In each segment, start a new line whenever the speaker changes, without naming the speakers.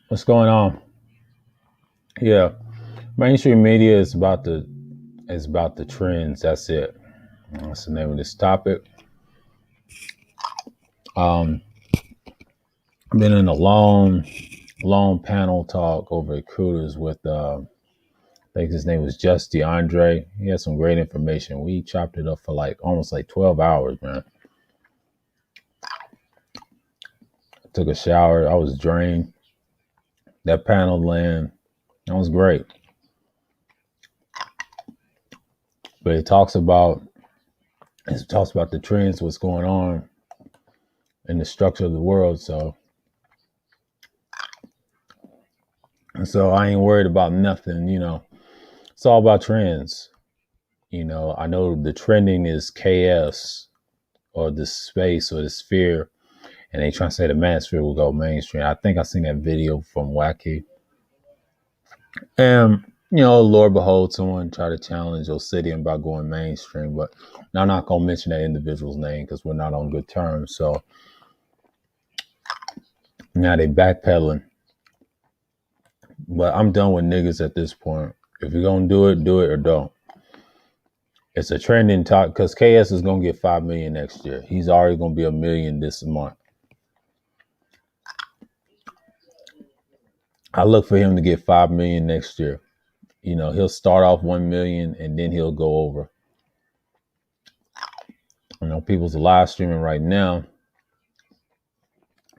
What's going on? Yeah, mainstream media is about the trends. That's it. That's the name of this topic. Um, I've been in a long panel talk over at Recruiters with I think his name was Just DeAndre. He had some great information. We chopped it up for like almost like 12 hours, man. I took a shower. I was drained. That panel land, that was great. But it talks about the trends, what's going on in the structure of the world. So I ain't worried about nothing, It's all about trends. I know the trending is KS or the space or the sphere, and they trying to say the manosphere will go mainstream. I think I seen that video from Wacky. And, Lord behold, someone tried to challenge Obsidian about going mainstream, but I'm not going to mention that individual's name because we're not on good terms. So now they backpedaling. But I'm done with niggas at this point. If you're going to do it or don't. It's a trending talk because KS is going to get 5 million next year. He's already going to be 1 million this month. I look for him to get 5 million next year. He'll start off 1 million and then he'll go over. People's live streaming right now.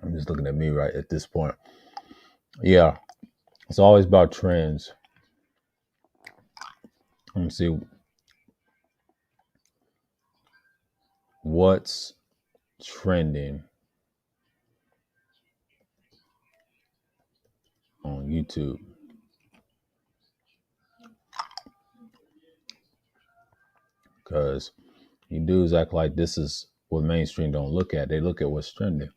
I'm just looking at me right at this point. Yeah, it's always about trends. Let me see what's trending on YouTube. Because you dudes act like this is what mainstream don't look at. They look at what's trending.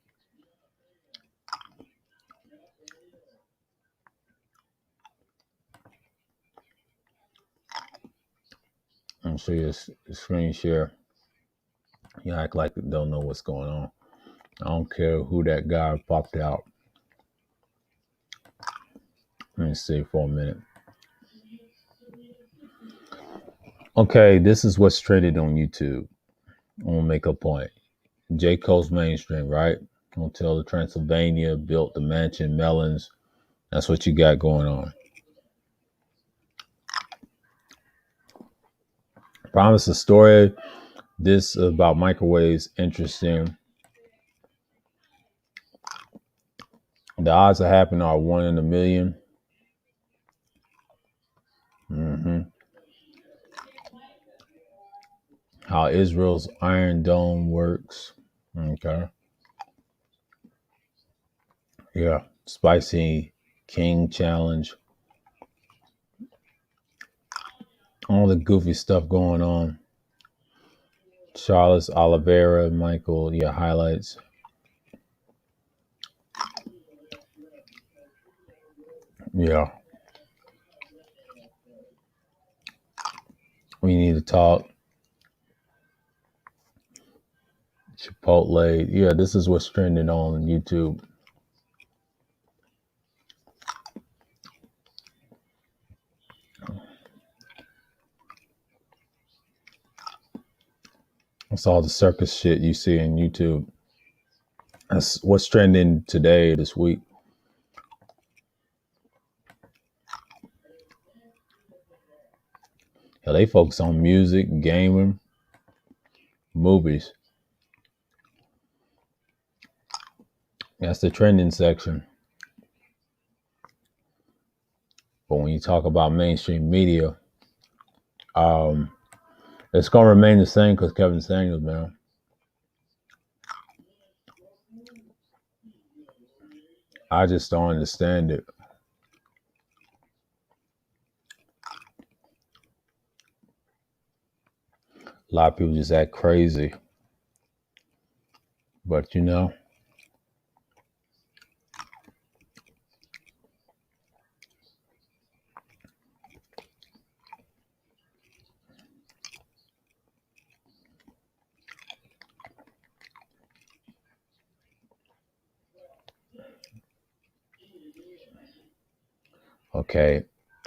I'm show you a screen share. You act like you don't know what's going on. I don't care who that guy popped out. Let me see for a minute. Okay, this is what's trending on YouTube. I'm gonna make a point. J. Cole's mainstream, right? Hotel the Transylvania, built the mansion, melons. That's what you got going on. Promise a story. This about microwaves, interesting. The odds of happening are 1 in a million. How Israel's Iron Dome works. Okay. Yeah. Spicy King Challenge. All the goofy stuff going on. Charles Oliveira, Michael, yeah, highlights. Yeah. We need to talk. Chipotle. Yeah, this is what's trending on YouTube. That's all the circus shit you see in YouTube. That's what's trending today, this week. Yeah, they focus on music, gaming, movies. That's the trending section. But when you talk about mainstream media, it's gonna remain the same because Kevin Samuels, man. I just don't understand it. A lot of people just act crazy. But Okay.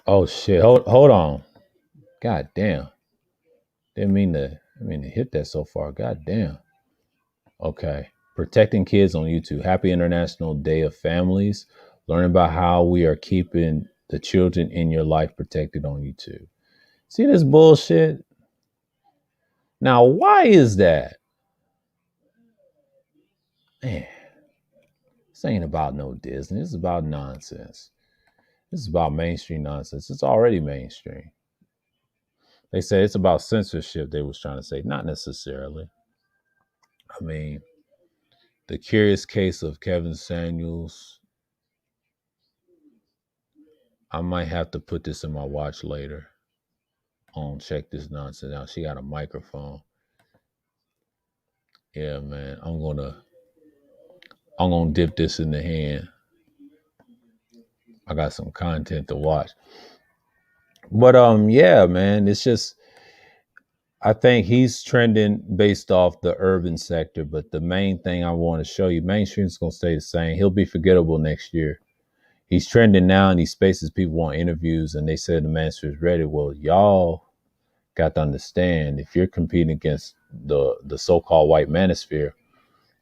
Oh shit. Hold on. God damn. Didn't mean to hit that so far. God damn. Okay. Protecting kids on YouTube. Happy International Day of Families. Learn about how we are keeping the children in your life protected on YouTube. See this bullshit? Now, why is that? Man, this ain't about no Disney. This is about nonsense. This is about mainstream nonsense. It's already mainstream. They say it's about censorship, they was trying to say. Not necessarily. I mean, the curious case of Kevin Samuels. I might have to put this in my watch later. Check this nonsense out. She got a microphone. Yeah, man. I'm gonna dip this in the hand. I got some content to watch. But yeah, man, it's just I think he's trending based off the urban sector. But the main thing I want to show you, mainstream's gonna stay the same. He'll be forgettable next year. He's trending now in these spaces. People want interviews, and they said the master is ready. Well, y'all got to understand if you're competing against the so-called white manosphere,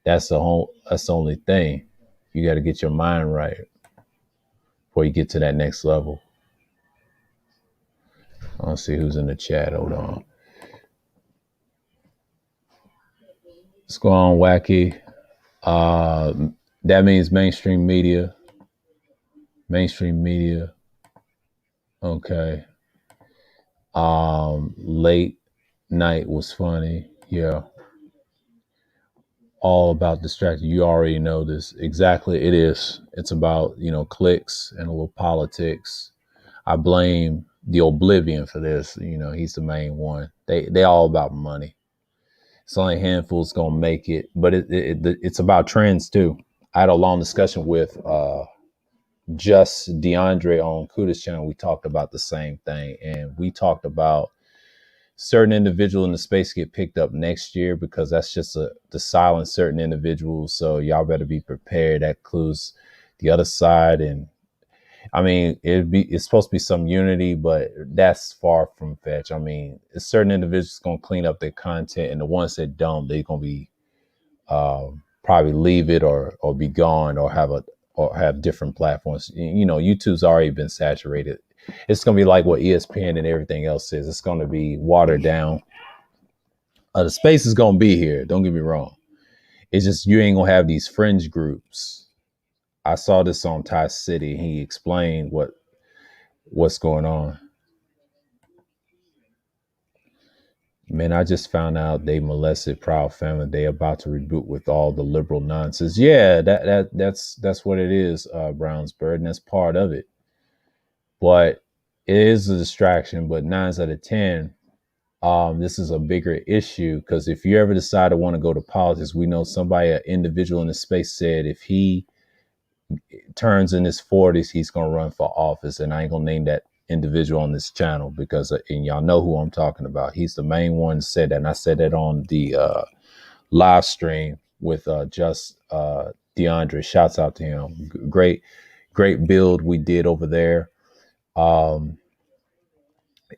that's the only thing. You got to get your mind right before you get to that next level. I don't see who's in the chat. Hold on. What's going on, Wacky? That means mainstream media. Mainstream media. Okay. Late night was funny. Yeah. All about distraction. You already know this. Exactly. It is. It's about, clicks and a little politics. I blame the Oblivion for this. He's the main one. They all about money. It's only a handful's gonna make it, but it's about trends too. I had a long discussion with just DeAndre on Kuda's channel. We talked about the same thing, and we talked about certain individuals in the space get picked up next year because that's just to silence certain individuals. So y'all better be prepared. That includes the other side, and I mean it's supposed to be some unity, but that's far from fetch. I mean, it's certain individuals gonna clean up their content, and the ones that don't, they're gonna be probably leave it or be gone or have different platforms. YouTube's already been saturated. It's gonna be like what ESPN and everything else is. It's gonna be watered down. The space is gonna be here. Don't get me wrong. It's just you ain't gonna have these fringe groups. I saw this on Ty City. He explained what's going on. Man, I just found out they molested Proud Family. They about to reboot with all the liberal nonsense. Yeah, that's what it is, Brownsburg, and that's part of it. But it is a distraction. But 9 out of 10, this is a bigger issue because if you ever decide to want to go to politics, we know somebody, an individual in the space, said if he turns in his 40s, he's gonna run for office, and I ain't gonna name that individual on this channel because and y'all know who I'm talking about. He's the main one that said that, and I said that on the live stream with just DeAndre. Shouts out to him. Great build we did over there.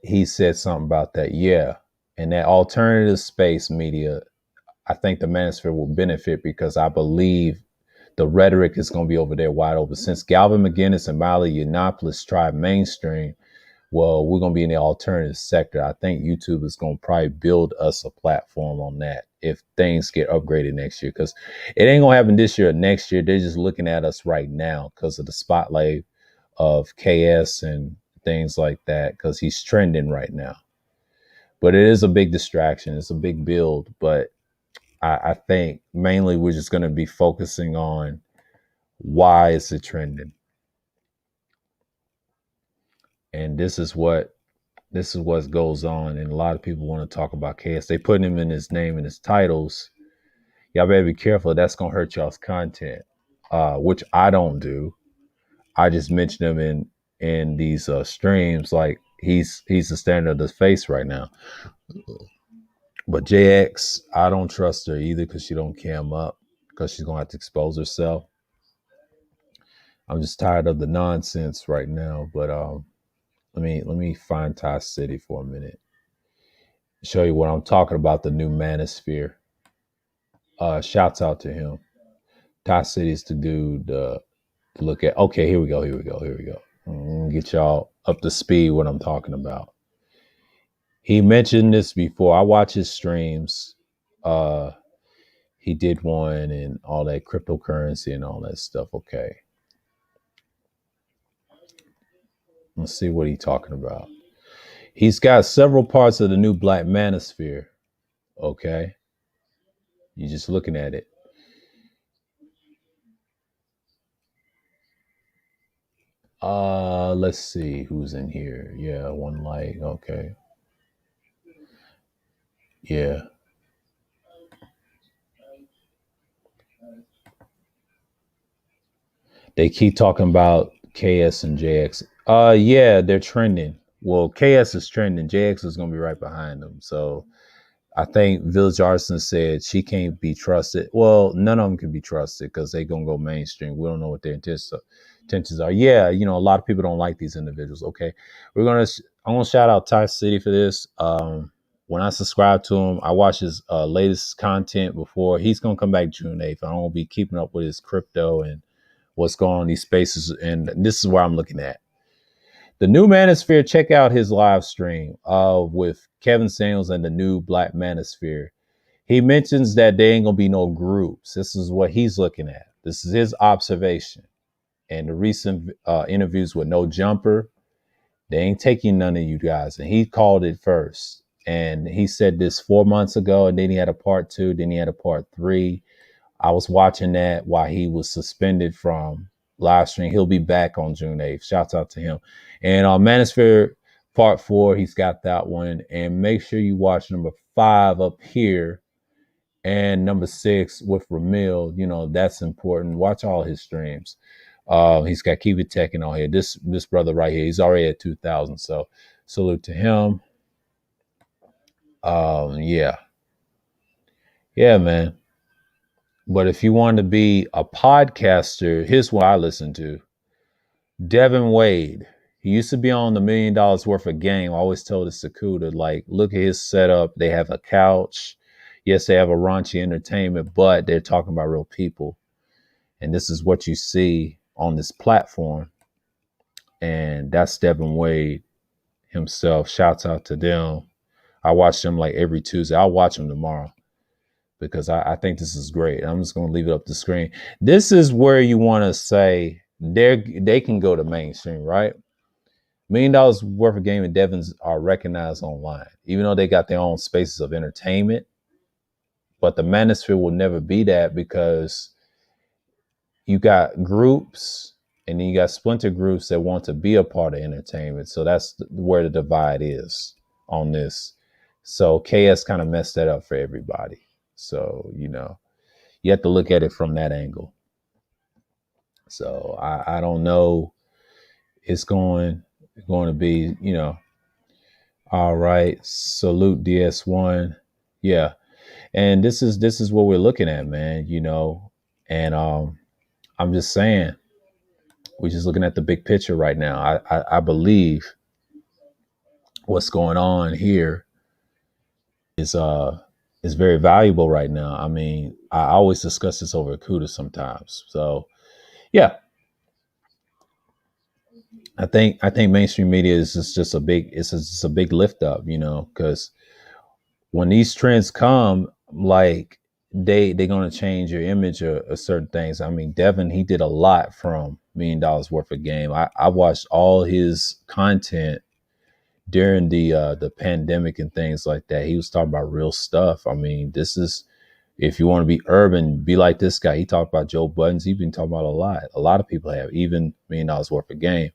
He said something about that. Yeah, and that alternative space media, I think the manosphere will benefit because I believe the rhetoric is going to be over there wide open. Since Galvin McGinnis and Miley Yiannopoulos tried mainstream, well, we're going to be in the alternative sector. I think YouTube is going to probably build us a platform on that if things get upgraded next year, because it ain't going to happen this year or next year. They're just looking at us right now because of the spotlight of KS and things like that, because he's trending right now. But it is a big distraction. It's a big build, but I think mainly we're just going to be focusing on why is it trending, and this is what goes on. And a lot of people want to talk about KS. They put him in his name and his titles. Y'all better be careful. That's going to hurt y'all's content, which I don't do. I just mention him in these streams like he's the standard of the face right now. But JX, I don't trust her either because she don't cam up because she's gonna have to expose herself. I'm just tired of the nonsense right now. But let me find Ty City for a minute. Show you what I'm talking about. The new Manosphere. Shouts out to him. Ty City's the dude to look at. Okay, here we go. Here we go. Here we go. Get y'all up to speed what I'm talking about. He mentioned this before. I watch his streams. Uh, he did one and all that cryptocurrency and all that stuff. Okay, let's see what he's talking about. He's got several parts of the new Black Manosphere. Okay, you're just looking at it. Let's see who's in here. Yeah, one like. Okay, yeah. They keep talking about KS and JX. Yeah, they're trending. Well, KS is trending. JX is gonna be right behind them. So I think Village Arson said she can't be trusted. Well, none of them can be trusted because they gonna go mainstream. We don't know what their intentions are. Yeah, a lot of people don't like these individuals. Okay, I'm gonna shout out Ty City for this. When I subscribe to him, I watch his latest content before. He's gonna come back June 8th. I'm gonna be keeping up with his crypto and what's going on in these spaces. And this is where I'm looking at. The new Manosphere, check out his live stream with Kevin Samuels and the new Black Manosphere. He mentions that there ain't gonna be no groups. This is what he's looking at. This is his observation. And the recent interviews with No Jumper, they ain't taking none of you guys. And he called it first. And he said this 4 months ago, and then he had a part 2, then he had a part 3. I was watching that while he was suspended from live stream. He'll be back on June 8th. Shouts out to him. And on Manosphere Part 4, he's got that one. And make sure you watch number 5 up here and number 6 with Ramil. That's important. Watch all his streams. He's got Keep It Tech and all here. This brother right here, he's already at 2,000. So salute to him. Yeah. Yeah, man. But if you want to be a podcaster, here's what I listen to. Devin Wade. He used to be on the $1 million worth of game. I always told the Sakuda, like, look at his setup. They have a couch. Yes, they have a raunchy entertainment, but they're talking about real people. And this is what you see on this platform. And that's Devin Wade himself. Shouts out to them. I watch them like every Tuesday. I'll watch them tomorrow, because I think this is great. I'm just going to leave it up the screen. This is where you want to say they can go to mainstream, right? $1 million worth of game and Devons are recognized online, even though they got their own spaces of entertainment. But the Manosphere will never be that, because you got groups and then you got splinter groups that want to be a part of entertainment. So that's where the divide is on this. So KS kind of messed that up for everybody. So, you have to look at it from that angle. So I don't know. It's going to be, all right. Salute DS1. Yeah. And this is what we're looking at, man, and I'm just saying, we're just looking at the big picture right now. I believe what's going on here is very valuable right now. I mean, I always discuss this over Kuda sometimes. So yeah, I think mainstream media is just a big it's a big lift up, because when these trends come, like they're gonna change your image of certain things. I mean, Devin, he did a lot from $1 million worth of game. I watched all his content during the pandemic and things like that. He was talking about real stuff. I mean, this is, if you want to be urban, be like this guy. He talked about Joe Buttons. He's been talking about a lot. A lot of people have, even $1 million worth of game.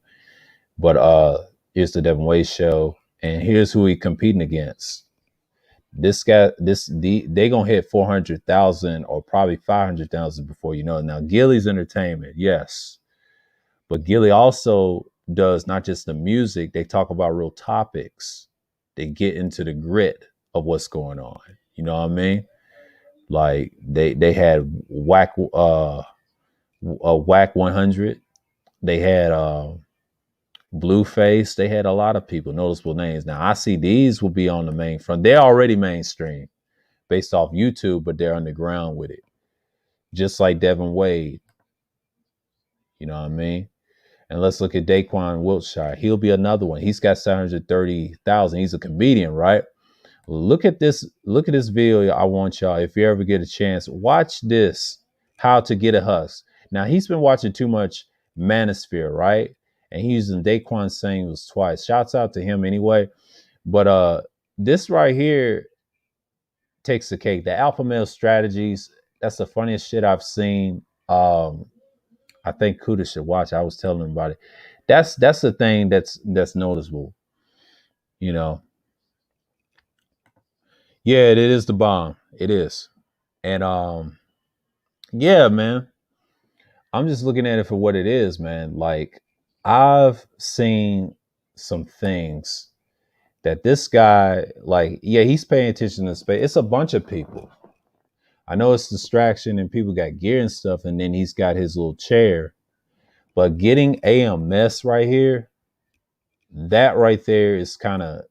But here's the Devin Wade show, and here's who he competing against. This guy, they gonna hit 400,000 or probably 500,000 before you know it. Now, Gilly's entertainment, yes, but Gilly also does not just the music. They talk about real topics. They get into the grit of what's going on. You know what I mean? Like they had whack 100. They had Blueface. They had a lot of people, noticeable names. Now I see these will be on the main front. They're already mainstream based off YouTube, but they're underground with it. Just like Devin Wade, you know what I mean? And let's look at Daquan Wiltshire. He'll be another one. He's got 730,000. He's a comedian, right? Look at this. Look at this video. I want y'all, if you ever get a chance, watch this. How to Get a Hus. Now he's been watching too much Manosphere, right? And he's using Daquan Singles twice. Shouts out to him anyway. But this right here takes the cake. The alpha male strategies. That's the funniest shit I've seen. I think Kuda should watch. I was telling him about it. That's the thing that's noticeable. You know. Yeah, it is the bomb. It is. And yeah, man. I'm just looking at it for what it is, man. Like, I've seen some things that this guy, like, yeah, he's paying attention to space. It's a bunch of people. I know it's distraction and people got gear and stuff, and then he's got his little chair. But getting AMS right here, that right there is kind of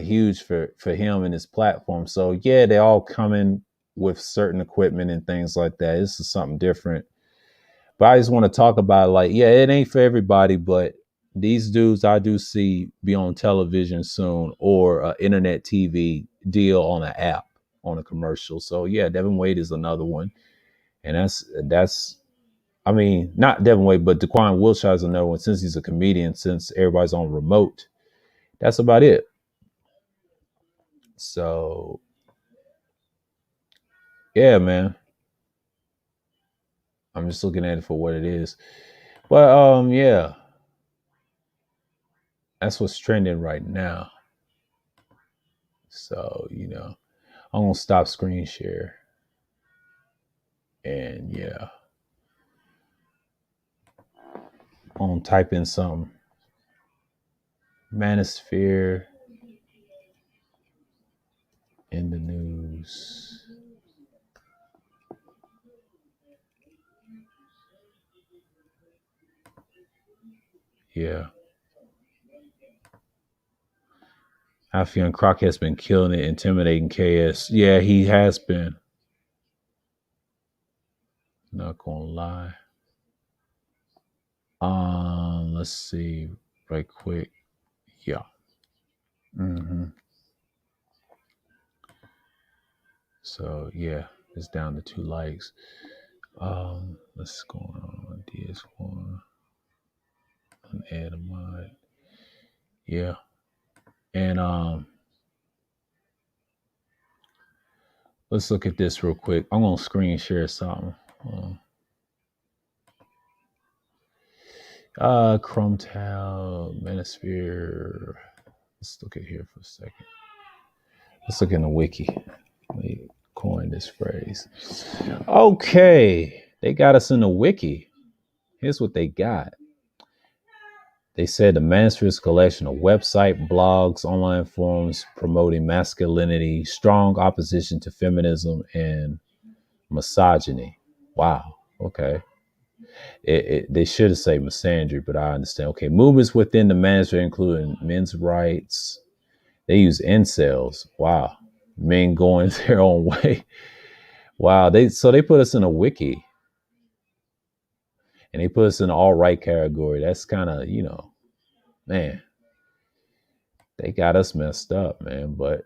huge for him and his platform. So yeah, they all come in with certain equipment and things like that. This is something different. But I just want to talk about, like, yeah, it ain't for everybody, but these dudes I do see be on television soon, or internet TV deal on an app, on a commercial. So yeah, Devin Wade is another one. And that's I mean, not Devin Wade, but Daquan Wilshire is another one, since he's a comedian, since everybody's on remote. That's about it. So yeah, man. I'm just looking at it for what it is. But yeah. That's what's trending right now. So, I'm gonna stop screen share. And yeah. I'm gonna type in something. Manosphere in the news. Yeah. Alfion Croc has been killing it, intimidating KS. Yeah, he has been. Not gonna lie. Let's see, right quick. Yeah. So yeah, it's down to 2 likes. Let's go on DS1 and add a mod. Yeah. And let's look at this real quick. I'm gonna screen share something. Chrome Tab, Manosphere. Let's look at here for a second. Let's look in the wiki. Let me coin this phrase. Okay, they got us in the wiki. Here's what they got. They said the Manosphere is a collection of website, blogs, online forums promoting masculinity, strong opposition to feminism, and misogyny. Wow. Okay. They should have said misandry, but I understand. Okay. Movements within the Manosphere, including men's rights. They use incels. Wow. Men going their own way. Wow. They put us in a wiki. And they put us in the all right category. That's kind of, man, they got us messed up, man. But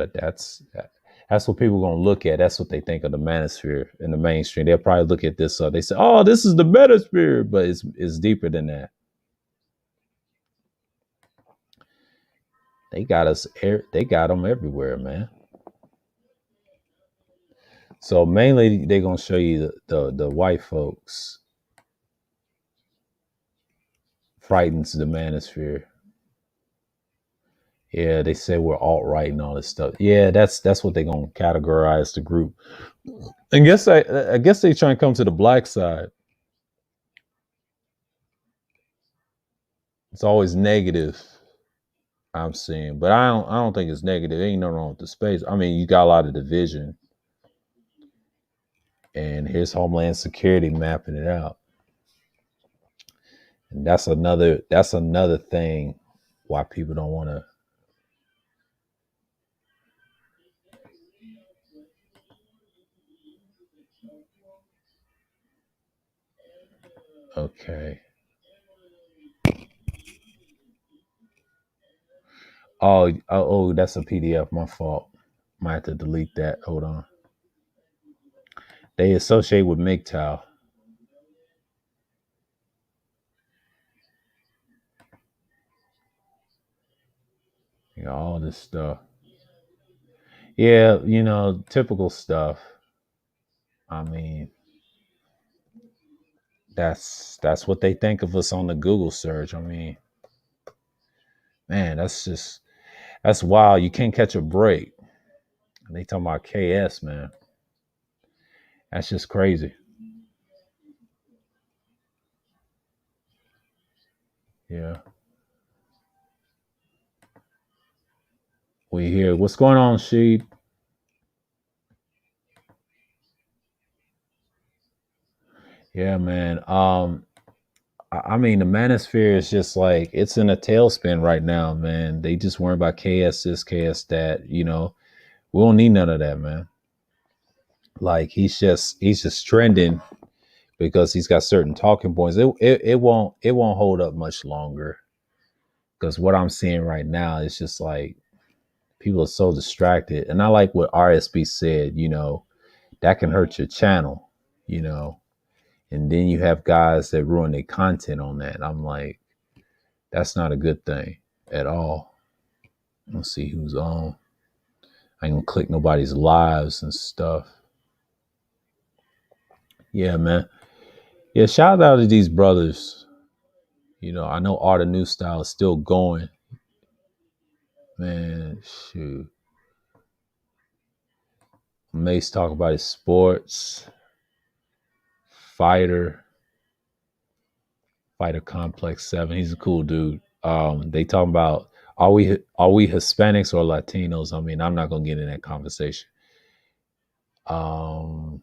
that's what people are gonna look at. That's what they think of the manosphere in the mainstream. They'll probably look at this. They say, "Oh, this is the manosphere," but it's deeper than that. They got us. They got them everywhere, man. So mainly they're gonna show you the white folks frightens the manosphere. Yeah, they say we're alt right and all this stuff. Yeah, that's what they're gonna categorize the group. I guess they try and come to the black side. It's always negative. I'm seeing, but I don't think it's negative. There ain't nothing wrong with the space. I mean, you got a lot of division, and here's Homeland Security mapping it out. And that's another thing why people don't want to. Okay. Oh, that's a PDF. My fault. Might have to delete that. Hold on. They associate with MGTOW. You know, all this stuff. Yeah, typical stuff. I mean, that's what they think of us on the Google search. I mean, man, that's wild. You can't catch a break. And they talking about KS, man. That's just crazy. Yeah. We here. What's going on, Sheed? Yeah, man. I mean, the manosphere is just like it's in a tailspin right now, man. They just worry about KS this, KS that. We don't need none of that, man. Like he's just trending because he's got certain talking points. It won't hold up much longer because what I'm seeing right now is just like people are so distracted, and I like what RSB said. That can hurt your channel. You know, and then you have guys that ruin their content on that. I'm like, that's not a good thing at all. Let's see who's on. I ain't gonna click nobody's lives and stuff. Yeah, man. Yeah, shout out to these brothers. I know Art of New Style is still going. Man, shoot. Mace talk about his sports. Fighter. Fighter Complex 7. He's a cool dude. They talking about are we Hispanics or Latinos? I mean, I'm not gonna get in that conversation. Um,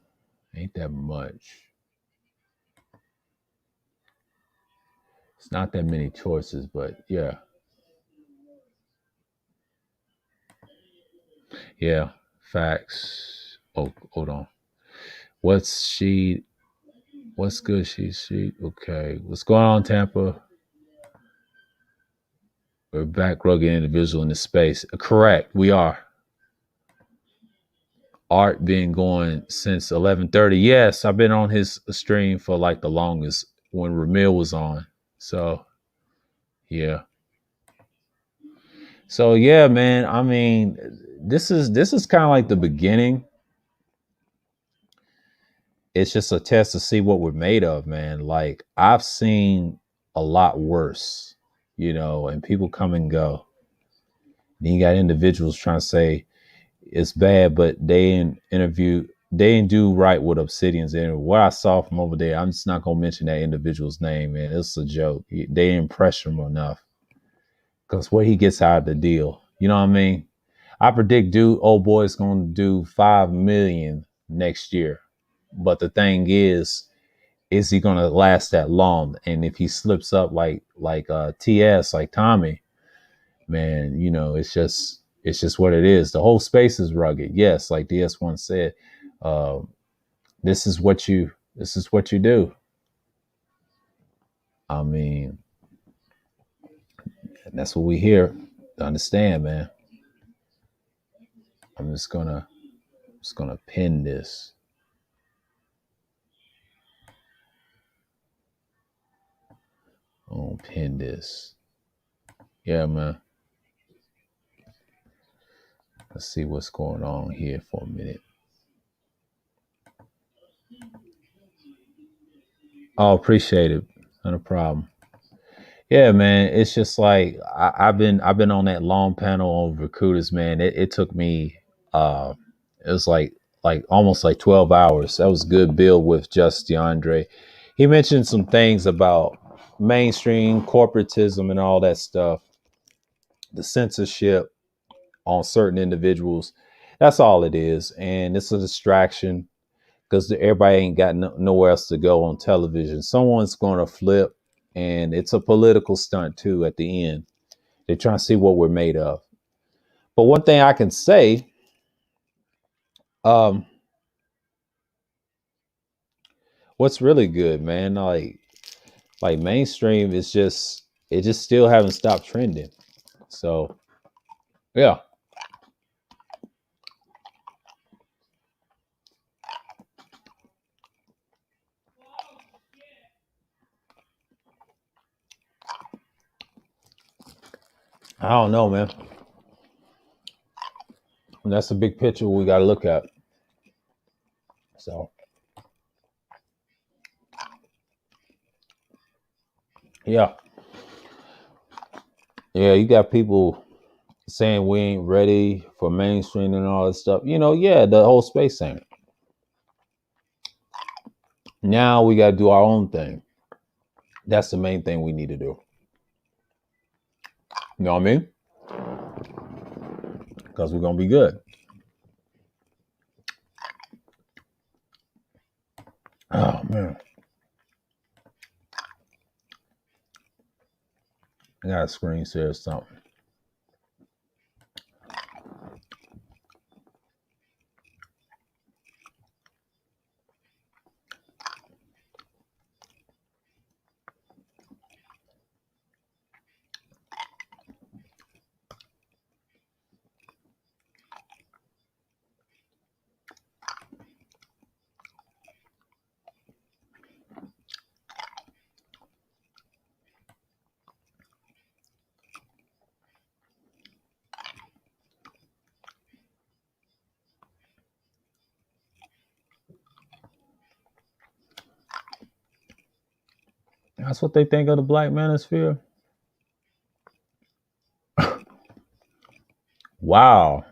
ain't that much. It's not that many choices, but yeah. Yeah, facts. Oh, hold on. What's she? What's good? She. Okay. What's going on, Tampa? We're back, rugged individual in the space. Correct. We are. Art been going since 11:30. Yes, I've been on his stream for like the longest when Ramil was on. So yeah. So yeah, man. I mean, this is kind of like the beginning. It's just a test to see what we're made of, man. Like I've seen a lot worse, and people come and go. Then you got individuals trying to say it's bad, but they didn't do right with Obsidians. And what I saw from over there, I'm just not gonna mention that individual's name, man. It's a joke. They didn't pressure him enough because what he gets out of the deal, you know what I mean? I predict old boy's gonna do 5 million next year. But the thing is he gonna last that long? And if he slips up like TS, like Tommy, man, it's just what it is. The whole space is rugged. Yes, like DS1 said, uh, this is what you do. I mean, and that's what we here to understand, man. I'm just gonna pin this. I'm gonna pin this. Yeah, man. Let's see what's going on here for a minute. Oh, appreciate it. Not a problem. Yeah, man. It's just like I've been on that long panel on recruiters, man. It took me it was like almost like 12 hours. That was a good build with just DeAndre. He mentioned some things about mainstream corporatism and all that stuff, the censorship on certain individuals. That's all it is. And it's a distraction because everybody ain't got nowhere else to go on television. Someone's going to flip and it's a political stunt too. At the end, they're trying to see what we're made of. But one thing I can say, um, what's really good, man, like mainstream is just it just still haven't stopped trending. So yeah, I don't know, man. And that's a big picture we got to look at. So yeah, yeah, you got people saying we ain't ready for mainstream and all this stuff. Yeah, the whole space thing. Now we got to do our own thing. That's the main thing we need to do. You know what I mean? Because we're gonna be good. Oh man, I got a screen share or something. That's what they think of the Black Manosphere. Wow.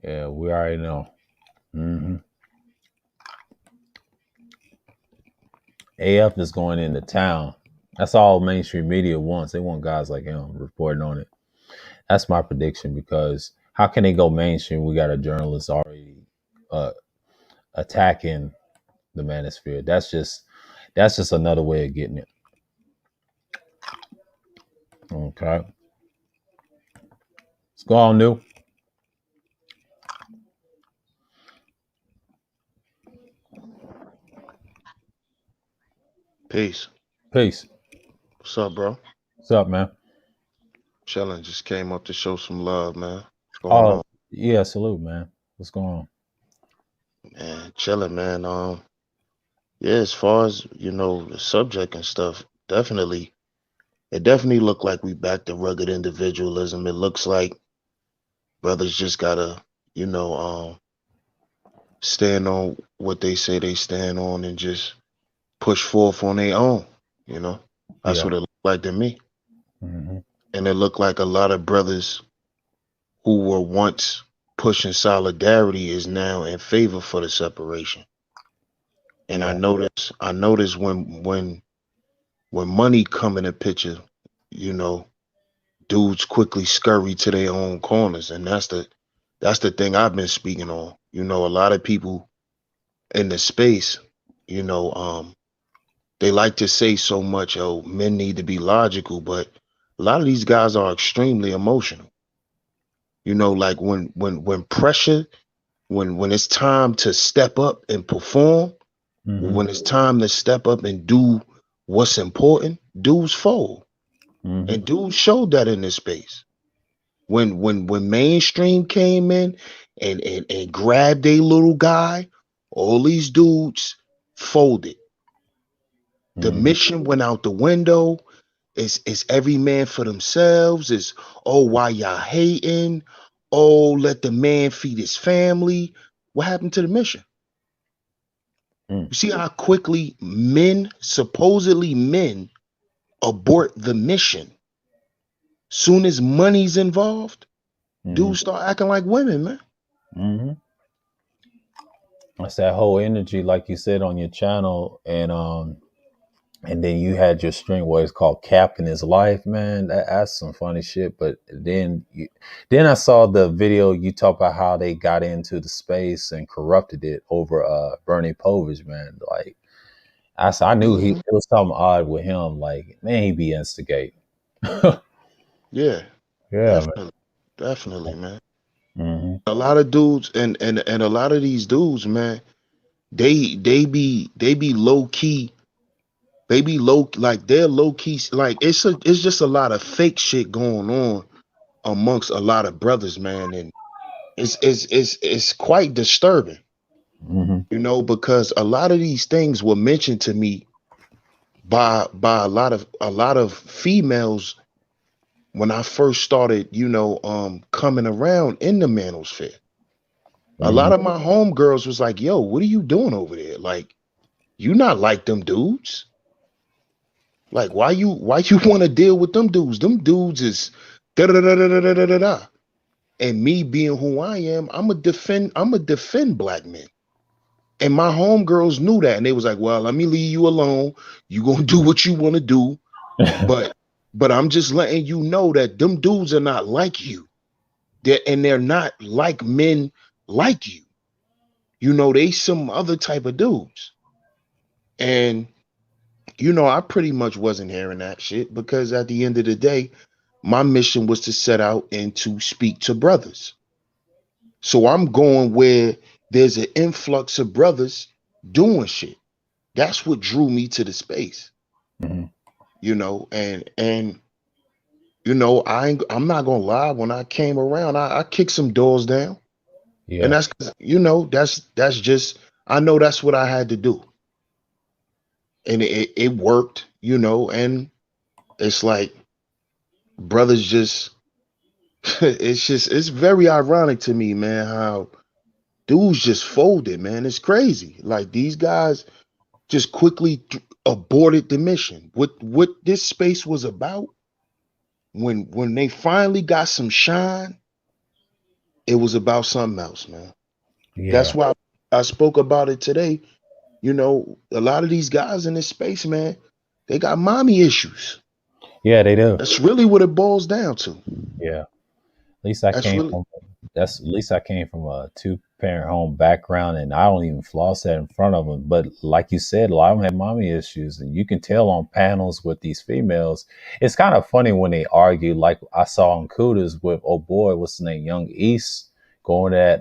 Yeah, we already know. hmm AF is going into town. That's all mainstream media wants. They want guys like him reporting on it. That's my prediction because how can they go mainstream? We got a journalist already uh, attacking the manosphere. That's just another way of getting it. Okay. Let's go on, new.
Peace.
Peace.
What's up, bro?
What's up, man?
Chillin'. Just came up to show some love, man. What's going
Oh,
on?
yeah, salute, man. What's going on?
Man, chilling, man. Yeah, as far as, the subject and stuff, it definitely looked like we back to rugged individualism. It looks like brothers just gotta, you know, stand on what they say they stand on and just push forth on their own, you know? That's
Yeah.
what it looked like to me.
hmm
And it looked like a lot of brothers who were once pushing solidarity is now in favor for the separation. And I
Yeah.
notice I notice when money come in the picture, you know, dudes quickly scurry to their own corners. And that's the thing I've been speaking on. A lot of people in the space, you know, they like to say so much, oh, men need to be logical, but a lot of these guys are extremely emotional. Like when pressure, when it's time to step up and perform,
hmm
when it's time to step up and do what's important, dudes fold.
hmm
And dudes showed that in this space. When mainstream came in and grabbed a little guy, all these dudes folded. The
hmm
mission went out the window. It's every man for themselves. It's, oh, why y'all hating? Oh, let the man feed his family. What happened to the mission?
hmm
You see how quickly men, supposedly men, abort the mission. Soon as money's involved,
hmm
dudes start acting like women, man.
hmm That's that whole energy, like you said on your channel, and And then you had your string where it's called Cap in His Life, man. That's some funny shit. But then I saw the video you talk about how they got into the space and corrupted it over Bernie Povich, man. Like I knew he
Hmm.
it was something odd with him. Like, man, he be instigating.
Yeah,
Yeah, man.
definitely, definitely, man.
Hmm.
A lot of dudes and a lot of these dudes, man, they be low key. They be low like they're low key like it's just a lot of fake shit going on amongst a lot of brothers, man, and it's quite disturbing,
Hmm.
because a lot of these things were mentioned to me by a lot of females when I first started, coming around in the manosphere. A
Hmm.
lot of my homegirls was like, "Yo, what are you doing over there? Like, you not like them dudes? Like, why you want to deal with them dudes? Them dudes is da da da da da da da da da." And me being who I am, I'm a defend black men. And my homegirls knew that, and they was like, "Well, let me leave you alone. You gonna do what you want to do, but I'm just letting you know that them dudes are not like you. They're not like men like you. They some other type of dudes." And I pretty much wasn't hearing that shit because at the end of the day, my mission was to set out and to speak to brothers. So I'm going where there's an influx of brothers doing shit. That's what drew me to the space,
Hmm.
and I'm not gonna lie. When I came around, I kicked some doors down, and
Yeah,
that's 'cause, that's just I know that's what I had to do, and it worked, and it's like brothers just it's very ironic to me, man, how dudes just folded, man. It's crazy. Like these guys just quickly aborted the mission. What this space was about, when they finally got some shine, it was about something else, man.
yeah,
That's why I spoke about it today. A lot of these guys in this space, man, they got mommy issues.
yeah. They do.
That's really what it boils down to.
Yeah. At least I
That's
came
really.
from that's at least I came from a two parent home background, and I don't even floss that in front of them. But like you said, a lot of them have mommy issues, and you can tell on panels with these females. It's kind of funny when they argue, like I saw on Cooters with oh boy, what's his name, Young East, going at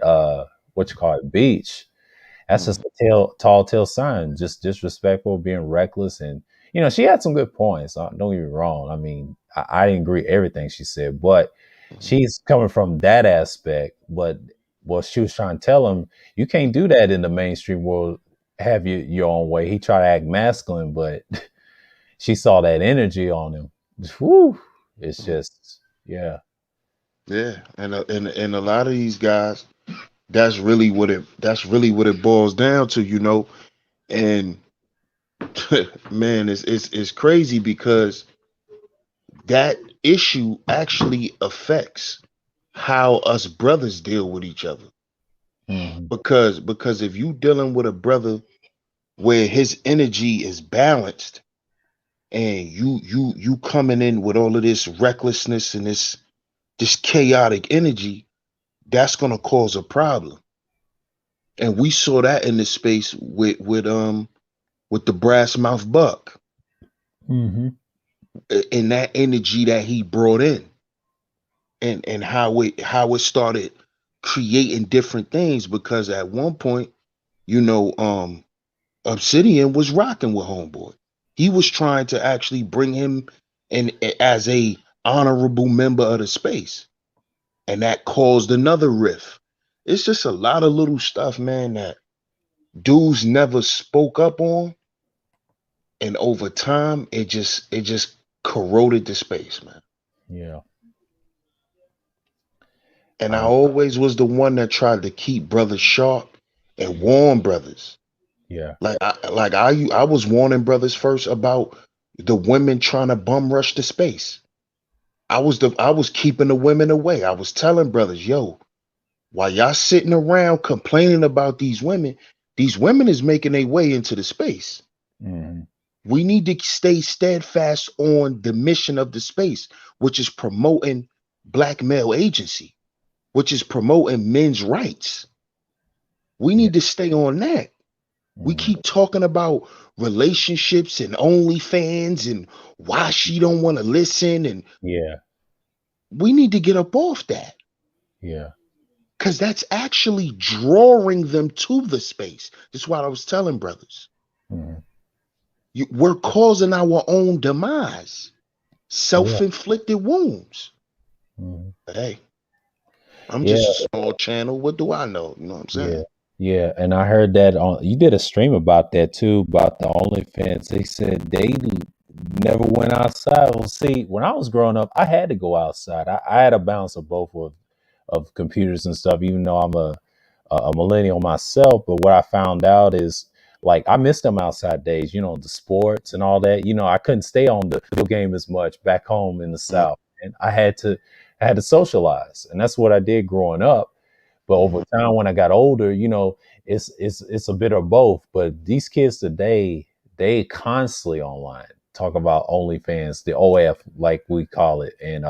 what you call it, beach. That's just
Mhm,
a tall tale sign, just disrespectful, being reckless, and she had some good points. Don't get me wrong. I mean, I didn't agree with everything she said, but
mhm,
she's coming from that aspect. But what she was trying to tell him, you can't do that in the mainstream world. Have your own way. He tried to act masculine, but she saw that energy on him. Whew, it's
mhm.
just yeah,
Yeah, and a lot of these guys, that's really what it boils down to, and man, it's crazy because that issue actually affects how us brothers deal with each other.
hmm,
Because if you dealing with a brother where his energy is balanced, and you coming in with all of this recklessness and this chaotic energy, that's gonna cause a problem. And we saw that in this space with the brass mouth buck,
hmm,
and that energy that he brought in, and how it started creating different things, because at one point, you know um Obsidian was rocking with Homeboy. He was trying to actually bring him in as a honorable member of the space, and that caused another rift. It's just a lot of little stuff, man, that dudes never spoke up on, and over time it just corroded the space, man.
yeah,
And I
um,
always was the one that tried to keep brothers sharp and warn brothers.
yeah,
I was warning brothers first about the women trying to bum rush the space. I was keeping the women away. I was telling brothers, yo, while y'all sitting around complaining about these women is making their way into the space.
hmm,
We need to stay steadfast on the mission of the space, which is promoting black male agency, which is promoting men's rights. We
Yeah.
need to stay on that. We
Mm-hmm.
keep talking about relationships and OnlyFans and why she don't want to listen, and
Yeah.
we need to get up off that
Yeah.
because that's actually drawing them to the space. That's what I was telling brothers.
Mm-hmm.
We're causing our own demise,
Yeah.
self-inflicted wounds.
Mm-hmm.
But hey, I'm
Yeah.
just a small channel. What do I know? You know what I'm
Yeah.
saying?
Yeah. And I heard that on you did a stream about that too, about the OnlyFans. They said they never went outside. Well, see, when I was growing up, I had to go outside. I had a balance of both of computers and stuff, even though I'm a millennial myself. But what I found out is like I missed them outside days, the sports and all that. I couldn't stay on the video game as much back home in the South. And I had to socialize. And that's what I did growing up. But over
Mm-hmm.
time when I got older, it's a bit of both. But these kids today, they constantly online talk about OnlyFans, the OF like we call it, and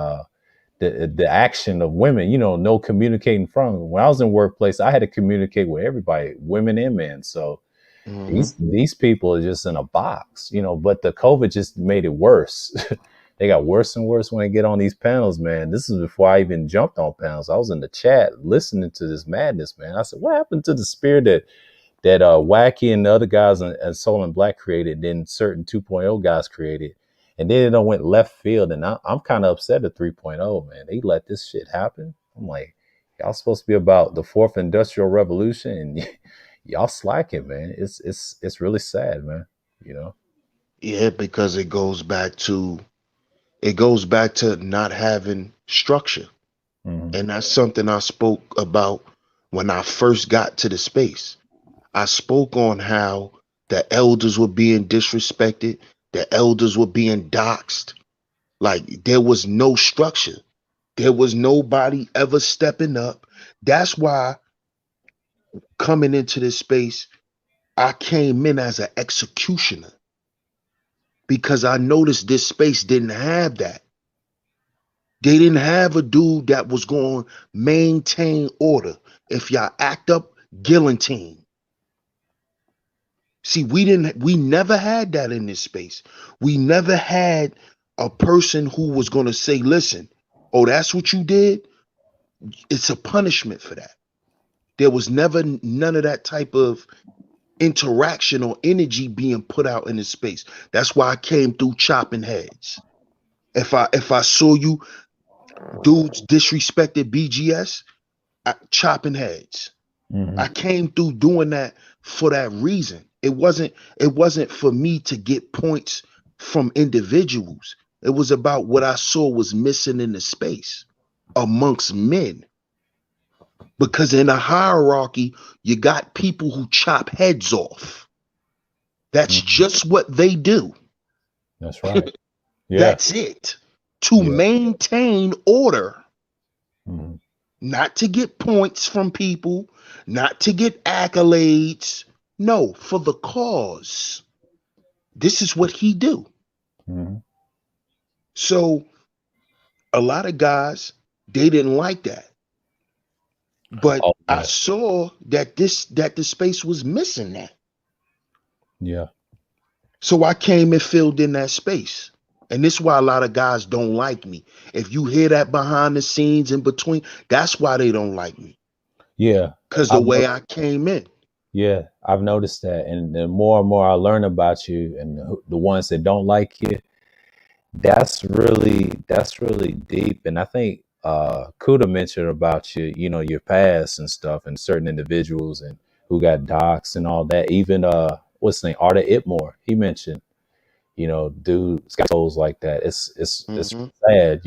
the action of women, no communicating from. When I was in workplace, I had to communicate with everybody, women and men. So
Mm-hmm.
these people are just in a box, but the COVID just made it worse. They got worse and worse when they get on these panels, man. This is before I even jumped on panels. I was in the chat listening to this madness, man. I said, what happened to the spirit that Wacky and the other guys and Soul and Black created, then certain 2.0 guys created, and then it went left field. And I'm kind of upset at 3.0, man. They let this shit happen. I'm like, y'all supposed to be about the fourth industrial revolution, and y'all slacking, man. It's really sad, man. You know.
Yeah, because it goes back to not having structure.
Mm-hmm.
And that's something I spoke about when I first got to the space. I spoke on how the elders were being disrespected, the elders were being doxxed. Like there was no structure. There was nobody ever stepping up. That's why coming into this space, I came in as an executioner because I noticed this space didn't have that. They didn't have a dude that was going to maintain order. If y'all act up, guillotine. See, we never had that in this space. We never had a person who was going to say, listen, oh, that's what you did? It's a punishment for that. There was never none of that type of interaction or energy being put out in this space. That's why I came through chopping heads. If I saw you dudes disrespected BGS, chopping heads.
Mm-hmm.
I came through doing that for that reason. It wasn't for me to get points from individuals. It was about what I saw was missing in the space amongst men. Because in a hierarchy, you got people who chop heads off. That's
Mm-hmm.
just what they do.
That's right. Yeah.
That's it. To
Yeah.
maintain order,
Mm-hmm.
not to get points from people, not to get accolades. No, for the cause. This is what he do.
Mm-hmm.
So a lot of guys, they didn't like that. But
Oh
I
yeah.
saw that the space was missing that.
Yeah.
So I came and filled in that space. And this is why a lot of guys don't like me. If you hear that behind the scenes in between, that's why they don't like me.
Yeah.
Because the
I've
way
noticed,
I came in.
yeah, I've noticed that, and the more and more I learn about you, and the ones that don't like you, that's really deep. And I think Kuda mentioned about your past and stuff, and certain individuals and who got doxxed and all that. Even what's his name, Arda Itmore, he mentioned, dudes got souls like that. It's
Hmm.
sad,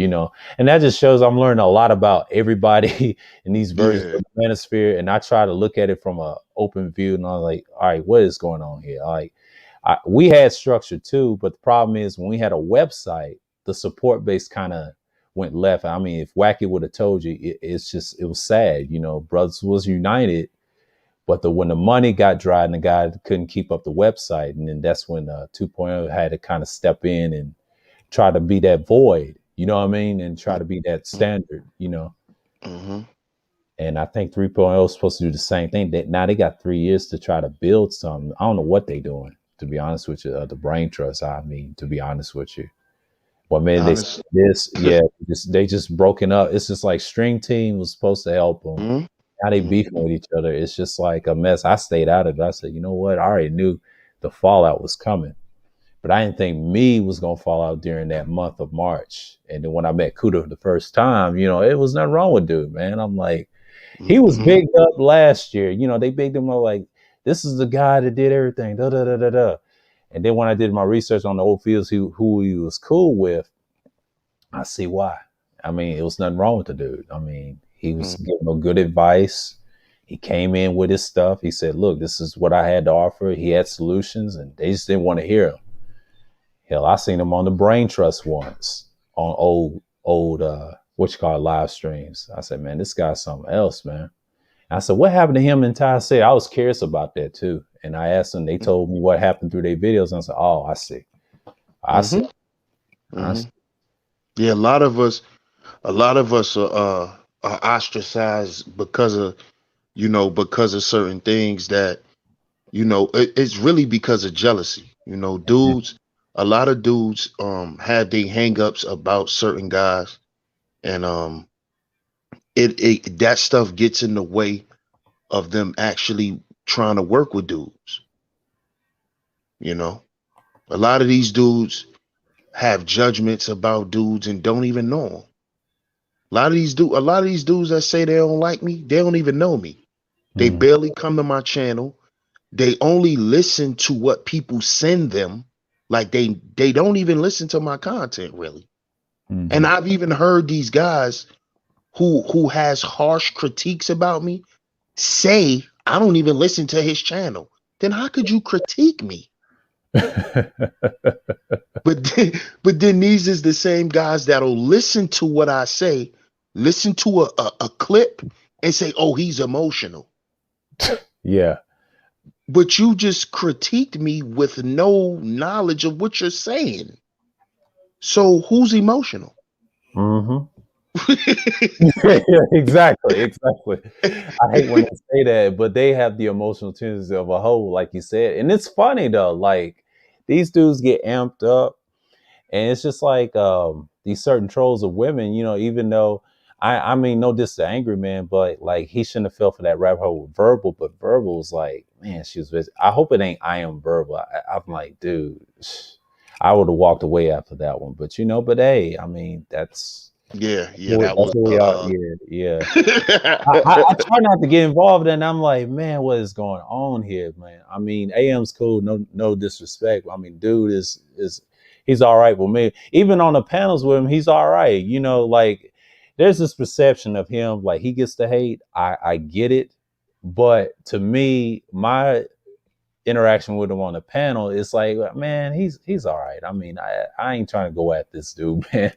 and that just shows I'm learning a lot about everybody in these versions
Yeah.
of the manosphere, and I try to look at it from a open view, and I'm like, all right, what is going on here? Like, we had structure too, but the problem is when we had a website, the support base kind of went left. I mean, if Wacky would have told you, it was sad. Brothers was united, But when the money got dry and the guy couldn't keep up the website, and then that's when 2.0 had to kind of step in and try to be that void, you know what I mean, and try to be that standard, you know.
Mm-hmm.
And I think 3.0 is supposed to do the same thing. That now they got 3 years to try to build something. I don't know what they're doing, to be honest with you. The brain trust, I mean, to be honest with you. Well, man, they
Honest.
this, yeah, they just broken up. It's just like Stream Team was supposed to help them.
Mm-hmm.
Now they beefing with each other. It's just like a mess. I stayed out of it. I said, you know what? I already knew the fallout was coming, but I didn't think me was gonna fall out during that month of March. And then when I met Kuda for the first time, you know, it was nothing wrong with dude, man. I'm like, he was
Mm-hmm.
bigged up last year. You know, they bigged him up like this is the guy that did everything. Da da da da da. And then when I did my research on the old fields, who he was cool with, I see why. I mean, it was nothing wrong with the dude. I mean, he was giving no good advice. He came in with his stuff. He said, "Look, this is what I had to offer." He had solutions, and they just didn't want to hear him. Hell, I seen him on the Brain Trust once on old what you call it, live streams. I said, "Man, this guy's something else, man." I said, "What happened to him in Thai City?" I was curious about that too, and I asked them. They told me what happened through their videos. And I said, "Oh, I see. I see.
Mm-hmm.
I
Mm-hmm.
see."
Yeah, a lot of us are ostracized because of because of certain things that it's really because of jealousy. Dudes, a lot of dudes have their hangups about certain guys, and it that stuff gets in the way of them actually trying to work with dudes. You know, a lot of these dudes have judgments about dudes and don't even know them. A lot of these dudes that say they don't like me, they don't even know me. They
Mm-hmm.
barely come to my channel. They only listen to what people send them. Like they don't even listen to my content really. And
Mm-hmm.
I've even heard these guys who has harsh critiques about me say I don't even listen to his channel. Then how could you critique me? But then these is the same guys that'll listen to what I say, listen to a clip and say, "Oh, he's emotional."
Yeah.
But you just critiqued me with no knowledge of what you're saying. So who's emotional?
Mm-hmm. Yeah, exactly, exactly. I hate when they say that, but they have the emotional tendency of a whole, like you said. And it's funny though, like these dudes get amped up, and it's just like these certain trolls of women, you know, even though I mean no diss to Angry Man, but like he shouldn't have fell for that rabbit hole with Verbal, but Verbal was like, man, she was I hope it ain't I am Verbal. I'm like, dude, I would have walked away after that one. But you know, but hey, I mean,
Yeah, yeah, that
that's
was
what we are. Yeah, yeah. I
the
try not to get involved, and I'm like, man, what is going on here, man? I mean, AM's cool, no disrespect. I mean, dude is he's all right with me. Even on the panels with him, he's all right. You know, like there's this perception of him, like he gets the hate. I get it, but to me, my interaction with him on the panel, it's like, man, he's all right. I mean, I ain't trying to go at this dude, man.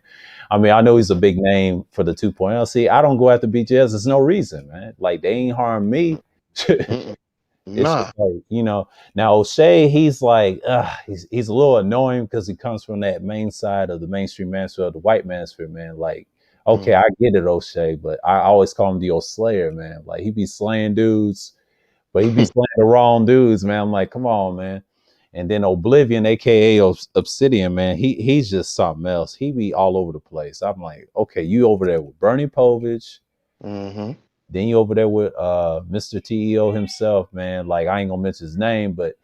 I mean, I know he's a big name for the 2.0. See, I don't go after BGS. There's no reason, man. Like they ain't harmed me.
Mm-mm.
It's just
Nah.
like, you know, now O'Shea, he's like, he's a little annoying because he comes from that main side of the mainstream manosphere, the white manosphere, man. Like, okay,
Mm.
I get it, O'Shea, but I always call him the O'Slayer, man. Like he be slaying dudes, but he be slaying the wrong dudes, man. I'm like, come on, man. And then Oblivion, aka Obsidian, man, he's just something else. He be all over the place. I'm like, okay, you over there with Bernie Povich,
Mm-hmm.
then you over there with Mr. TEO himself, man. Like I ain't gonna mention his name, but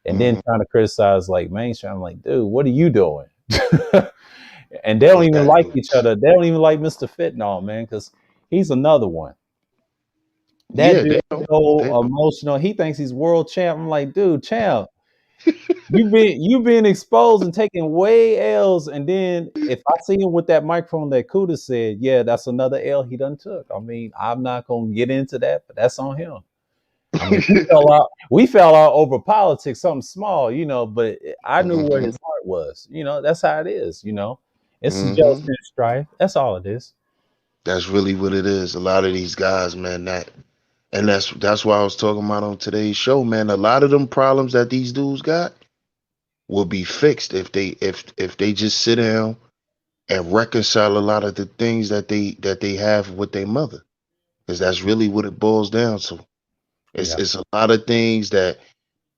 and then
Mm-hmm.
trying to criticize like mainstream. I'm like, dude, what are you doing? And they don't even like each
Exactly.
other. They don't even like Mr. Fitnall, man, because he's another one. That
Yeah,
dude
they
is
don't. They
so
don't.
emotional. He thinks he's world champ. I'm like, dude, champ, you been exposed and taking way L's, and then if I see him with that microphone that Kuda said, yeah, that's another L he done took. I mean, I'm not gonna get into that, but that's on him. I mean, we fell out over politics, something small, you know, but I knew where
Mm-hmm.
his heart was. You know, that's how it is, you know. It's the jealousy
Mm-hmm.
and strife. That's all it is.
That's really what it is. A lot of these guys, man, that And that's why I was talking about on today's show, man. A lot of them problems that these dudes got will be fixed if they just sit down and reconcile a lot of the things that they have with their mother. Because that's really what it boils down to.
Yeah.
It's a lot of things that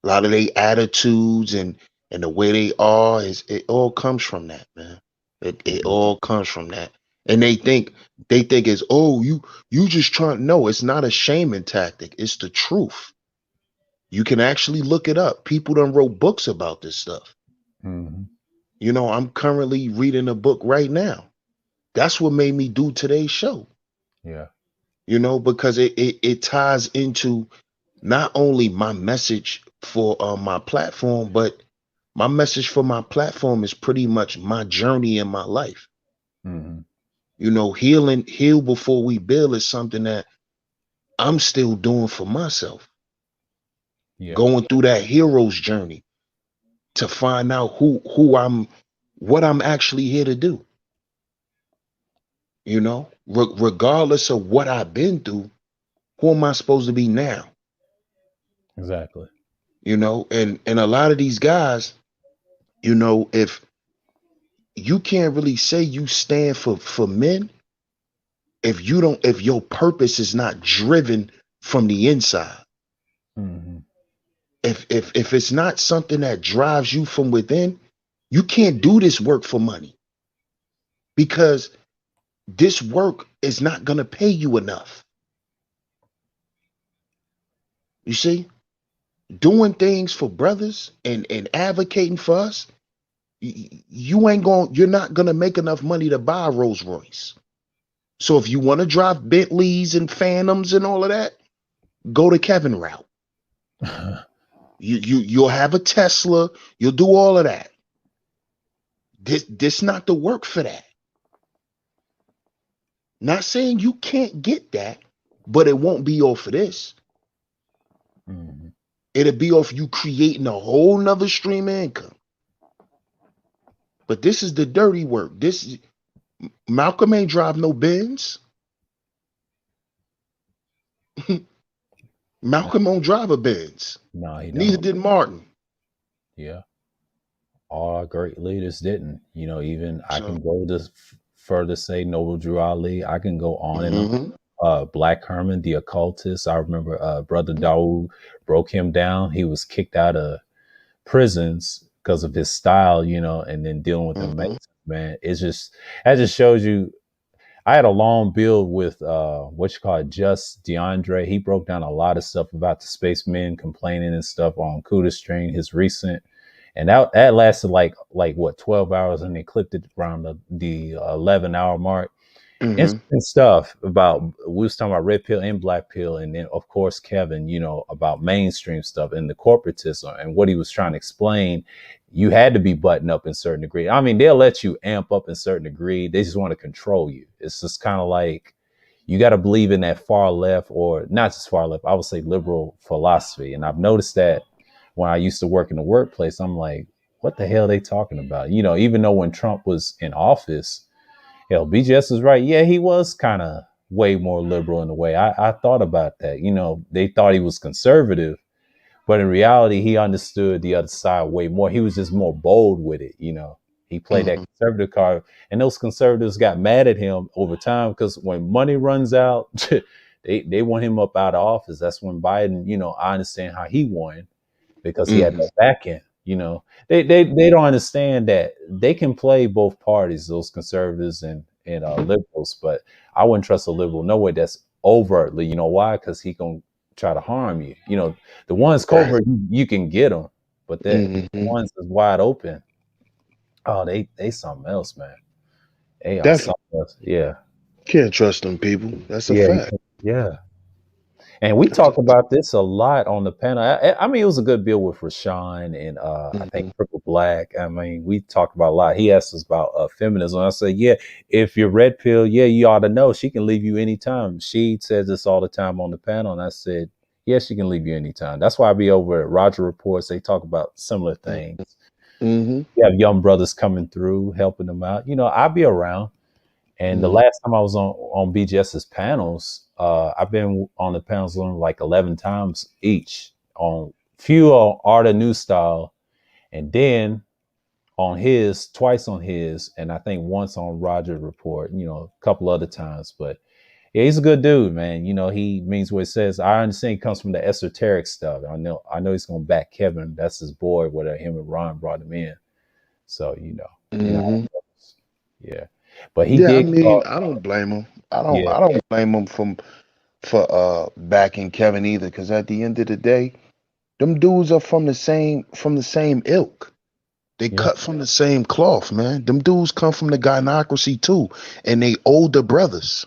a lot of their attitudes and the way they are is it all comes from that, man. It
Mhm.
all comes from that. And they think it's, oh, you just trying, no, it's not a shaming tactic. It's the truth. You can actually look it up. People done wrote books about this stuff.
Mhm.
I'm currently reading a book right now. That's what made me do today's show.
Yeah.
Because it ties into not only my message for my platform, but my message for my platform is pretty much my journey in my life.
Mhm.
Heal before we build is something that I'm still doing for myself,
Yeah.
going through that hero's journey to find out who I'm, what I'm actually here to do. Regardless of what I've been through, who am I supposed to be now?
Exactly.
And a lot of these guys, if you can't really say you stand for men if your purpose is not driven from the inside.
Mhm.
If it's not something that drives you from within, you can't do this work for money, because this work is not going to pay you enough. You see, doing things for brothers and advocating for us, you're not going to make enough money to buy a Rolls Royce. So if you want to drive Bentleys and Phantoms and all of that, go the Kevin route. You'll have a Tesla. You'll do all of that. This not the work for that. Not saying you can't get that, but it won't be off of this.
Mhm.
It'll be off you creating a whole nother stream of income. But this is the dirty work. This Malcolm ain't drive no Benz. Malcolm don't drive a Benz.
No, he
Neither
don't.
did Martin.
Yeah. All our great leaders didn't. Even I
So,
can go this further, say Noble Drew Ali. I can go on and on.
mm-hmm,
Black Herman, the occultist. I remember Brother Dawood broke him down. He was kicked out of prisons because of his style, and then dealing with the
mm-hmm,
Masons, man. That just shows you. I had a long build with what you call it, Just DeAndre. He broke down a lot of stuff about the spacemen complaining and stuff on Kuda String, his recent, and that lasted like what 12 hours, and they clipped it around the 11-hour mark.
mm-hmm.
Interesting stuff about, we was talking about red pill and black pill, and then of course Kevin, about mainstream stuff and the corporatism and what he was trying to explain. You had to be buttoned up in certain degree. I mean, they'll let you amp up in certain degree. They just want to control you. It's just kind of like you got to believe in that far left, or not just far left, I would say liberal philosophy. And I've noticed that when I used to work in the workplace, I'm like, what the hell are they talking about? Even though when Trump was in office, hell, BGS is right. Yeah, he was kind of way more liberal in a way. I thought about that. They thought he was conservative, but in reality, he understood the other side way more. He was just more bold with it. He played that
Mm-hmm.
conservative card, and those conservatives got mad at him over time because when money runs out, they want him up out of office. That's when Biden, I understand how he won because he had
Mm-hmm.
that back end. They don't understand that they can play both parties, those conservatives and liberals. But I wouldn't trust a liberal no way that's overtly. You know why? Because he gonna try to harm you. The ones
Right.
covert, you can get them, but the
Mm-hmm.
ones that's wide open, oh, they something else, man. They are
Definitely
something else. Yeah,
can't trust them people. That's a
yeah,
fact.
yeah. And we
That's
talked about this a lot on the panel. I mean, it was a good bill with Rashawn and I think
mm-hmm.
Triple Black. I mean, we talked about a lot. He asked us about feminism. I said, yeah, if you're red pill, yeah, you ought to know she can leave you anytime. She says this all the time on the panel. And I said, yeah, she can leave you anytime. That's why I be over at Roger Reports. They talk about similar things.
Mm-hmm.
You have young brothers coming through, helping them out. I'll be around. And the
Mm.
last time I was on BGS's panels, I've been on the panels on like 11 times each. On few on Art of New Style, and then on his twice on his, and I think once on Roger Report. A couple other times, but yeah, he's a good dude, man. He means what he says. I understand he comes from the esoteric stuff. I know he's gonna back Kevin. That's his boy. Whether him and Ron brought him in, so
Hmm.
yeah. But he
Yeah, I
did
mean,
call,
I don't blame him. I don't.
yeah,
I don't blame him for backing Kevin either, because at the end of the day, them dudes are from the same ilk. They
yeah,
cut from the same cloth, man. Them dudes come from the gynocracy too, and they older brothers,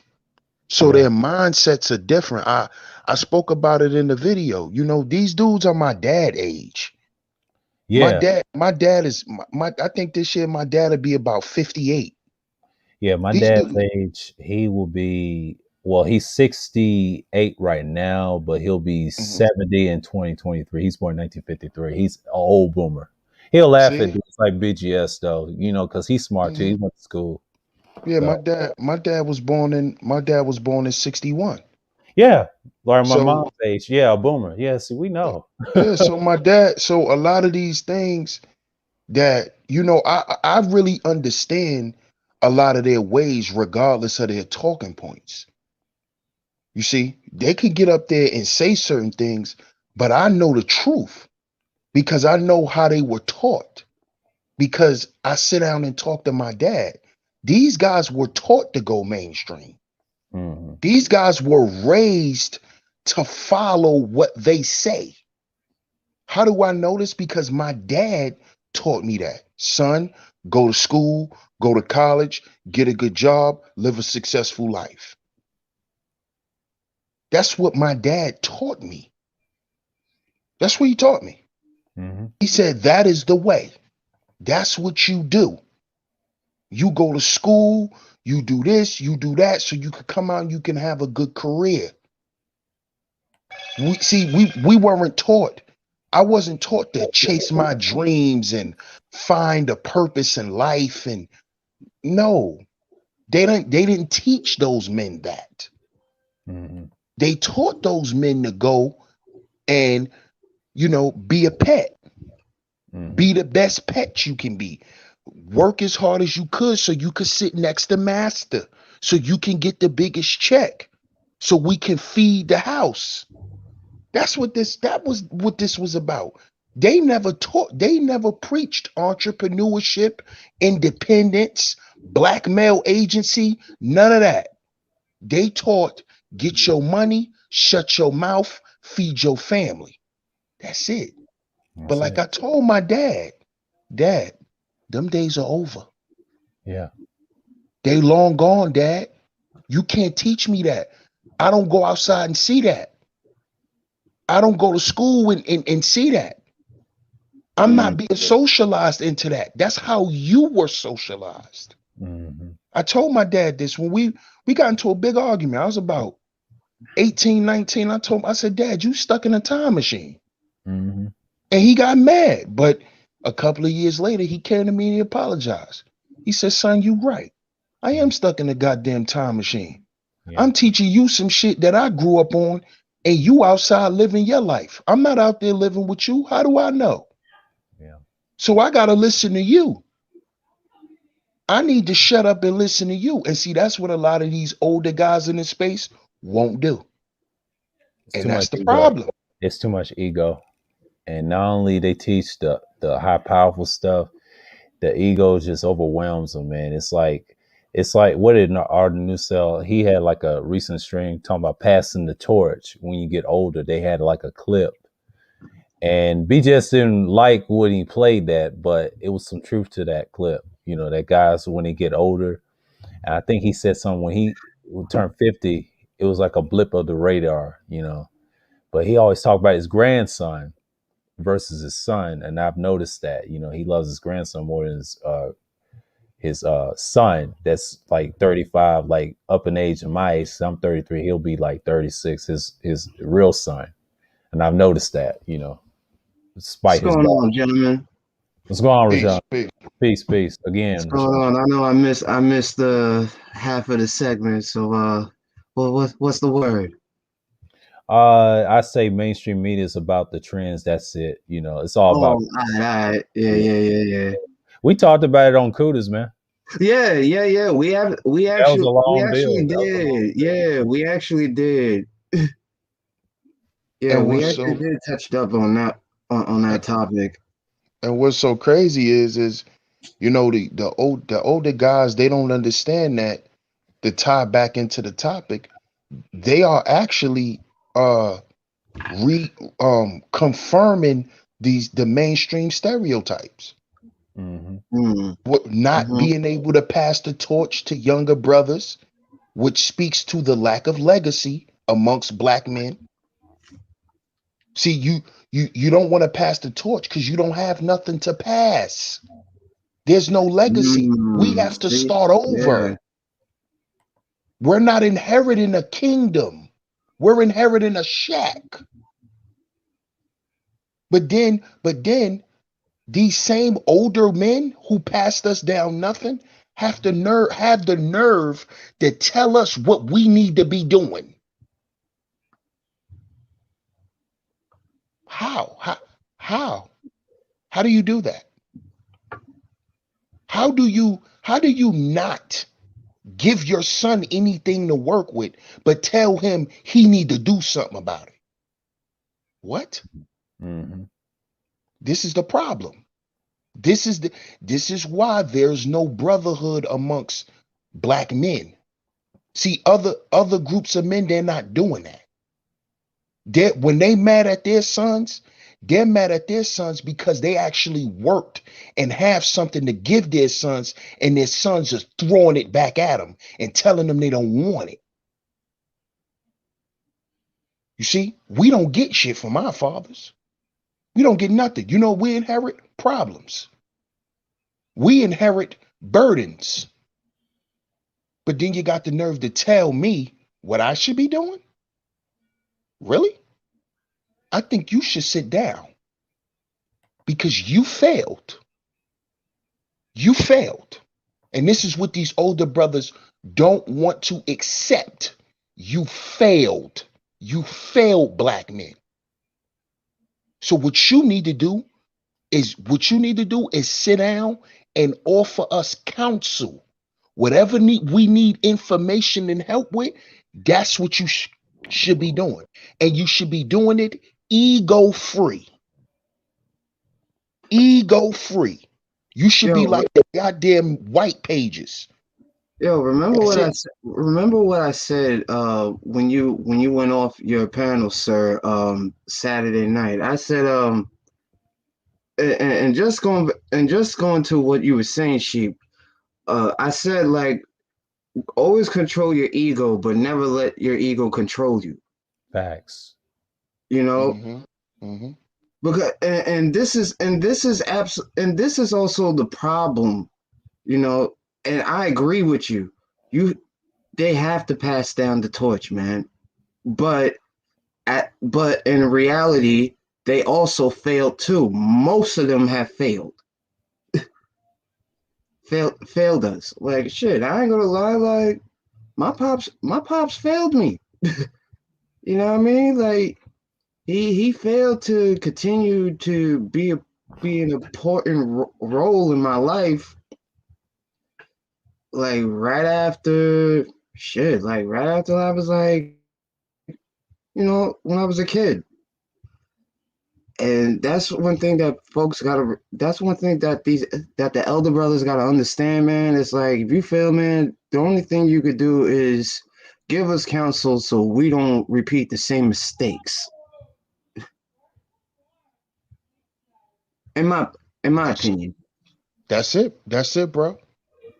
so
yeah,
their mindsets are different. I spoke about it in the video. These dudes are my dad age. My
yeah,
dad, my dad is I think this year my dad will be about 58.
yeah. My
These
dad's
dudes.
age, he will be. Well, he's 68 right now, but he'll be
Mhm.
70 in 2023. He's born 1953. He's an old boomer. He'll laugh at
See?
dudes like BGS though, because he's smart too. He
Mhm.
went to school.
Yeah,
So
my dad was born in 61.
yeah, like my
So
mom's age. Yeah, a boomer. Yeah, see, we know.
yeah, so a lot of these things that I really understand a lot of their ways regardless of their talking points. You see, they could get up there and say certain things, but I know the truth because I know how they were taught, because I sit down and talk to my dad. These guys were taught to go mainstream.
Hmm.
These guys were raised to follow what they say. How do I know this? Because my dad taught me that. Son, go to school, go to college, get a good job, live a successful life. That's what my dad taught me. That's what he taught me.
Hmm.
He said, that is the way. That's what you do. You go to school, you do this, you do that, so you can come out and you can have a good career. We weren't taught. I wasn't taught to chase my dreams and find a purpose in life. And no, they didn't teach those men that.
Hmm.
They taught those men to go and be a pet.
Hmm.
Be the best pet you can be. Work as hard as you could so you could sit next to master, so you can get the biggest check, so we can feed the house. That was what this was about. They never preached entrepreneurship, independence, black male agency, none of that. They taught, get your money, shut your mouth, feed your family. That's it. But
That's
like
it.
I told my dad, them days are over.
Yeah.
They long gone, dad. You can't teach me that. I don't go outside and see that. I don't go to school and see that. I'm
Mm.
not being socialized into that. That's how you were socialized.
Hmm.
I told my dad this when we got into a big argument. I was about 18, 19. I said, Dad, you stuck in a time machine.
Hmm.
And he got mad. But a couple of years later, he came to me and he apologized. He said, son, you right. I am stuck in a goddamn time machine.
Yeah.
I'm teaching you some shit that I grew up on, and you outside living your life. I'm not out there living with you. How do I know?
Yeah.
So I got to listen to you. I need to shut up and listen to you. And see, that's what a lot of these older guys in this space won't do.
It's
And
too
that's
much
the
ego.
problem.
It's too much ego. And not only they teach the high powerful stuff, the ego just overwhelms them, man. It's like what did Arden Newsell, he had like a recent stream talking about passing the torch when you get older. They had like a clip. And BJS didn't like when he played that, but it was some truth to that clip. That guys when they get older. And I think he said something when he turned 50, it was like a blip of the radar. But he always talked about his grandson versus his son, and I've noticed that he loves his grandson more than his son that's like 35, like up in age in my age. So I'm 33, he'll be like 36, his real son. And I've noticed that,
What's
despite his
going
dad.
on, gentlemen?
What's going on,
Peace,
Rashawn?
peace.
Peace, peace.
What's
Again,
going
Rashawn.
on? I know I missed the half of the segment. So what's the word?
I say mainstream media is about the trends. That's it. It's all
Oh,
about.
all right. Yeah,
Yeah.
yeah, yeah, yeah.
We talked about it on Kudas, man.
Yeah, yeah, yeah. We
That was a
we
long
actually
build. That was a long
did.
build.
Yeah, we actually did. Yeah,
And
we
what's
actually
so
did touched up on that on that topic.
and what's so crazy is the older guys, they don't understand that, to tie back into the topic, they are actually uh re confirming the mainstream stereotypes.
Mm-hmm.
Mm,
What, not
hmm
being able to pass the torch to younger brothers, which speaks to the lack of legacy amongst black men. See, you don't want to pass the torch because you don't have nothing to pass. There's no legacy. We have to
See,
start over.
yeah.
We're not inheriting a kingdom. We're inheriting a shack. But then these same older men who passed us down nothing have the nerve to tell us what we need to be doing. How? How? How do you do that? How do you not give your son anything to work with, but tell him he need to do something about it? What?
Mm-hmm.
This is the problem. This is the this is why there's no brotherhood amongst black men. See, other groups of men, they're not doing that. When they mad at their sons, they're mad at their sons because they actually worked and have something to give their sons, and their sons are throwing it back at them and telling them they don't want it. You see, we don't get shit from our fathers. We don't get nothing. We inherit problems. We inherit burdens. But then you got the nerve to tell me what I should be doing? Really? I think you should sit down because you failed. You failed. And this is what these older brothers don't want to accept. You failed. You failed, black men. So what you need to do is sit down and offer us counsel. Whatever we need information and help with, that's what you should be doing. And you should be doing it ego free. Ego free. You should be
Yo,
like the goddamn white pages.
Yo,
That's it.
remember what I said when you went off your panel, sir, Saturday night. I said and just going to what you were saying, Sheep. I said like always control your ego, but never let your ego control you.
Facts.
You know,
Mm-hmm. Mm-hmm.
because and this is also the problem, you know, and I agree with you. You they have to pass down the torch, man. But but in reality, they also failed too. Most of them have failed us. Like shit, I ain't gonna lie. Like my pops failed me. You know what I mean? Like he failed to continue to be an important role in my life. Like right after shit, like right after I was like, when I was a kid. And that's one thing that folks gotta that's one thing that the elder brothers gotta understand, man. It's like if you fail, man, the only thing you could do is give us counsel so we don't repeat the same mistakes. In my in my
That's
opinion.
that's it. That's it, bro.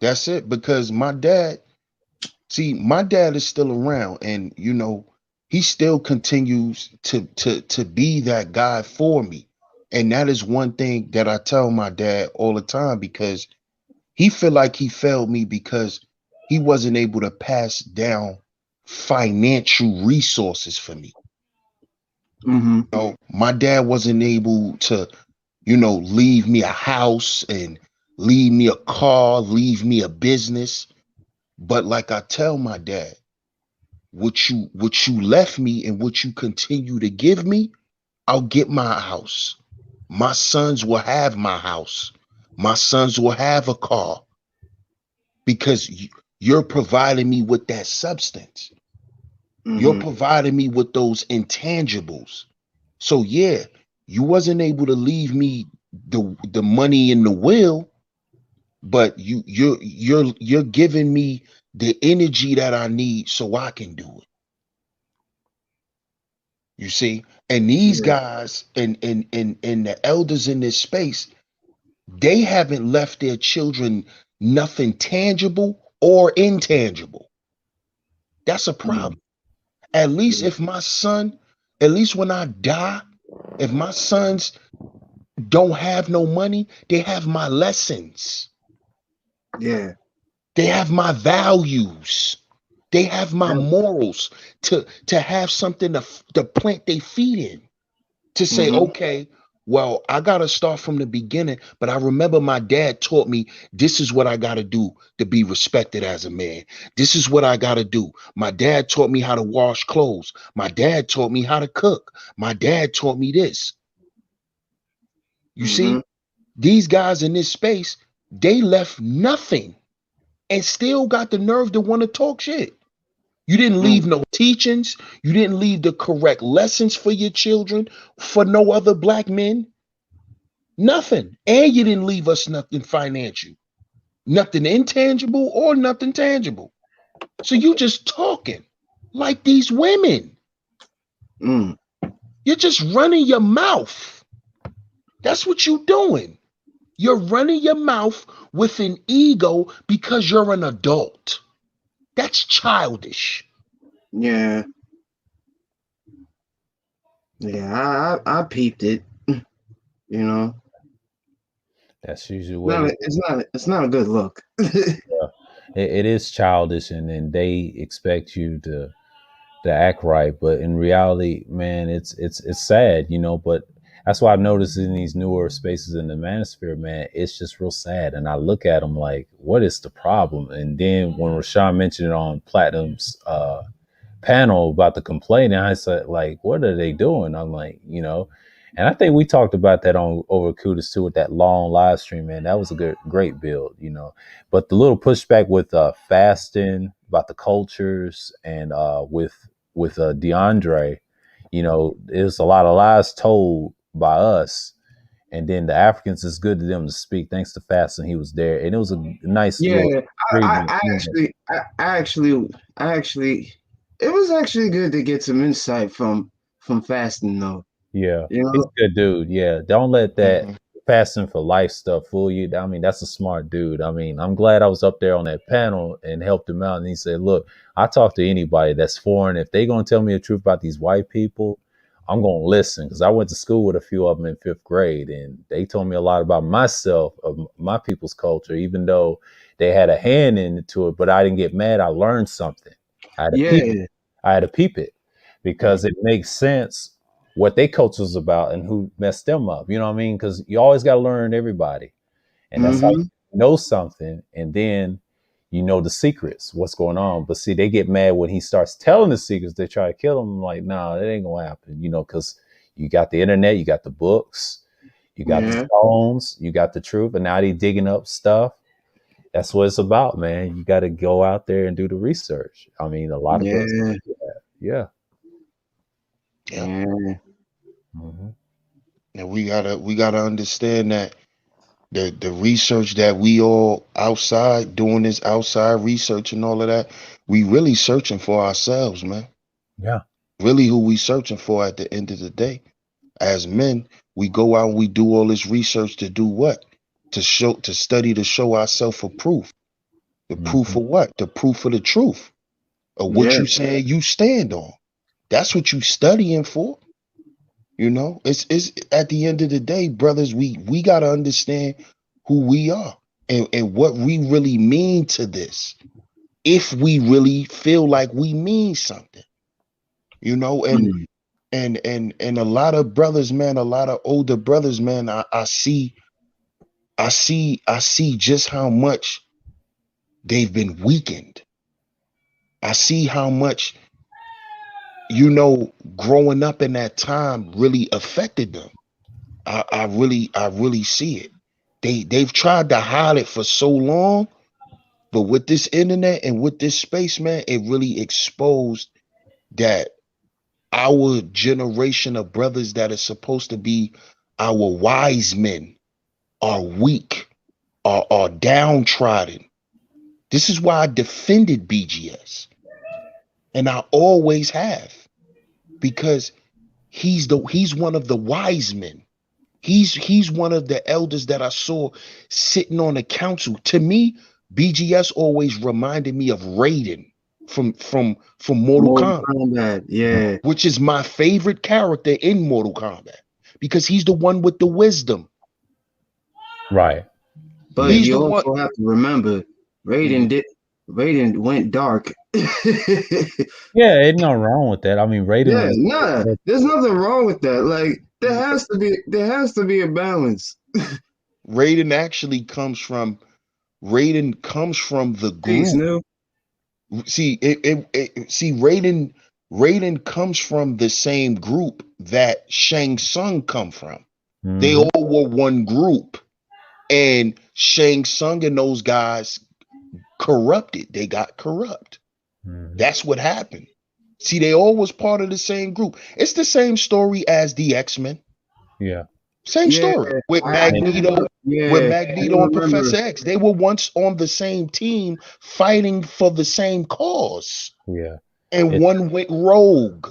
That's it. Because my dad is still around, and he still continues to be that guy for me. And that is one thing that I tell my dad all the time, because he feel like he failed me because he wasn't able to pass down financial resources for me.
Mm-hmm.
My dad wasn't able to leave me a house and leave me a car, leave me a business. But like I tell my dad, what you left me and what you continue to give me, I'll get my house. My sons will have my house. My sons will have a car because you're providing me with that substance. You're
Mm-hmm.
providing me with those intangibles. So yeah, you wasn't able to leave me the money in the will, but you're giving me the energy that I need so I can do it. You see? And these
Yeah.
guys and the elders in this space, they haven't left their children nothing tangible or intangible. That's a
Mm.
problem. At least
Yeah.
if my son, at least when I die, if my sons don't have no money, they have my lessons.
Yeah.
They have my values. They have my
Yep.
morals to have something to plant their feet in. To say,
Mm-hmm.
okay, well, I got to start from the beginning, but I remember my dad taught me this is what I got to do to be respected as a man. This is what I got to do. My dad taught me how to wash clothes. My dad taught me how to cook. My dad taught me this. You
Mm-hmm.
see, these guys in this space, they left nothing and still got the nerve to want to talk shit. You didn't leave
Mm.
no teachings. You didn't leave the correct lessons for your children, for no other black men. Nothing. And you didn't leave us nothing financial, nothing intangible or nothing tangible. So you just talking like these women.
Mm.
You're just running your mouth. That's what you're doing. You're running your mouth with an ego because you're an adult. That's childish.
Yeah. Yeah. I peeped it. You know,
That's usually what
not
it
a, it's not a good look.
is. It is childish, and then they expect you to act right, but in reality, man, it's sad, but that's why I noticed in these newer spaces in the manosphere, man, it's just real sad. And I look at them like, what is the problem? And then when Rashawn mentioned it on Platinum's panel about the complaint, and I said, like, what are they doing? I'm like, and I think we talked about that on over Kudos too with that long live stream, man. That was a great build, But the little pushback with fasting about the cultures and with DeAndre, there's a lot of lies told by us. And then the Africans, it's good to them to speak. Thanks to fasting, he was there, and it was a nice
Yeah,
little
I,
agreement.
I actually, I actually, it was actually good to get some insight from fasting though.
Yeah,
You
he's
know,
a good dude. Yeah, don't let that
Mhm.
fasting for life stuff fool you. I mean, that's a smart dude. I mean, I'm glad I was up there on that panel and helped him out. And he said, "Look, I talk to anybody that's foreign. If they gonna tell me the truth about these white people, I'm gonna listen because I went to school with a few of them in fifth grade, and they told me a lot about myself, of my people's culture. Even though they had a hand into it, but I didn't get mad. I learned something. I had to peep.
yeah,
I had to peep it
Yeah.
because it makes sense what they culture is about and who messed them up. You know what I mean? Because you always got to learn everybody, and that's how
mm-hmm,
you know something, and then you know the secrets, what's going on. But see, they get mad when he starts telling the secrets. They try to kill him. I'm like, nah, it ain't gonna happen. Because you got the internet, you got the books, you got the
yeah,
songs, you got the truth, and now they digging up stuff. That's what it's about, man. You got to go out there and do the research. I mean, a lot of brothers,
yeah,
yeah.
Yeah.
yeah,
Hmm.
And we gotta understand that the research that we all outside doing this outside research and all of that, we really searching for ourselves, man.
Yeah.
Really who we searching for at the end of the day. As men, we go out and we do all this research to do what? To study to show ourselves for proof. The proof
Hmm.
of what? The proof of the truth of what
yeah,
you saying you stand on. That's what you studying for. It's at the end of the day, brothers, we gotta understand who we are and what we really mean to this. If we really feel like we mean something, you know, and
mm,
and a lot of brothers, man, a lot of older brothers, man, I see just how much they've been weakened. I see how much, growing up in that time really affected them. I really see it. They've tried to hide it for so long, but with this internet and with this space, man, it really exposed that our generation of brothers that are supposed to be our wise men are weak, are downtrodden. This is why I defended BGS, and I always have, because he's one of the wise men. He's one of the elders that I saw sitting on the council. To me, BGS always reminded me of Raiden from Mortal
Mortal
Kombat,
Kombat, yeah.
which is my favorite character in Mortal Kombat, because he's the one with the wisdom.
Right.
But
He's
you
the one.
also have to remember, Raiden went dark.
Yeah, ain't nothing wrong with that. I mean, Raiden
Yeah,
was.
nah, there's nothing wrong with that. Like there has to be a balance.
Raiden actually comes from the
Peace,
group.
new.
See, Raiden comes from the same group that Shang Tsung come from. They
Mhm.
all were one group, and Shang Tsung and those guys corrupted. They got corrupt.
Mhm.
That's what happened. See, they all was part of the same group. It's the same story as the X-Men.
Yeah.
Same
Yeah,
story with
I
And
Magneto,
do
and
remember.
Professor X. They were once on the same team fighting for the same cause,
yeah,
and
it
one went rogue.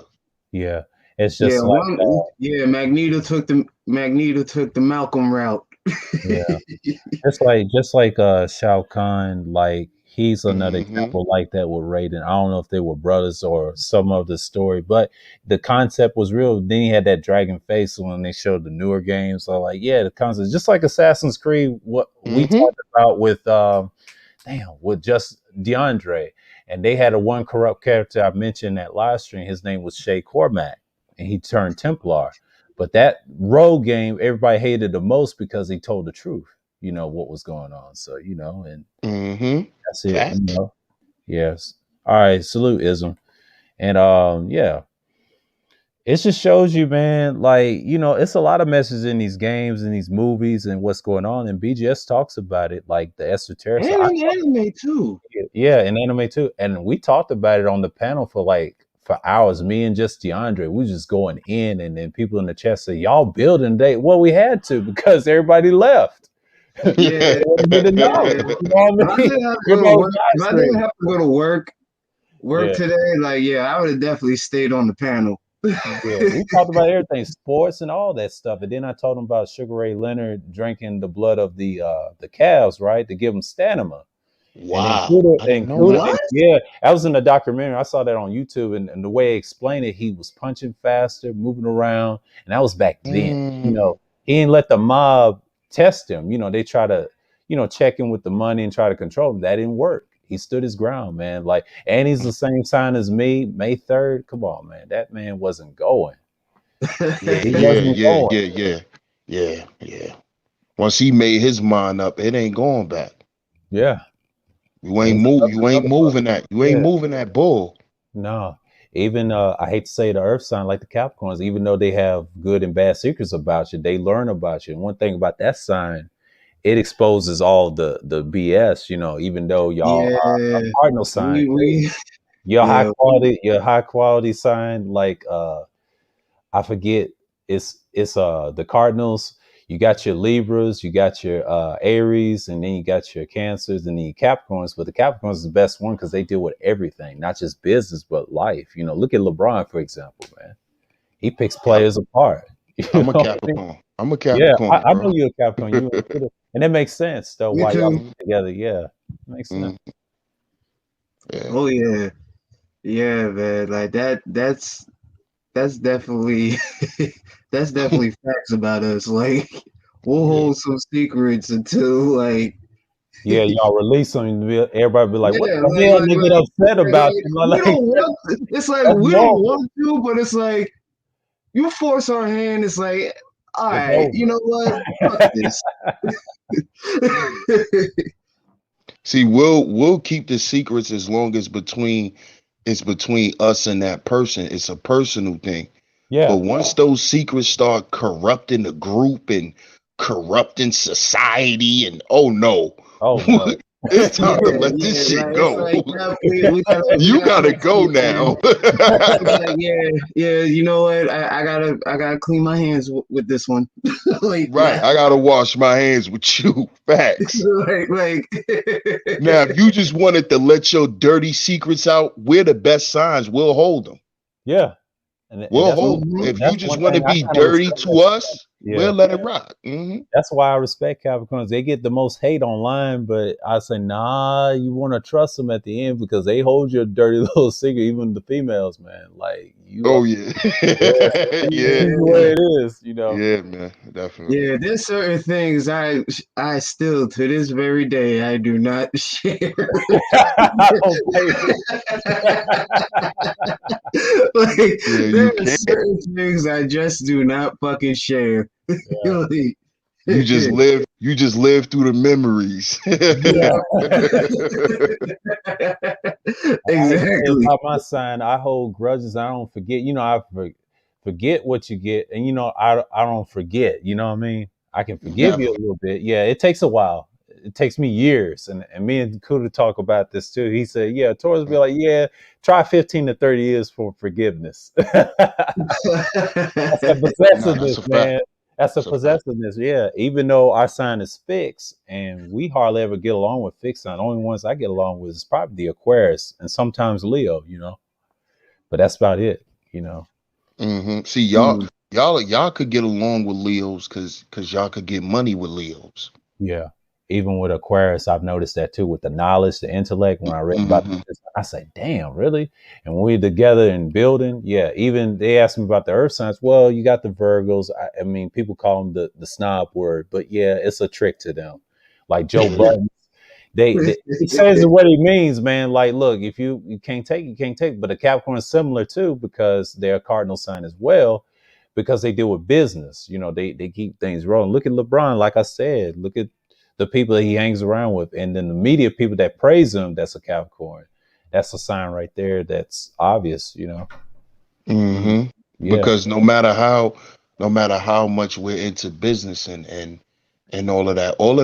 yeah, it's
Yeah,
just like
Magneto took the Malcolm route.
yeah. Just like Shao Kahn, like he's another
Hmm.
example like that with Raiden. I don't know if they were brothers or some of the story, but the concept was real. Then he had that dragon face when they showed the newer games. So like, yeah, the concept just like Assassin's Creed, what we
Hmm.
talked about with with just DeAndre. And they had a one corrupt character I mentioned in that live stream. His name was Shay Cormac, and he turned Templar. But that rogue game, everybody hated the most because he told the truth, what was going on. So, and
Hmm.
that's it,
Facts.
Yes. All right, salute ism. And yeah, it just shows you, man, like, it's a lot of messages in these games and these movies and what's going on. And BGS talks about it, like the esoteric. So
And in anime too.
yeah, and anime too. And we talked about it on the panel for hours. Me and just DeAndre, we just going in, and then people in the chat say, "Y'all building day?" Well, we had to because everybody left.
Yeah,
Wanted me to know.
yeah.
You know what
If
I
I
mean?
didn't have to go to
Everybody was
work, if
live
I didn't
streaming.
have to go to work
Yeah,
today, like yeah, I would have definitely stayed on the panel.
yeah. We talked about everything, sports and all that stuff. And then I told him about Sugar Ray Leonard drinking the blood of the calves, right, to give them stamina. And
Wow, I didn't know that.
What?
yeah, that was in the documentary. I saw that on YouTube, and the way he explained it, he was punching faster, moving around, and that was back then.
Mm.
He didn't let the mob test him. They try to, check him with the money and try to control him. That didn't work. He stood his ground, man. Like, and he's the same sign as me, May 3rd. Come on, man. That man wasn't going.
Yeah,
He
yeah,
wasn't
yeah,
going.
yeah, yeah, yeah, yeah. Once he made his mind up, it ain't going back.
Yeah.
You
And
ain't
it's
move. You ain't
another brother.
moving that. You ain't
Yeah.
moving that bull.
No, even I hate to say the Earth sign like the Capricorns, even though they have good and bad secrets about you, they learn about you. And one thing about that sign, it exposes all the BS. Even though y'all are
Yeah,
cardinal sign,
we
your
yeah
high quality sign, like I forget, it's the Cardinals. You got your Libras, you got your Aries, and then you got your Cancers and then your Capricorns. But the Capricorns is the best one because they deal with everything, not just business but life. Look at LeBron, for example, man. He picks
I'm,
players apart. You
I'm a
know what I mean?
Capricorn. I'm a
Yeah,
Capricorn,
I know
bro.
you're a Capricorn. You and Twitter, and it makes sense though
me
why y'all
too.
Mhm,
together. Yeah, makes sense.
mhm. Yeah.
Oh yeah, yeah, man. Like that's definitely that's definitely facts about us. Like we'll
Yeah.
hold some secrets until like
Yeah, y'all release them, and everybody be like, "What
yeah,
the hell?" And they get upset about you.
we
Like
don't want. It's like
that's
we don't
normal.
want to, but it's like You force our hand, it's like, all
It's
right, you
over.
know what? Fuck this.
See, we'll keep the secrets as long as it's between us and that person. It's a personal thing. But
Yeah.
once those secrets start corrupting the group and corrupting society, and oh no,
Oh no.
it's time to
Yeah,
let this
yeah,
shit
like it's
go.
like, yeah, we
You
gotta
gotta
fix
go
it, man.
now.
It's like, yeah, yeah, you know what? I gotta clean my hands with this one. Like, nah,
Right, I gotta wash my hands with you. Facts.
like,
Now, if you just wanted to let your dirty secrets out, we're the best signs. We'll hold them.
Yeah. And
We'll
that's
hold.
mhm.
If you
that's
just
one
want to
thing I
be
kind of
dirty
respect.
to us, we'll
Yeah.
let it rock. Hmm.
That's why I respect Capricorns. They get the most hate online, but I say, nah, you want to trust them at the end because they hold your dirty little secret, even the females, man. Like you are,
Oh yeah,
yeah,
yeah,
the way
Yeah,
it is, you know.
yeah, man, definitely.
yeah. There's certain things I still to this very day I do not share.
Okay.
Like
Yeah,
there
you
are
can't.
certain things I just do not fucking share.
Yeah.
Like,
You just live. You just live through the memories.
yeah.
I can tell you
Exactly.
about my sign. I hold grudges. I don't forget. You know, forget what you get, and you know, I don't forget. You know what I mean? I can forgive you
Never.
a little bit. Yeah, it takes a while. It takes me years, and me and Kuda talk about this too. He said, "Yeah, Taurus be like, yeah, try 15 to 30 years for forgiveness." That's a
Nah, that's
possessiveness,
a fact.
man. That's a
That's a fact.
possessiveness. Yeah. Even though our sign is fixed and we hardly ever get along with fixed sign. The only ones I get along with is probably the Aquarius and sometimes Leo, you know. But that's about it, you know.
See, y'all,
Mm.
y'all could get along with Leos because y'all could get money with Leos.
Yeah. Even with Aquarius, I've noticed that too with the knowledge, the intellect. When I read about
Hmm.
this, I say, damn, really? And when we're together and building, yeah, even they asked me about the earth signs. Well, you got the Virgos. I mean, people call them the snob word, but yeah, it's a trick to them. Like Joe Budden. They he says what he means, man. Like, look, if you can't take, you can't take. But a Capricorn is similar too because they're a cardinal sign as well, because they deal with business. You know, they keep things rolling. Look at LeBron, like I said. Look at the people that he hangs around with, and then the media people that praise him. That's a Capricorn. That's a sign right there. That's obvious. You know.
Mm.
Hmm.
Yeah.
Because no matter how much we're into business and all of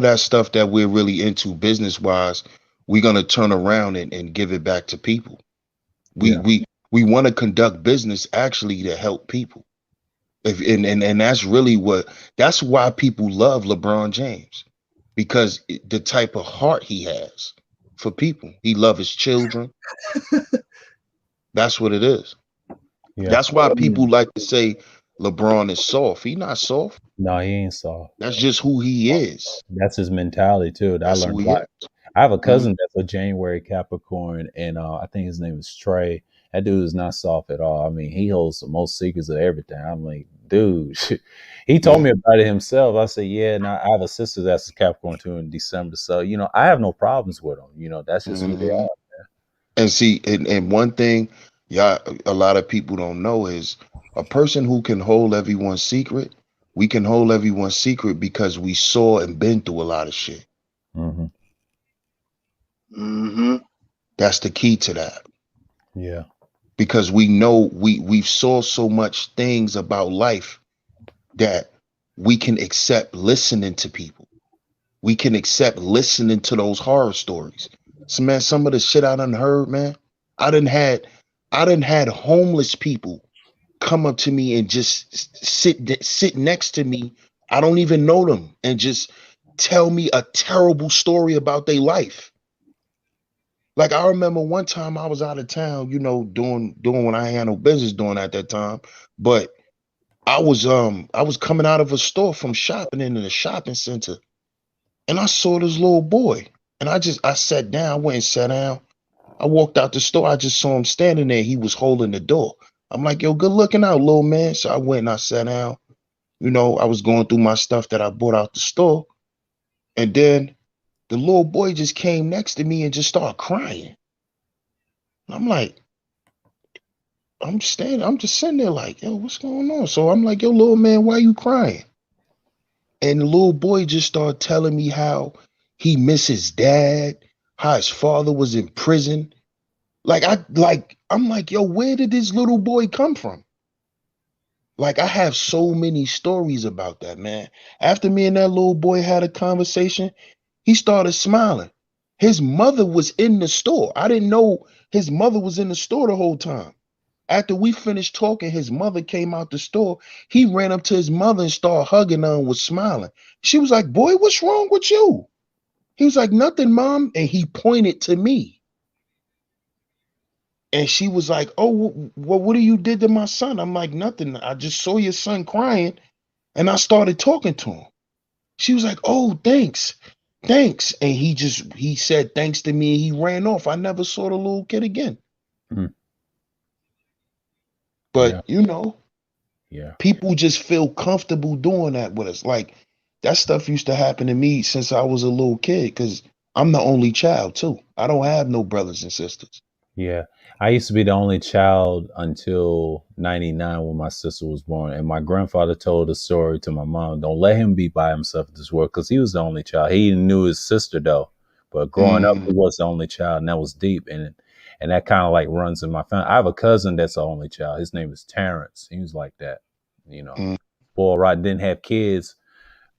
that stuff that we're really into business wise, we're gonna turn around and give it back to people. We
Yeah.
we we want to conduct business actually to help people. If and that's really that's why people love LeBron James because the type of heart he has for people. He loves his children. That's what it is.
Yeah.
That's why people
Mm.
like to say LeBron is soft. He not soft.
No, he ain't soft.
That's just who he is.
That's his mentality too. I
That's
learned
who
a
he
lot.
is.
I have a
Mhm.
cousin that's a January Capricorn, and I think his name is Trey. That dude is not soft at all. I mean, he holds the most secrets of everything. I'm like, dude, he told
Yeah.
me about it himself. I said, yeah, and I have a sister that's a Capricorn too in December. So, you know, I have no problems with them. You know, that's just who they
Hmm.
are.
And see, and one thing, yeah, a lot of people don't know is a person who can hold everyone's secret. We can hold everyone's secret because we saw and been through a lot of shit.
Hmm.
Hmm.
That's the key to that
Yeah.
because we know we've saw so much things about life that we can accept listening to people. We can accept listening to those horror stories. So man, some of the shit I done heard, man, I done had I done had homeless people come up to me and just sit next to me. I don't even know them and just tell me a terrible story about their life. Like I remember one time I was out of town, you know, doing what I had no business doing at that time. But I was coming out of a store from shopping in the shopping center and I saw this little boy. And I sat down, I went and sat down. I walked out the store, I just saw him standing there. He was holding the door. I'm like, yo, good looking out, little man. So I went and I sat down. You know, I was going through my stuff that I bought out the store. And then the little boy just came next to me and just started crying. I'm like, I'm just sitting there like, yo, what's going on? So I'm like, yo, little man, why you crying? And the little boy just started telling me how he misses dad, how his father was in prison. I'm like, yo, where did this little boy come from? Like, I have so many stories about that, man. After me and that little boy had a conversation, he started smiling. His mother was in the store. I didn't know his mother was in the store the whole time. After we finished talking, his mother came out the store. He ran up to his mother and started hugging her and was smiling. She was like, boy, what's wrong with you? He was like, nothing, mom. And he pointed to me. And she was like, oh, well, what do you did to my son? I'm like, nothing. I just saw your son crying and I started talking to him. She was like, oh, thanks. Thanks. And he said thanks to me and he ran off. I never saw the little kid again.
Mm.
But, you know,
yeah,
people just feel comfortable doing that with us. Like, that stuff used to happen to me since I was a little kid because I'm the only child, too. I don't have no brothers and sisters.
yeah. I used to be the only child until '99 when my sister was born, and my grandfather told a story to my mom. Don't let him be by himself in this world because he was the only child. He knew his sister though, but growing up, he was the only child, and that was deep. And that kind of like runs in my family. I have a cousin that's the only child. His name is Terrence. He was like that, you know. Boy, right, didn't have kids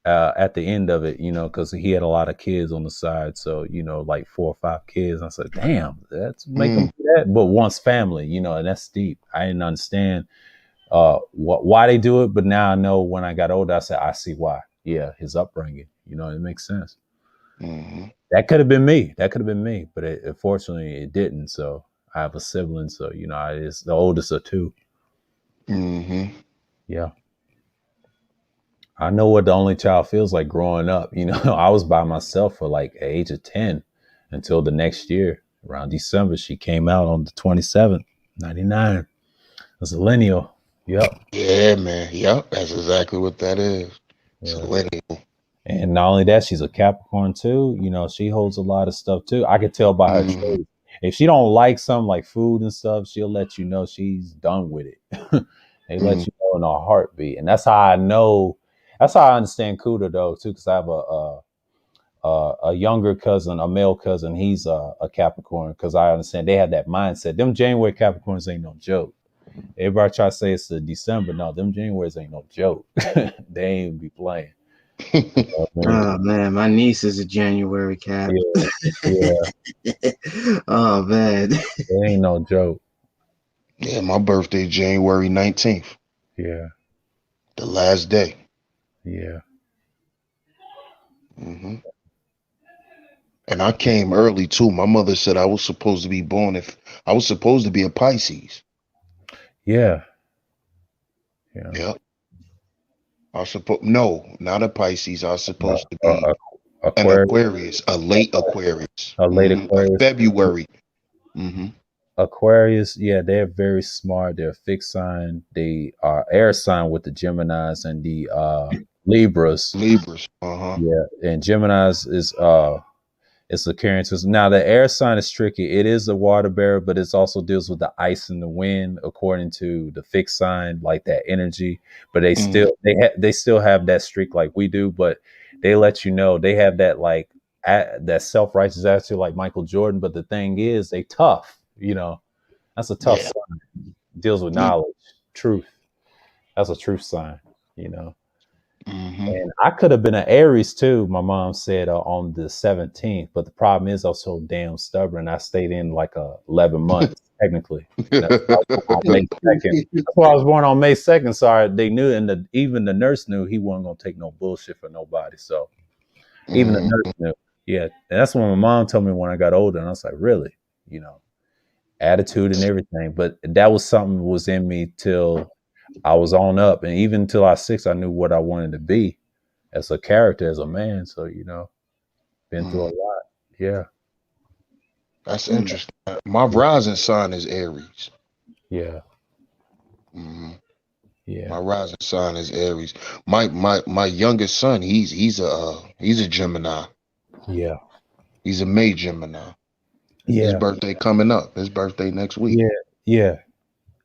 at the end of it, you know, because he had a lot of kids on the side. So, you know, like 4 or 5 kids. I said, damn, that's make him do that. But once family, you know, and that's deep. I didn't understand why they do it. But now I know when I got older, I said, I see why. Yeah, his upbringing, you know, it makes sense. That could have been me. That could have been me. But unfortunately, it didn't. So I have a sibling. So, you know, it's the oldest of 2. Yeah. I know what the only child feels like growing up. You know, I was by myself for like the age of 10 until the next year around December. She came out on the 27th, 99. That's a lineal. Yep.
Yeah, man. Yep. That's exactly what that is. It's a
Yeah.
lineal.
And not only that, she's a Capricorn too. You know, she holds a lot of stuff too. I could tell by her trait. If she don't like something like food and stuff, she'll let you know she's done with it. They let you know in a heartbeat. And that's how I know. That's how I understand Kuda though too, because I have a younger cousin, a male cousin. He's a Capricorn because I understand they have that mindset. Them January Capricorns ain't no joke. Everybody try to say it's the December. No, them Januaries ain't no joke. They ain't be playing. You know what I mean?
Oh man, my niece is a January Cap.
Yeah.
Oh man.
It ain't no joke.
Yeah, my birthday, January 19th.
Yeah.
The last day.
Yeah.
And I came early too. My mother said I was supposed to be born if I was supposed to be a Pisces.
Yeah.
Yep. No, not a Pisces. I was supposed to be an Aquarius, a late Aquarius.
A late Aquarius.
A February.
Aquarius, yeah, they're very smart. They're a fixed sign. They are air sign with the Geminis and the Libras. Yeah, and Geminis is it's a carrying system. Now the air sign is tricky. It is a water bearer, but it also deals with the ice and the wind, according to the fixed sign, like that energy. But they still have that streak like we do, but they let you know they have that like that self-righteous attitude like Michael Jordan. But the thing is, they tough. You know, that's a tough sign. Deals with knowledge, truth. That's a truth sign. You know. And I could have been an Aries too. My mom said on the 17th, but the problem is I was so damn stubborn. I stayed in like 11 months technically. That's why I was born on May 2nd. Sorry, they knew, and even the nurse knew he wasn't gonna take no bullshit for nobody. So even the nurse knew. Yeah, and that's when my mom told me when I got older, and I was like, really, you know, attitude and everything. But that was something that was in me till I was on up, and even until I was 6, I knew what I wanted to be as a character, as a man. So, you know, been through a lot. Yeah.
That's interesting. My rising sign is Aries.
Yeah.
Yeah. My rising sign is Aries. My youngest son, he's a Gemini.
Yeah.
He's a May Gemini.
Yeah.
His birthday coming up. His birthday next week.
Yeah. Yeah.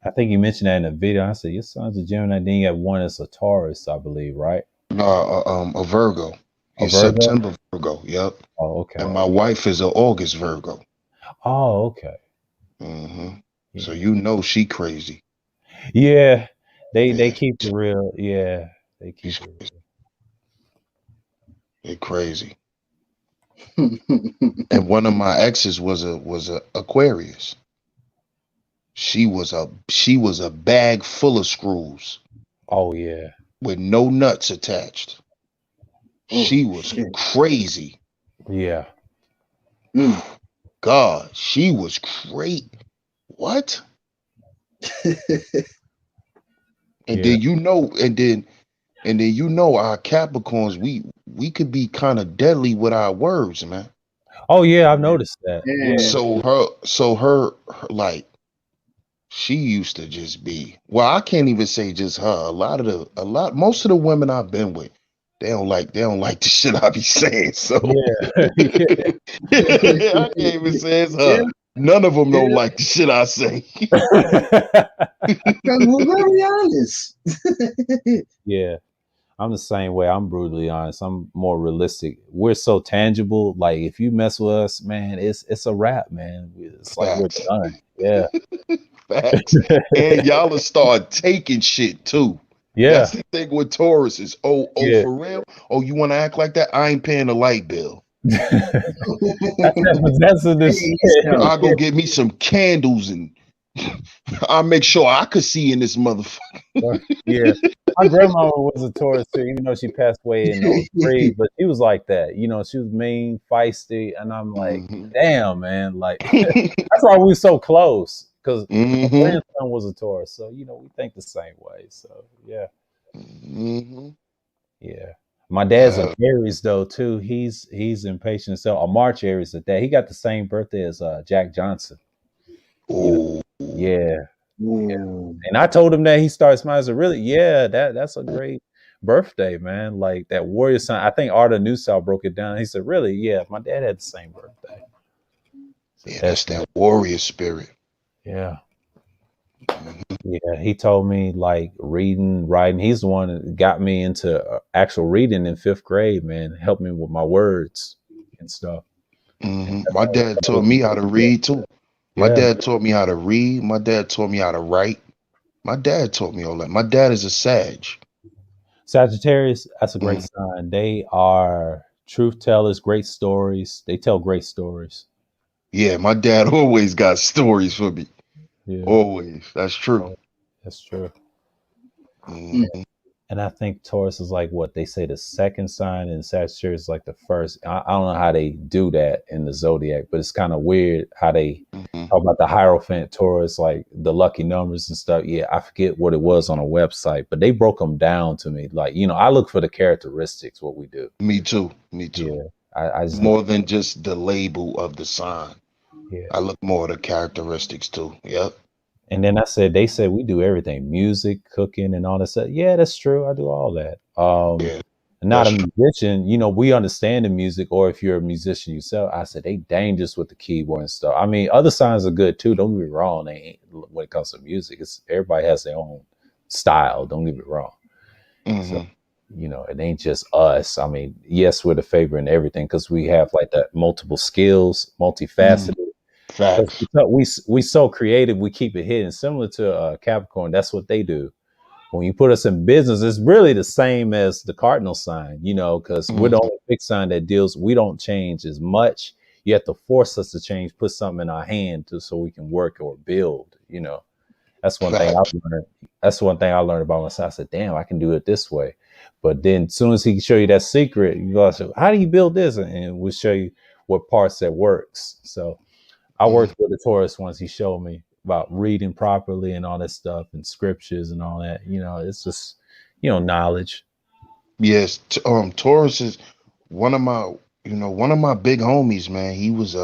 I think you mentioned that in a video. I said your son's a Gemini. Then you have one that's a Taurus, I believe, right?
No, a Virgo.
A
He's
Virgo.
September Virgo. Yep.
Oh,
And
okay.
my wife is an August Virgo.
Oh, okay.
So
Yeah.
you know she crazy.
Yeah. They
Yeah,
keep it real. Yeah. They keep
she's
it
crazy.
real.
They crazy. And one of my exes was a Aquarius. She was a bag full of screws
Oh yeah.
with no nuts attached.
Oh
She was
shit.
crazy.
Yeah.
Mm.
God, she was great. What? And
Yeah.
then our Capricorns, we could be kind of deadly with our words, man.
Oh yeah, I've noticed that. Yeah.
Yeah.
So her like she used to just be, well, I can't even say just her. Most of the women I've been with, they don't like the shit I be saying. So
Yeah. Yeah.
I can't even say it's
Yeah,
her. None of them don't
yeah.
like the shit I say.
Because we're very honest.
Yeah. I'm the same way. I'm brutally honest. I'm more realistic. We're so tangible. Like if you mess with us, man, it's a wrap, man. It's like we're
Facts.
done. Yeah.
Facts. And y'all will start taking shit too. That's
Yeah.
the thing with Taurus is, oh,
Yeah.
for real? Oh, you want to act like that? I ain't paying the light bill.
That's that possessiveness.
Hey, so,
I'll go get me some candles and I'll make sure I could see in this motherfucker.
Yeah. My grandma was a Taurus too, even though she passed away in '03, but she was like that. She was mean, feisty, and I'm like,
hmm
damn, man. Like that's why we were so close. Because my
hmm
grandson was a Taurus. So, we think the same way. So yeah.
hmm
Yeah. My dad's an
Uh,
Aries though too. He's impatient. So a March Aries at that. He got the same birthday as Jack Johnson. You know.
oh,
Yeah. Yeah.
ooh.
And I told him that he started smiling. I said, really? Yeah, that's a great birthday, man. Like that warrior sign. I think Arta Newsouth broke it down. He said, really? Yeah, my dad had the same birthday. So
yeah,
that's
that's that warrior spirit.
yeah.
Mhm.
Yeah, he told me like reading, writing. He's the one that got me into actual reading in fifth grade, man. Helped me with my words and stuff. And that's
My
how
dad
I
taught
was-
me how to read too. My
yeah.
dad taught me how to read. My dad taught me how to write. My dad taught me all that. My dad is a Sag.
Sagittarius, that's a great
Mm,
sign. They are truth tellers, great stories. They tell great stories.
yeah, my dad always got stories for me.
Yeah.
Always. That's true.
Oh, that's true.
Mm.
hmm
And I think Taurus is like what they say the second sign, and Sagittarius is like the first. I don't know how they do that in the zodiac, but it's kind of weird how they
hmm
talk about the Hierophant Taurus, like the lucky numbers and stuff. Yeah, I forget what it was on a website, but they broke them down to me. Like, I look for the characteristics, what we do.
Me too. Me too.
Yeah. I just look,
More than just the label of the sign.
yeah.
I look more at the characteristics too. Yep.
And then they said we do everything, music, cooking, and all that stuff. Yeah, that's true. I do all that.
Yeah,
Not
that's
a
true.
musician, we understand the music, or if you're a musician yourself, I said they dangerous with the keyboard and stuff. I mean, other signs are good too. Don't get me wrong. They ain't, when it comes to music, it's everybody has their own style. Don't get me wrong. So,
hmm
it ain't just us. I mean, yes, we're the favorite in everything because we have like that multiple skills,
hmm
multifaceted. Because
Facts.
we so creative, we keep it hidden. Similar to Capricorn, that's what they do. When you put us in business, it's really the same as the cardinal sign, because we're the
hmm
only fixed sign that deals. We don't change as much. You have to force us to change, put something in our hand so we can work or build. That's one thing
Facts.
I've learned. That's one thing I learned about myself. I said, "Damn, I can do it this way." But then, as soon as he can show you that secret, you go, "So how do you build this?" And we'll show you what parts that works. So I
Mhm.
worked with the Taurus once. He showed me about reading properly and all that stuff and scriptures and all that. It's just, knowledge.
Yes. Taurus is one of my, one of my big homies, man. He was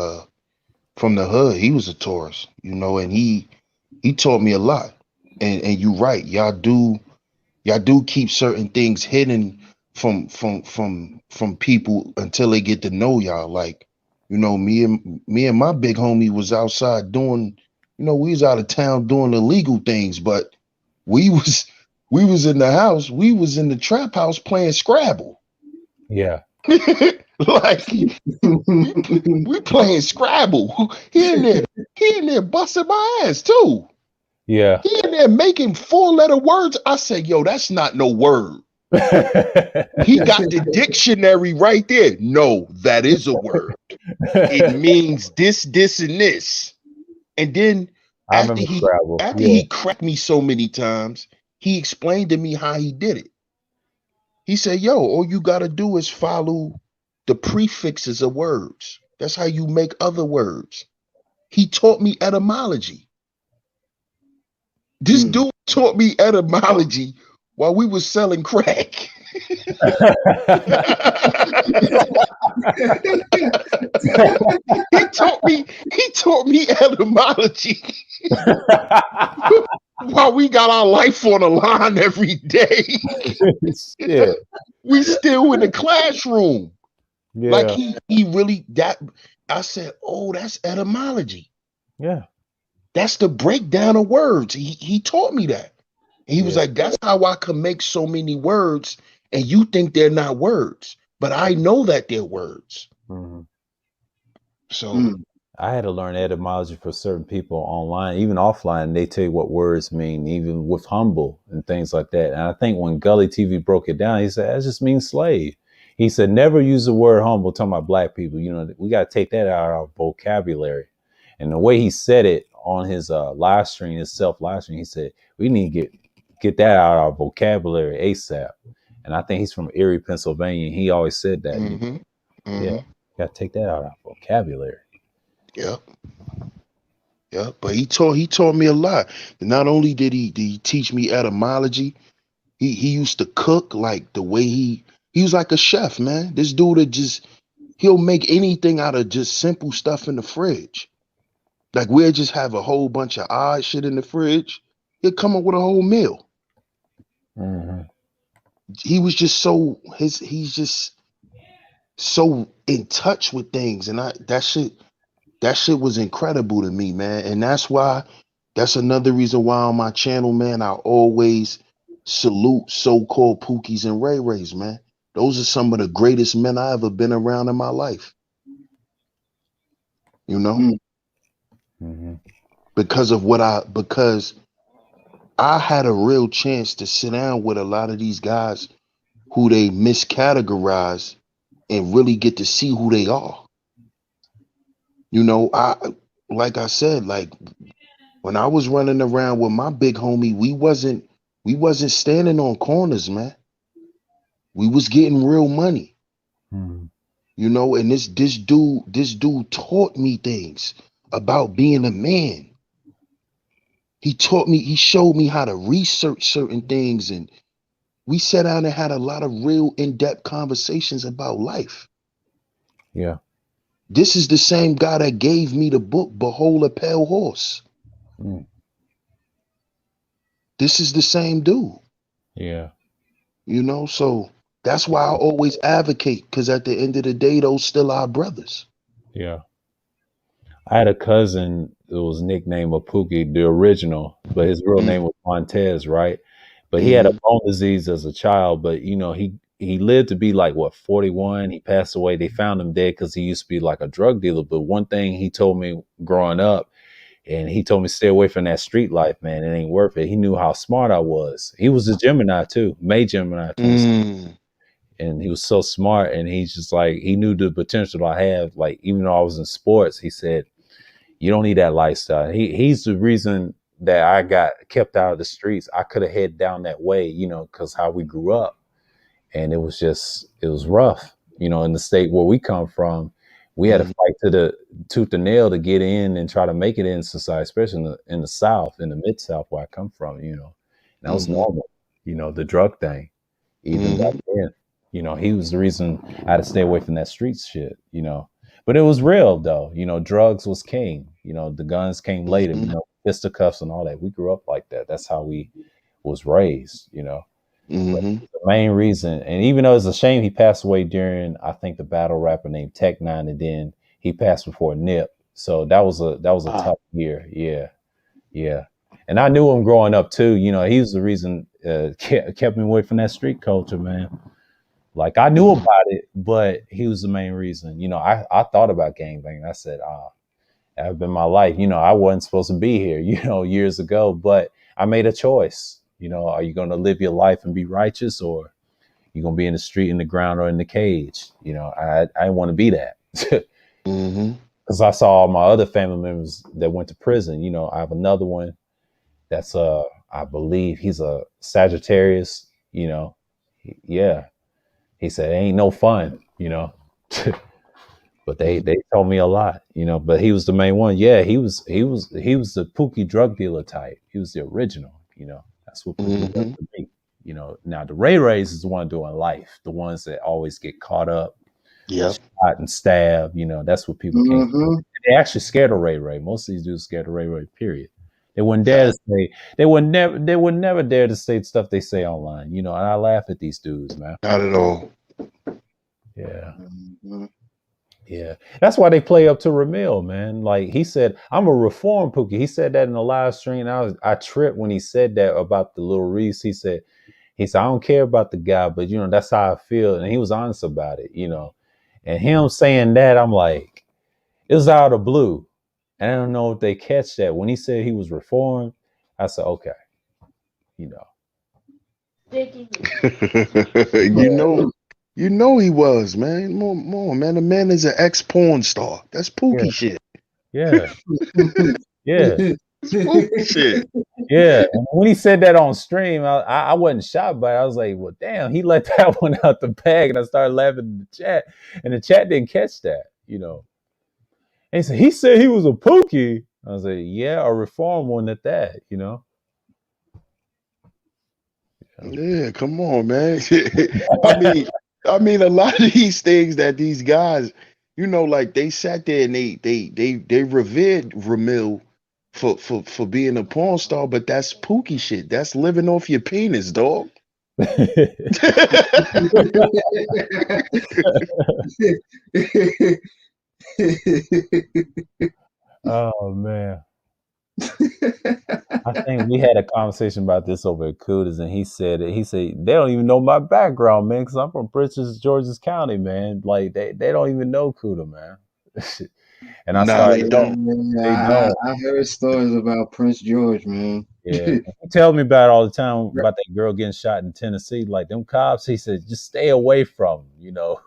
from the hood. He was a Taurus, and he taught me a lot. And you're right. Y'all do keep certain things hidden from people until they get to know y'all. Like, me and my big homie was outside doing, You know, we was out of town doing illegal things, but we was we was in the house. We was in the trap house playing Scrabble.
Yeah.
Like we playing Scrabble. He in there busting my ass too.
Yeah.
He in there making 4-letter words. I said, yo, that's not no word. He got the dictionary right there. No, that is a word. It means this, this, and this. And then
I remember Scrabble.
after
Yeah.
he cracked me so many times, he explained to me how he did it. He said, yo, all you gotta do is follow the prefixes of words. That's how you make other words. He taught me etymology. This dude taught me etymology while we was selling crack. he taught me etymology while we got our life on the line every day.
Yeah.
We still in the classroom.
Yeah.
Like he really that I said, oh, that's etymology.
Yeah.
That's the breakdown of words. He taught me that. And he was like, that's how I can make so many words, and you think they're not words, but I know that they're words.
Mm-hmm.
So
I had to learn etymology for certain people online, even offline. They tell you what words mean, even with humble and things like that. And I think when Gully TV broke it down, he said, that just means slave. He said, never use the word humble talking about black people. You know, we got to take that out of our vocabulary. And the way he said it on his live stream, his self live stream, he said, we need to get that out of our vocabulary ASAP. And I think he's from Erie, Pennsylvania. And he always said that. Yeah, got to take that out of our vocabulary.
Yep. But he taught me a lot. Not only did he teach me etymology, he used to cook like the way he was like a chef, man. This dude he'll make anything out of just simple stuff in the fridge. Like we'll just have a whole bunch of odd shit in the fridge. He'll come up with a whole meal.
Mm-hmm.
He was just he's just so in touch with things, and that shit was incredible to me, man. And that's another reason why on my channel, man, I always salute so-called Pookies and Ray Rays, man. Those are some of the greatest men I ever been around in my life. You know?
Mm-hmm.
Because I had a real chance to sit down with a lot of these guys who they miscategorize and really get to see who they are. You know, like I said, like when I was running around with my big homie, we wasn't standing on corners, man. We was getting real money.
Mm-hmm.
You know, and this dude taught me things about being a man. He showed me how to research certain things, and we sat down and had a lot of real in-depth conversations about life.
Yeah.
This is the same guy that gave me the book Behold a Pale Horse. This is the same dude.
Yeah.
You know, so that's why I always advocate, because at the end of the day, those still our brothers.
Yeah. I had a cousin that was nicknamed Pookie, the original, but his real name was Montez, right? But he had a bone disease as a child, but you know, he lived to be like 41. He passed away. They found him dead because he used to be like a drug dealer. But one thing he told me growing up, and he told me stay away from that street life, man. It ain't worth it. He knew how smart I was. He was a Gemini too, May Gemini, and he was so smart. And he's just like, he knew the potential I have. Like, even though I was in sports, he said, you don't need that lifestyle. He's the reason that I got kept out of the streets. I could have head down that way, you know, because how we grew up. And it was rough, you know, in the state where we come from. We had to fight to the tooth and nail to get in and try to make it in society, especially in the South, in the Mid-South where I come from, you know. And that was normal, you know, the drug thing. Even back then, you know, he was the reason I had to stay away from that street shit, you know. But it was real though, you know, drugs was king. You know, the guns came later, you know, fisticuffs and all that. We grew up like that. That's how we was raised, you know. But the main reason, and even though it's a shame he passed away during, I think, the battle rapper named Tech Nine, and then he passed before Nip. So that was a tough year. Yeah. Yeah. And I knew him growing up too. You know, he was the reason kept me away from that street culture, man. Like I knew
Mm-hmm.
about it, but he was the main reason. You know, I thought about gangbanging. I said, that's been my life. You know, I wasn't supposed to be here, you know, years ago, but I made a choice. You know, are you going to live your life and be righteous, or you going to be in the street, in the ground, or in the cage? You know, I didn't want to be that.
Mm-hmm.
Because I saw all my other family members that went to prison. You know, I have another one that's I believe he's a Sagittarius. You know, yeah, he said it ain't no fun. You know, but they told me a lot. You know, but he was the main one. Yeah, he was the Pookie drug dealer type. He was the original. You know, that's what people look up
Mm-hmm.
to me. You know, now the Ray Rays is the one doing life, the ones that always get caught up,
Yep.
shot and stabbed. You know, that's what people can't.
Mm-hmm.
They actually scared of Ray Ray. Most of these dudes scared of Ray Ray. Period. They wouldn't dare to
Fact.
say. They would never dare to say stuff they say online. You know, and I laugh at these dudes, man.
Not at all.
Yeah,
Mm-hmm.
yeah. That's why they play up to Ramil, man. Like he said, I'm a reform Pookie. He said that in the live stream. I tripped when he said that about the little Reese. He said I don't care about the guy, but you know that's how I feel, and he was honest about it. You know, and him saying that, I'm like, it was out of the blue. And I don't know if they catch that. When he said he was reformed, I said, okay, you know.
you
Yeah,
know, you know he was, man. More, man. The man is an ex-porn star. That's
yeah,
Pookie shit.
yeah, yeah,
It's Pookie shit.
yeah. And when he said that on stream, I wasn't shocked by it. I was like, well, damn, he let that one out the bag. And I started laughing in the chat. And the chat didn't catch that, you know. And he said he was a Pookie. I was like, yeah, a reform one at that, you know.
Yeah, come on, man. I mean, a lot of these things that these guys, like they sat there and they revered Ramil for being a porn star, but that's Pookie shit. That's living off your penis, dog.
Oh man. I think we had a conversation about this over at Cooter's, and he said they don't even know my background, man, because I'm from Prince George's County, man. Like they don't even know Cooter, man. And I
Nah, they
started,
don't.
they
Yeah,
don't.
I heard stories about Prince George, man.
Yeah, he tells me about it all the time about that girl getting shot in Tennessee. Like them cops, he said, just stay away from them, you know.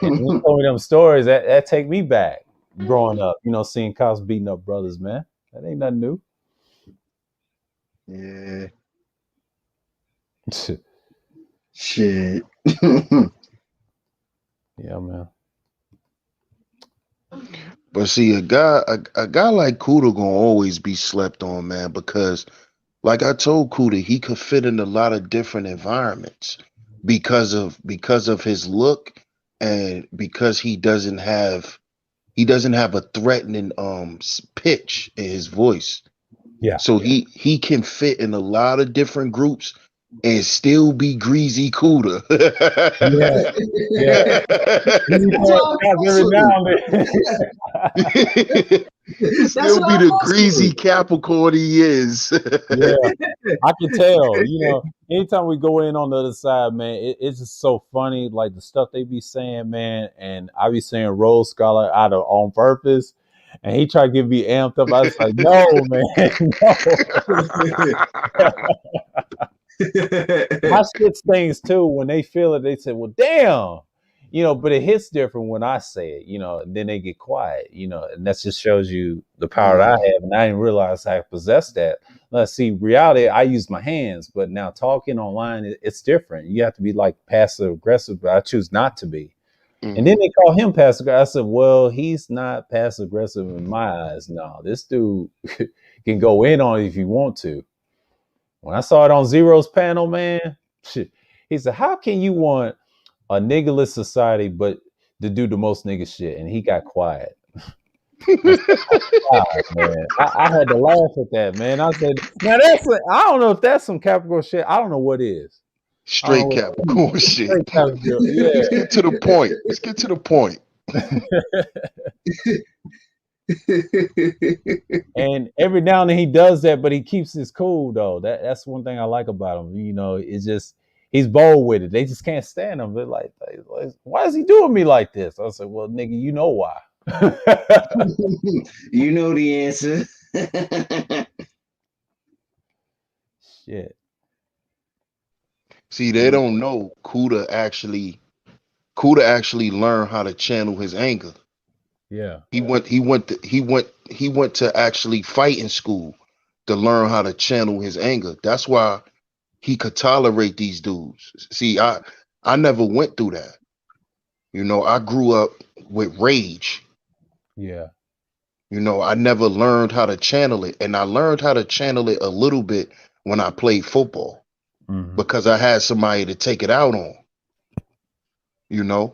And when he told me them stories, that take me back growing up, you know, seeing cops beating up brothers, man. That ain't nothing new.
Yeah,
Yeah,
shit.
man.
But see, a guy like Cuda gonna always be slept on, man, because like I told Cuda, he could fit in a lot of different environments because of his look and because he doesn't have a threatening pitch in his voice.
Yeah.
So he can fit in a lot of different groups and still be greasy Cuda.
Yeah. Yeah. He
That's
throwing
why I
shots
fucks
every
with
now
him.
and then.
That's
Still
why
be
I
the
fucks
greasy
with
Capricorn he is.
Yeah, I can tell. You know, anytime we go in on the other side, man, it's just so funny. Like the stuff they be saying, man, and I be saying Rose Scholar out of on purpose, and he try to get me amped up. I was like, no, man, no. My
him.
shit stings too when they feel it. They say, "Well, damn," you know. But it hits different when I say it, you know. And then they get quiet, you know, and that just shows you the power that I
Mhm.
have. And I didn't realize I possessed that. Let's see, reality, I use my hands, but now talking online, it's different. You have to be like passive aggressive, but I choose not to be. And then
Mhm.
they call him passive aggressive. I said, "Well, he's not passive aggressive in my eyes. No, this dude can go in on it if you want to." When I saw it on Zero's panel, man, shit, he said, "How can you want a niggaless society but to do the most nigga shit?" And he got quiet. I said, "Oh God, man." I had to laugh at that, man. I said, "Now I don't know if that's some Capricorn shit. I don't know what is. I don't know
Straight
what
Capricorn shit.
straight Capricorn.
Let's get to the point. Let's get to the point.
Yeah." And every now and then he does that, but he keeps his cool though. That's one thing I like about him. You know, it's just he's bold with it. They just can't stand him. They're like, why is he doing me like this? I said, well, nigga, you know why.
You know the answer.
Shit.
See, they don't know Kuda actually learned how to channel his anger.
Yeah.
He went to actually fight in school to learn how to channel his anger. That's why he could tolerate these dudes. See, I never went through that. I grew up with rage.
Yeah.
I never learned how to channel it. And I learned how to channel it a little bit when I played football
Hmm.
because I had somebody to take it out on.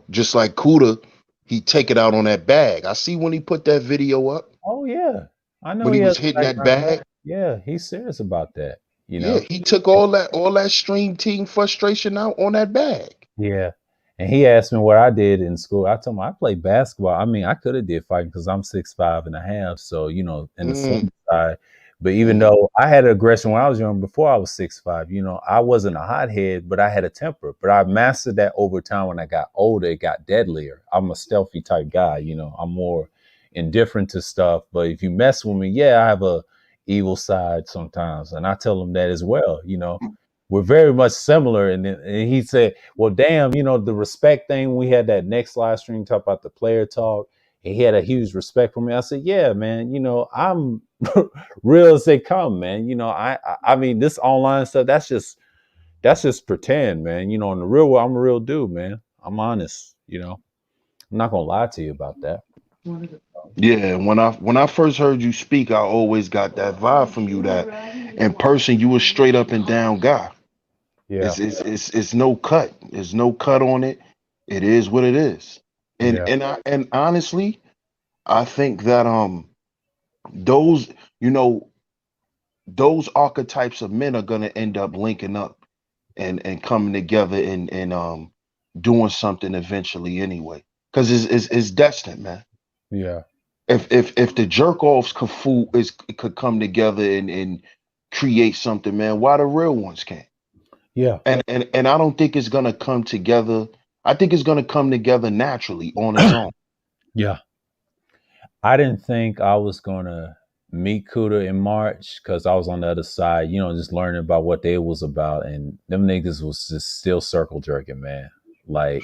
Just like Kuda, he take it out on that bag. I see when he put that video up
Oh yeah. I know
when
he
he
has
was
a
hitting that
background.
bag.
Yeah, he's serious about that, you
Yeah,
know.
he took all that stream team frustration out on that bag.
Yeah. And he asked me what I did in school. I told him I played basketball. I mean, I could have did fighting because I'm 6'5.5". So, in the
Mm,
slim side. But even
mm,
though I had aggression when I was young, before I was 6'5", I wasn't a hothead, but I had a temper. But I mastered that over time. When I got older, it got deadlier. I'm a stealthy type guy, I'm more indifferent to stuff. But if you mess with me, yeah, I have a evil side sometimes. And I tell them that as well, we're very much similar. And he said, well, damn, the respect thing. We had that next live stream talk about the player talk. And he had a huge respect for me. I said, yeah, man, I'm real as they come, man. I mean, this online stuff, that's just pretend, man. In the real world, I'm a real dude, man. I'm honest, I'm not gonna lie to you about that.
yeah, when I first heard you speak, I always got that vibe from you that in person you were straight up and down guy.
Yeah,
It's no cut. There's no cut on it. It is what it is. And
yeah,
and honestly, I think that those you know those archetypes of men are gonna end up linking up and coming together and doing something eventually anyway. Because it's destined, man.
yeah,
If the jerk offs could come together and create something, man, why the real ones can't?
yeah,
And I don't think it's gonna come together. I think it's gonna come together naturally on its own.
yeah. I didn't think I was gonna meet Kuda in March because I was on the other side, just learning about what they was about, and them niggas was just still circle jerking, man. Like,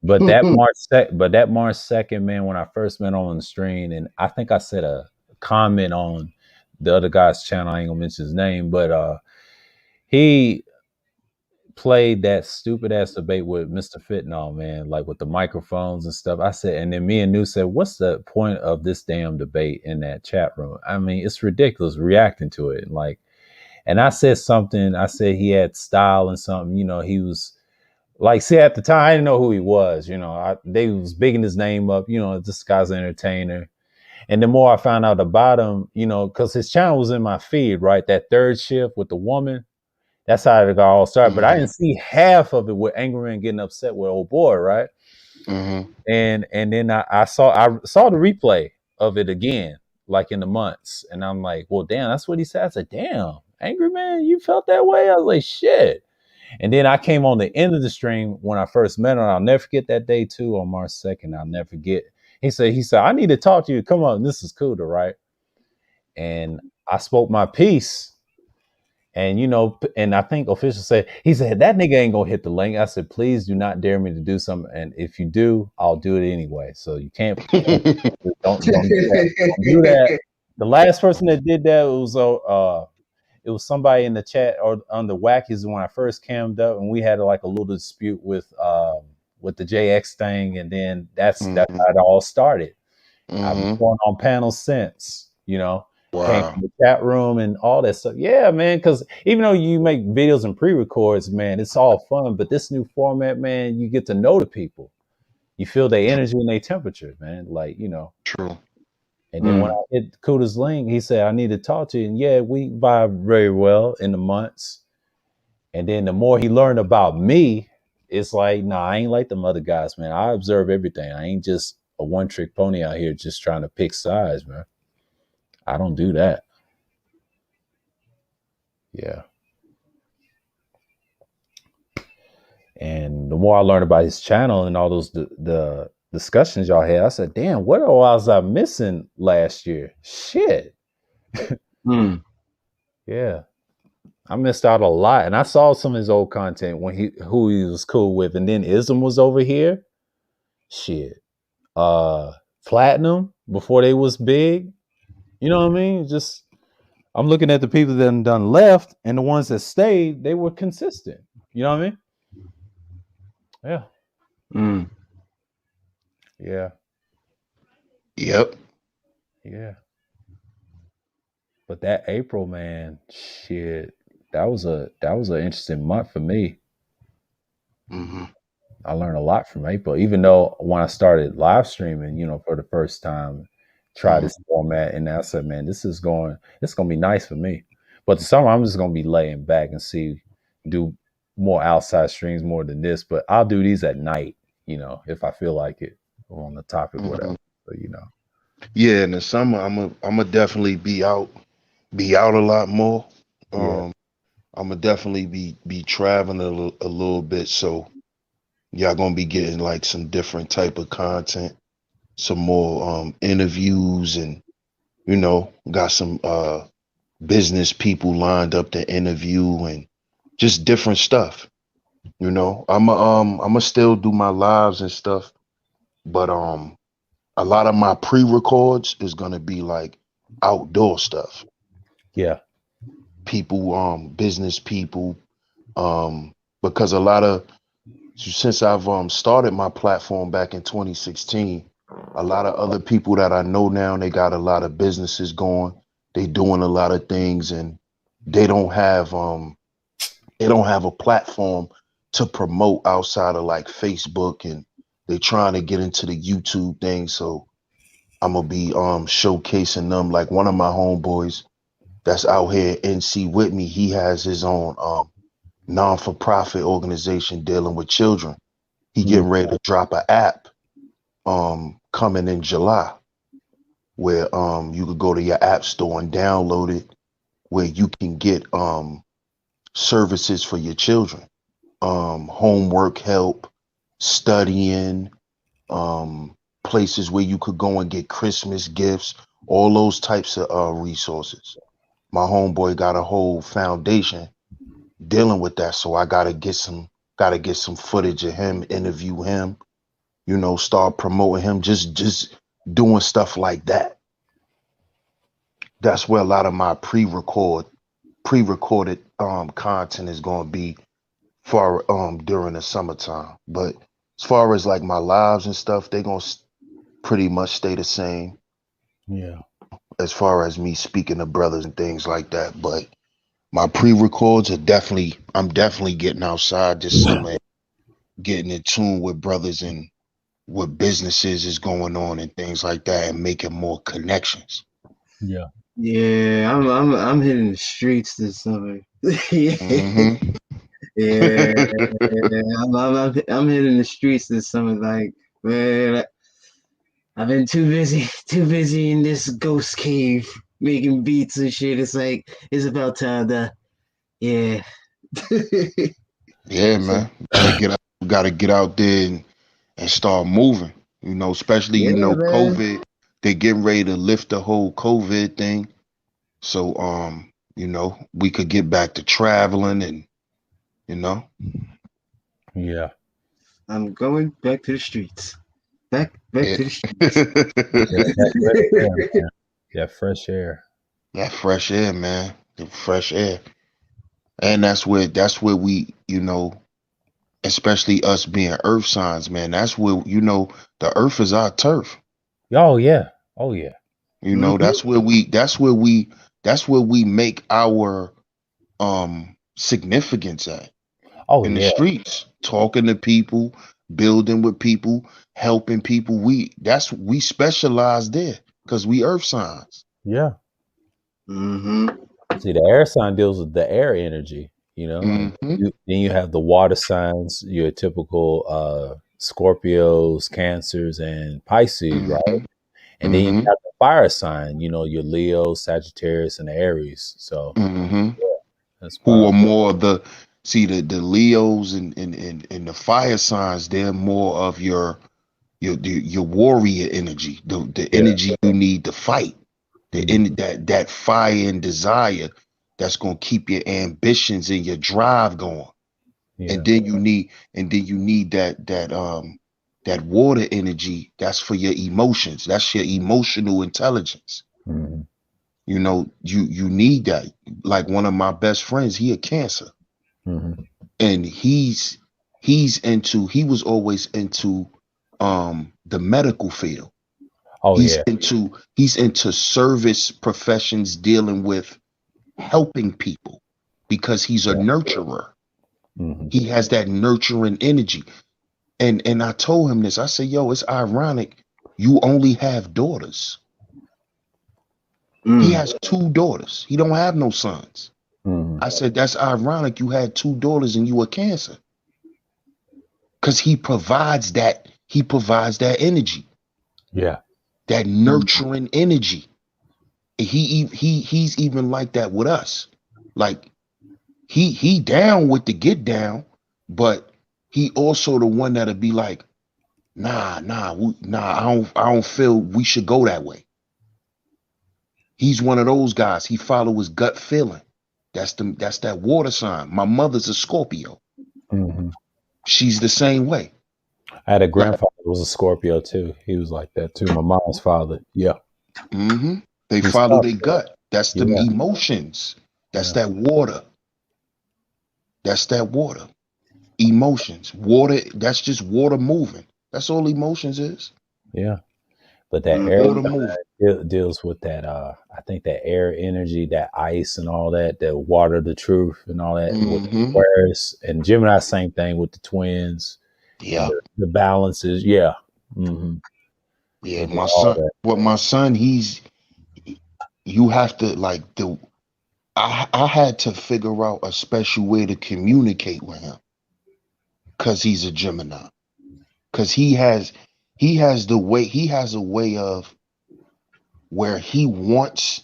but that March 2nd, man, when I first met on the stream, and I think I said a comment on the other guy's channel. I ain't gonna mention his name, but he played that stupid ass debate with Mr. Fitnall, man, like with the microphones and stuff. I said, and then me and New said, what's the point of this damn debate in that chat room? I mean, it's ridiculous reacting to it. And I said something, I said he had style and something, he was like, see, at the time, I didn't know who he was, they was bigging his name up, this guy's an entertainer. And the more I found out about him, because his channel was in my feed, right? That third shift with the woman, that's how it all started. But I
Hmm.
didn't see half of it with Angry Man getting upset with old boy, right?
Hmm.
And then I saw the replay of it again, like in the months, and I'm like, well, damn, that's what he said. I said, damn, Angry Man, you felt that way? I was like, shit. And then I came on the end of the stream when I first met him. I'll never forget that day too, on March 2nd. I'll never forget. He said, I need to talk to you. Come on, this is cool, right? And I spoke my piece. And and I think officials said, he said, that nigga ain't gonna hit the link. I said, please do not dare me to do something. And if you do, I'll do it anyway. So you can't don't do that. Don't do that. The last person that did that it was somebody in the chat or on the Wackies when I first cammed up, and we had like a little dispute with the JX thing, and then that's
Hmm.
how it all started. I've been
Hmm.
going on panels since, came
Wow.
in the chat room and all that stuff. Yeah, man, because even though you make videos and pre-records, man, it's all fun. But this new format, man, you get to know the people. You feel their energy and their temperature, man. Like,
True.
and then when
Mm.
I hit Kuda's link, he said, I need to talk to you. And yeah, we vibe very well in the months. And then the more he learned about me, it's like, nah, I ain't like them other guys, man. I observe everything. I ain't just a one trick pony out here just trying to pick sides, man. I don't do that. Yeah. And the more I learned about his channel and all those the discussions y'all had, I said, damn, what was I missing last year? Shit.
Mm.
Yeah. I missed out a lot. And I saw some of his old content when who he was cool with. And then Ism was over here. Shit. Platinum before they was big. You know what I mean? Just I'm looking at the people that done left and the ones that stayed, they were consistent. You know what I mean? Yeah.
Mm.
Yeah.
Yep.
Yeah. But that April, man, shit, that was an interesting month for me.
Mm-hmm.
I learned a lot from April, even though when I started live streaming, for the first time, try
Mm-hmm.
this format, and I said, man, it's gonna be nice for me. But the summer, I'm just gonna be laying back and do more outside streams more than this. But I'll do these at night, if I feel like it, or on the topic,
Mm-hmm.
whatever. So.
Yeah, in the summer, I'm definitely be out a lot more.
Yeah,
I'm gonna definitely be traveling a little bit, so y'all gonna be getting like some different type of content, some more interviews, and got some business people lined up to interview and just different stuff. I'm still do my lives and stuff, but a lot of my pre-records is gonna be like outdoor stuff.
yeah,
People, business people, because a lot of since I've started my platform back in 2016, a lot of other people that I know now, they got a lot of businesses going. They doing a lot of things, and they don't have a platform to promote outside of like Facebook, and they trying to get into the YouTube thing. So I'm gonna be showcasing them. Like one of my homeboys that's out here in NC with me, he has his own non-for-profit organization dealing with children. He
mm,
getting ready to drop an app coming in July where you could go to your app store and download it, where you can get services for your children, homework help, studying, places where you could go and get Christmas gifts, all those types of resources. My homeboy got a whole foundation dealing with that, so I gotta get some footage of him, interview him, start promoting him, just doing stuff like that. That's where a lot of my pre-recorded content is going to be for during the summertime. But as far as like my lives and stuff, they going to pretty much stay the same
yeah,
as far as me speaking to brothers and things like that. But my pre-records I'm definitely getting outside this summer, getting in tune with brothers and what businesses is going on and things like that, and making more connections.
yeah,
Yeah, I'm hitting the streets this summer. Yeah,
Mm-hmm.
yeah, I'm hitting the streets this summer. Like, man, I've been too busy in this ghost cave making beats and shit. It's like it's about time to, yeah.
Yeah,
So
man. Gotta get out there and start moving. Especially
yeah, man.
COVID. They getting ready to lift the whole COVID thing. So we could get back to traveling and you know.
yeah.
I'm going back to the streets. Back
Yeah.
to the streets.
Yeah, that fresh air, man. Yeah, fresh air.
That fresh air, man. The fresh air. And that's where we, especially us being earth signs, man. That's where, the earth is our turf.
Oh yeah. Oh yeah.
Hmm.
That's where we make our significance at,
Oh
in the
yeah.
streets, talking to people, building with people, helping people. We specialize there because we earth signs.
Yeah.
Hmm.
See, the air sign deals with the air energy, and
Hmm.
then you have the water signs, your typical Scorpios, Cancers, and Pisces, right?
Mm-hmm.
And then you
Mm-hmm.
got the fire sign, your Leo, Sagittarius, and Aries. So
Mm-hmm.
that's
Who are
powerful.
more of the Leos and the fire signs, they're more of your warrior energy, the
Yeah.
energy you need to fight,
Mhm.
that fire and desire that's gonna keep your ambitions and your drive going.
Yeah.
And then you need that water energy that's for your emotions. That's your emotional intelligence.
Mhm.
You need that. Like one of my best friends, he a Cancer,
Mhm.
and he was always into the medical field.
Oh
He's
yeah.
into service professions dealing with helping people because he's a
Yeah.
nurturer.
Mhm.
He has that nurturing energy. And I told him this. I said, yo, it's ironic you only have daughters. He
Mm.
has two daughters. He don't have no sons.
Mhm.
I said, that's ironic you had two daughters and you a Cancer. Cause he provides that energy,
Yeah.
that
Mm.
nurturing energy. He's even like that with us. Like he down with the get down, but he also the one that'll be like, nah, I don't feel we should go that way. He's one of those guys. He follow his gut feeling. That's that water sign. My mother's a Scorpio.
Mhm.
She's the same way.
I had a
Like,
grandfather who was a Scorpio too. He was like that too. My mom's father. Yeah.
they
He's
follow
tough.
their gut. That's the
Yeah.
emotions. That's
Yeah.
that water. That's that water. Emotions. Water, that's just water moving. That's all emotions is.
Yeah. But that air
Mm-hmm.
Water moving.
deals with that I think that air energy, that ice and all that, the water, the truth and all that with
Hmm.
Aquarius and Gemini, same thing with the twins and
Yeah.
the balances. Yeah. Hmm.
Yeah.
They do
My
all
son,
that.
well, my son, you have to like I had to figure out a special way to communicate with him because he's a Gemini. Because he has a way of where he wants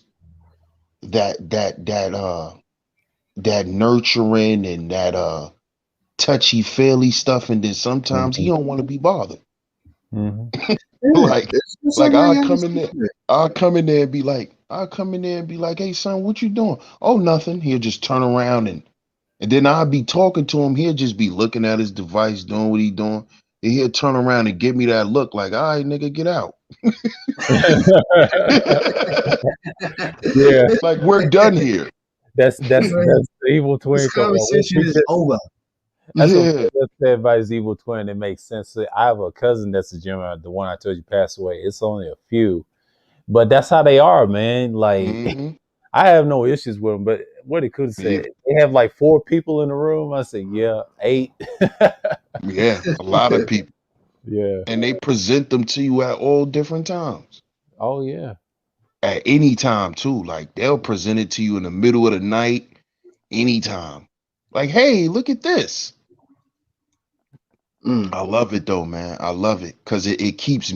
that nurturing and that touchy feely stuff, and then sometimes he
Hmm.
don't want to be bothered.
Hmm.
Yeah,
like
it's just
like
somebody
I'll
got to
come in
see
there.
it.
I'll come in there and be like, hey son, what you doing? Oh, nothing. He'll just turn around and then I'll be talking to him. He'll just be looking at his device, doing what he doing. And he'll turn around and give me that look like, all right, nigga, get out.
Yeah.
Like we're done here.
Man,
That's the evil
this
twin.
conversation is over.
That's what
Yeah.
that's the advice evil twin. It makes sense. I have a cousin that's a Gemini. The one I told you passed away. It's only a few, but that's how they are, man. Like
Hmm.
I have no issues with them. But what it could
Yeah.
say, they have like four people in the room. I said, yeah, eight.
Yeah. A lot of people.
Yeah.
And they present them to you at all different times.
Oh yeah.
At any time too. Like they'll present it to you in the middle of the night, anytime. Like, hey, look at this.
Mm.
I love it though, man. I love it. Cause it keeps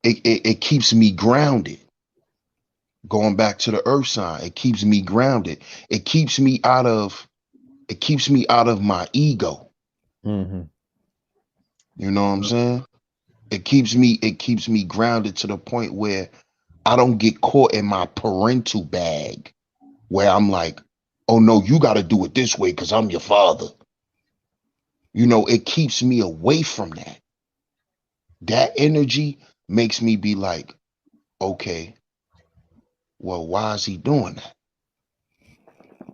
it keeps me grounded. Going back to the earth sign, it keeps me grounded. It keeps me out of my ego.
Hmm.
You know what I'm saying? It keeps me grounded to the point where I don't get caught in my parental bag where I'm like, oh no, you got to do it this way because I'm your father. It keeps me away from that. That energy makes me be like, okay, well, why is he doing that?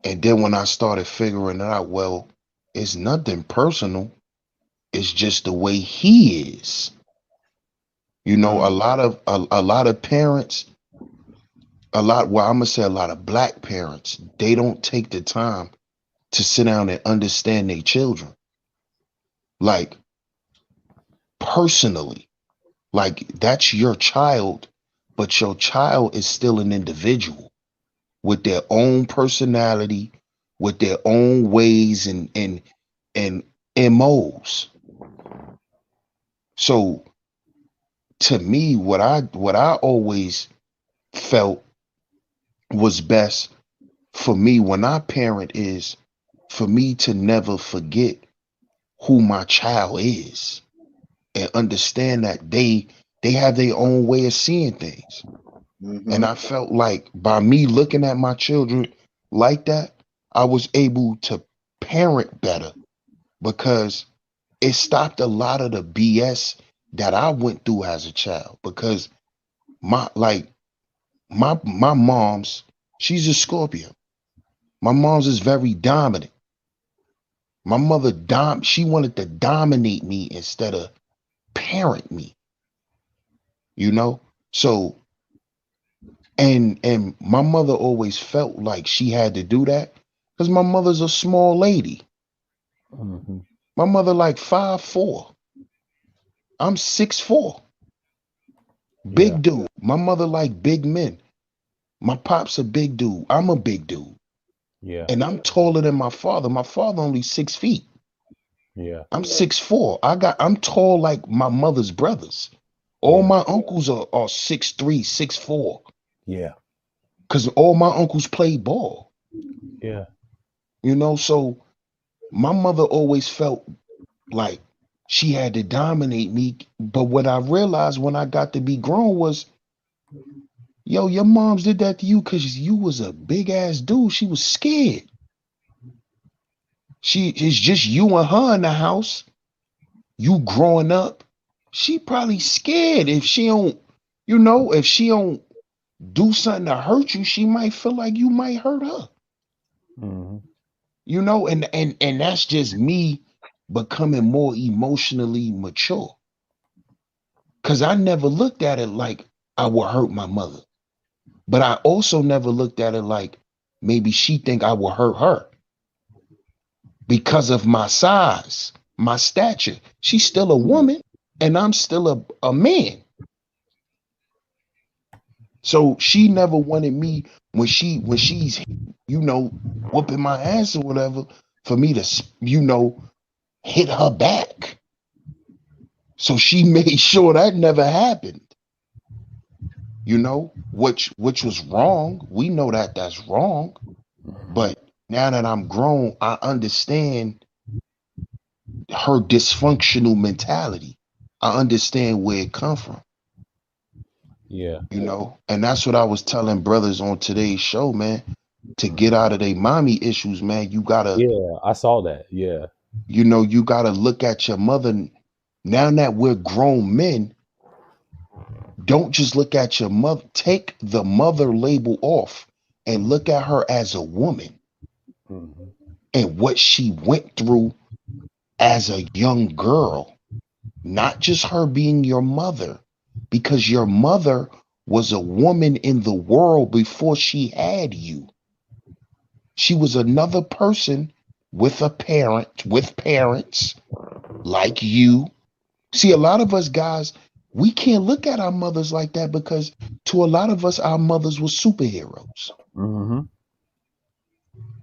And then when I started figuring it out, well, it's nothing personal. It's just the way he is.
Mm.
A lot of parents, well, I'm gonna say a lot of black parents, they don't take the time to sit down and understand their children. Like personally, like that's your child, but your child is still an individual with their own personality, with their own ways and MOs. So to me, what I always felt was best for me when I parent is for me to never forget who my child is and understand that they have their own way of seeing things. And I felt like by me looking at my children like that, I was able to parent better because it stopped a lot of the BS that I went through as a child. Because my mom's, she's a Scorpio. My mom's is very dominant. My mother she wanted to dominate me instead of parent me, you know? So and my mother always felt like she had to do that because my mother's a small lady.
Mm-hmm.
My mother like 5'4". I'm 6'4".
Yeah.
Big dude. My mother like big men. My pop's a big dude. I'm a big dude.
Yeah.
And I'm taller than my father. My father only 6 feet.
Yeah.
I'm 6'4". I'm tall like my mother's brothers. All
Yeah.
my uncles are 6'3", 6'4".
Yeah.
Because all my uncles played ball.
Yeah.
So my mother always felt like she had to dominate me. But what I realized when I got to be grown was, yo, your moms did that to you because you was a big ass dude. She was scared. It's just you and her in the house. You growing up. She probably scared if she don't, if she don't do something to hurt you, she might feel like you might hurt her.
Mm-hmm.
And that's just me becoming more emotionally mature. Cause I never looked at it like I would hurt my mother. But I also never looked at it like maybe she think I will hurt her because of my size, my stature. She's still a woman and I'm still a man. So she never wanted me when she's whooping my ass or whatever for me to hit her back. So she made sure that never happened. Which was wrong. We know that that's wrong. But now that I'm grown, I understand her dysfunctional mentality. I understand where it come from,
Yeah.
and that's what I was telling brothers on today's show, man. To get out of their mommy issues, man, you gotta,
Yeah. I saw that. Yeah.
you gotta look at your mother. Now that we're grown men, don't just look at your mother. Take the mother label off and look at her as a woman
Mm-hmm.
and what she went through as a young girl. Not just her being your mother, because your mother was a woman in the world before she had you. She was another person with parents like you. See, a lot of us guys, we can't look at our mothers like that because to a lot of us, our mothers were superheroes.
Mm-hmm.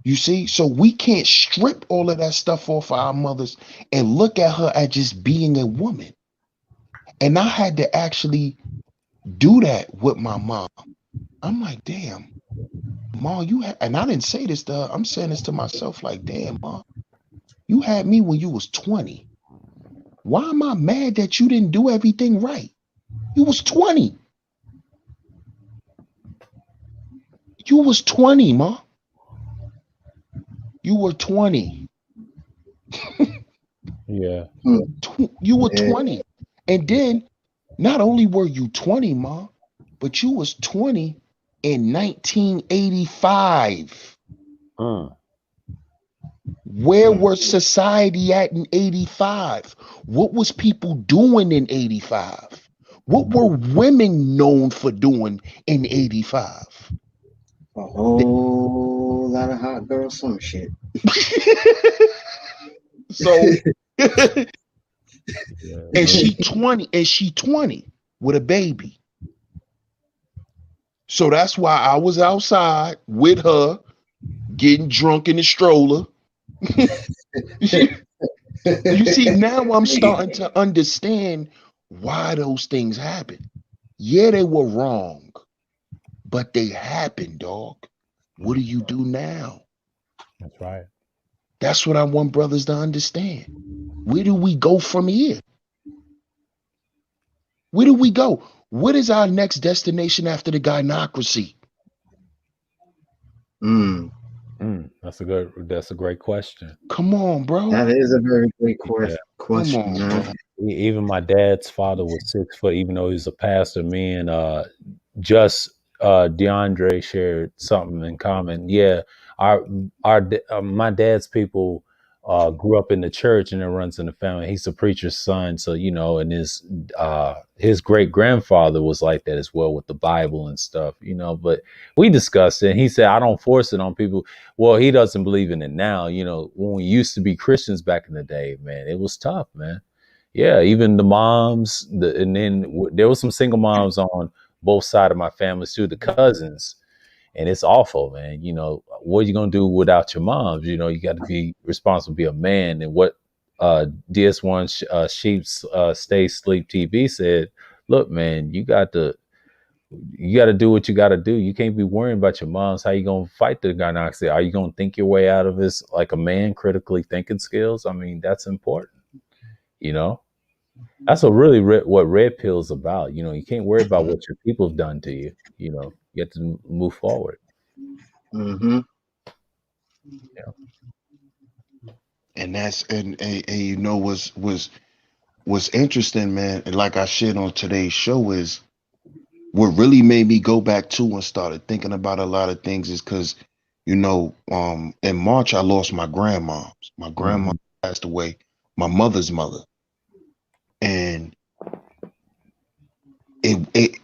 You see, so we can't strip all of that stuff off of our mothers and look at her as just being a woman. And I had to actually do that with my mom. I'm like, damn, mom, and I didn't say this to her. I'm saying this to myself, like, damn, mom, you had me when you was 20. Why am I mad that you didn't do everything right? You was 20. You was 20, mom. You were 20.
Yeah.
You were 20. And then not only were you 20, mom, but you was 20 in 1985.
Mm.
Where was society at in 85? What was people doing in 85? What were women known for doing in 85?
A whole lot of hot girl summer shit.
So and
Yeah.
she 20 with a baby. So that's why I was outside with her getting drunk in the stroller. You see, now I'm starting to understand why those things happen. Yeah, they were wrong, but they happened, dog. What do you do now?
That's right.
That's what I want brothers to understand. Where do we go from here? Where do we go? What is our next destination after the gynocracy?
Mm,
That's a great question.
Come on, bro.
that is a very great
Yeah.
Come
question,
on, bro.
man.
Even my dad's father was 6 foot, even though he was a pastor. Me and just DeAndre shared something in common. Yeah, my dad's people grew up in the church, and it runs in the family. He's a preacher's son, so and his great grandfather was like that as well with the Bible and stuff. But we discussed it. And he said, "I don't force it on people." Well, he doesn't believe in it now. When we used to be Christians back in the day, man, it was tough, man. Yeah, even the moms, and then there was some single moms on both sides of my family too, the cousins, and it's awful, man. What are you gonna do without your moms? You got to be responsible, be a man. And what DS1 Sheep's Stay Sleep TV said, look, man, you got to do what you got to do. You can't be worrying about your moms. How you gonna fight the gynoxia? Are you gonna think your way out of this like a man, critically thinking skills? I mean, that's important. You know. That's what red pill's about. You can't worry about what your people have done to you. You have to move forward.
Mm-hmm.
Yeah.
And that's and what's interesting, man, and like I shared on today's show is what really made me go back to and started thinking about a lot of things is because, in March I lost my grandma. My grandma
Mm-hmm.
passed away, my mother's mother. And it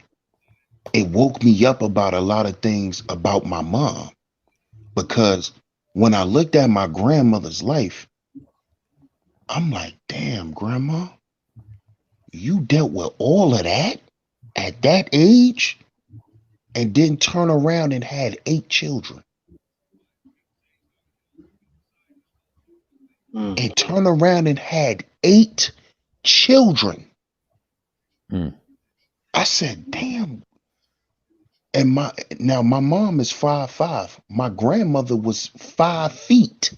it woke me up about a lot of things about my mom. Because when I looked at my grandmother's life, I'm like, damn, grandma, you dealt with all of that at that age and then turn around and had 8 children
Mm.
and turn around and had 8 children.
Mm.
I said, damn. And my mom is 5'5". My grandmother was 5 feet,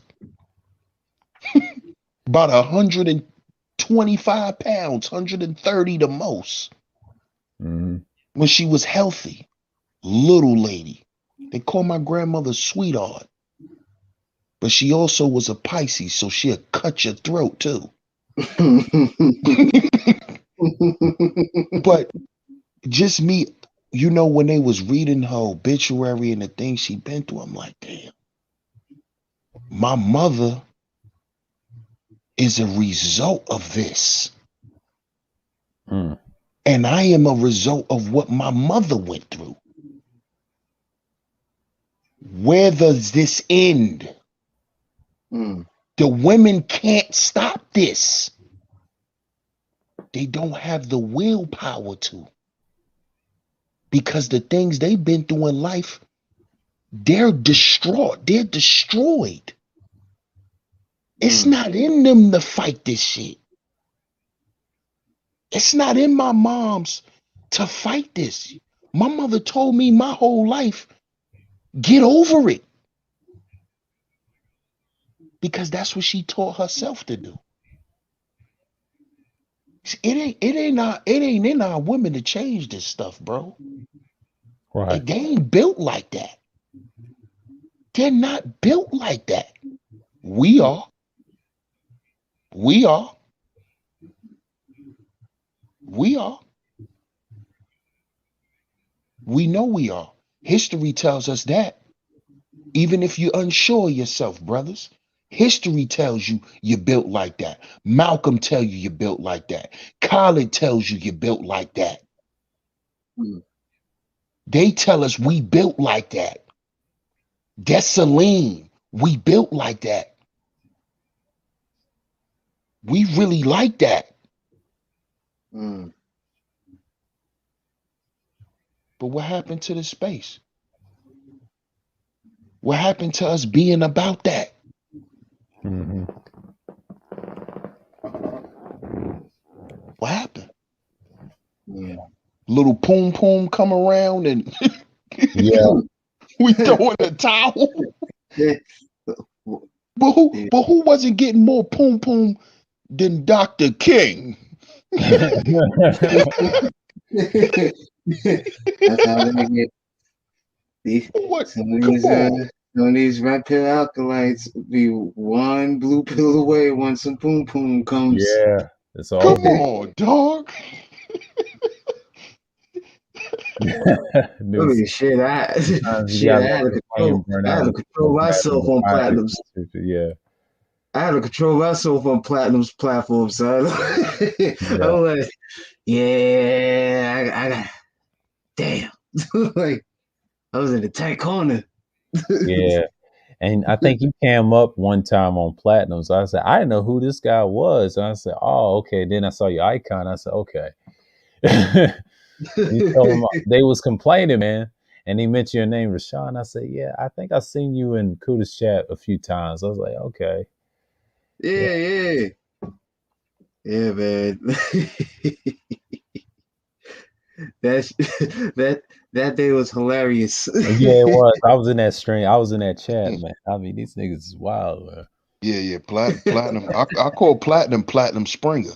about 125 pounds, 130 the most,
Mm-hmm.
when she was healthy. Little lady. They call my grandmother sweetheart. But she also was a Pisces, so she'll cut your throat too. But just me, when they was reading her obituary and the things she been through, I'm like, damn, my mother is a result of this.
Mm.
And I am a result of what my mother went through. Where does this end?
Mm.
The women can't stop this. They don't have the willpower to. Because the things they've been through in life, they're distraught. They're destroyed. It's
Mm.
not in them to fight this shit. It's not in my mom's to fight this. My mother told me my whole life, get over it. Because that's what she taught herself to do. It ain't in our women to change this stuff, bro.
Right.
They ain't built like that. They're not built like that. We are. We are. We are. We know we are. History tells us that. Even if you're unsure of yourself, brothers, history tells you you're built like that. Malcolm tell you you're built like that. Khaled tells you you're built like that.
Mm.
They tell us we built like that. Dessalines, we built like that. We really like that.
Mm.
But what happened to the space? What happened to us being about that?
Mm-hmm.
What happened?
Yeah.
Little poom poom come around and
Yeah.
we throw in a towel.
Yeah.
But who wasn't getting more poom poom than Dr. King?
That's how they get these.
What?
Some of
Come
these,
on.
some of these red pill alkalites be one blue pill away once some poom poom comes.
Yeah. It's
Come
over.
on, dog.
Holy
Nuisance.
shit!
Sometimes you
Shit,
gotta let your flame burn
I had
out.
to control myself on platinums.
Yeah.
I had to control myself on platinum's platform, son.
Yeah.
I'm like, yeah, I got, damn. Like, I was in a tight corner.
Yeah. And I think you came up one time on platinum. So I said, I didn't know who this guy was. And I said, oh, okay. Then I saw your icon. I said, okay. You told him they was complaining, man. And he mentioned your name, Rashawn. I said, yeah, I think I seen you in Kuda's chat a few times. I was like, okay. Yeah.
Yeah, yeah, man. That that that day was hilarious.
Yeah, it was. I was in that stream. I was in that chat, man. I mean, these niggas is wild, man.
Yeah. Platinum. I call Platinum Springer.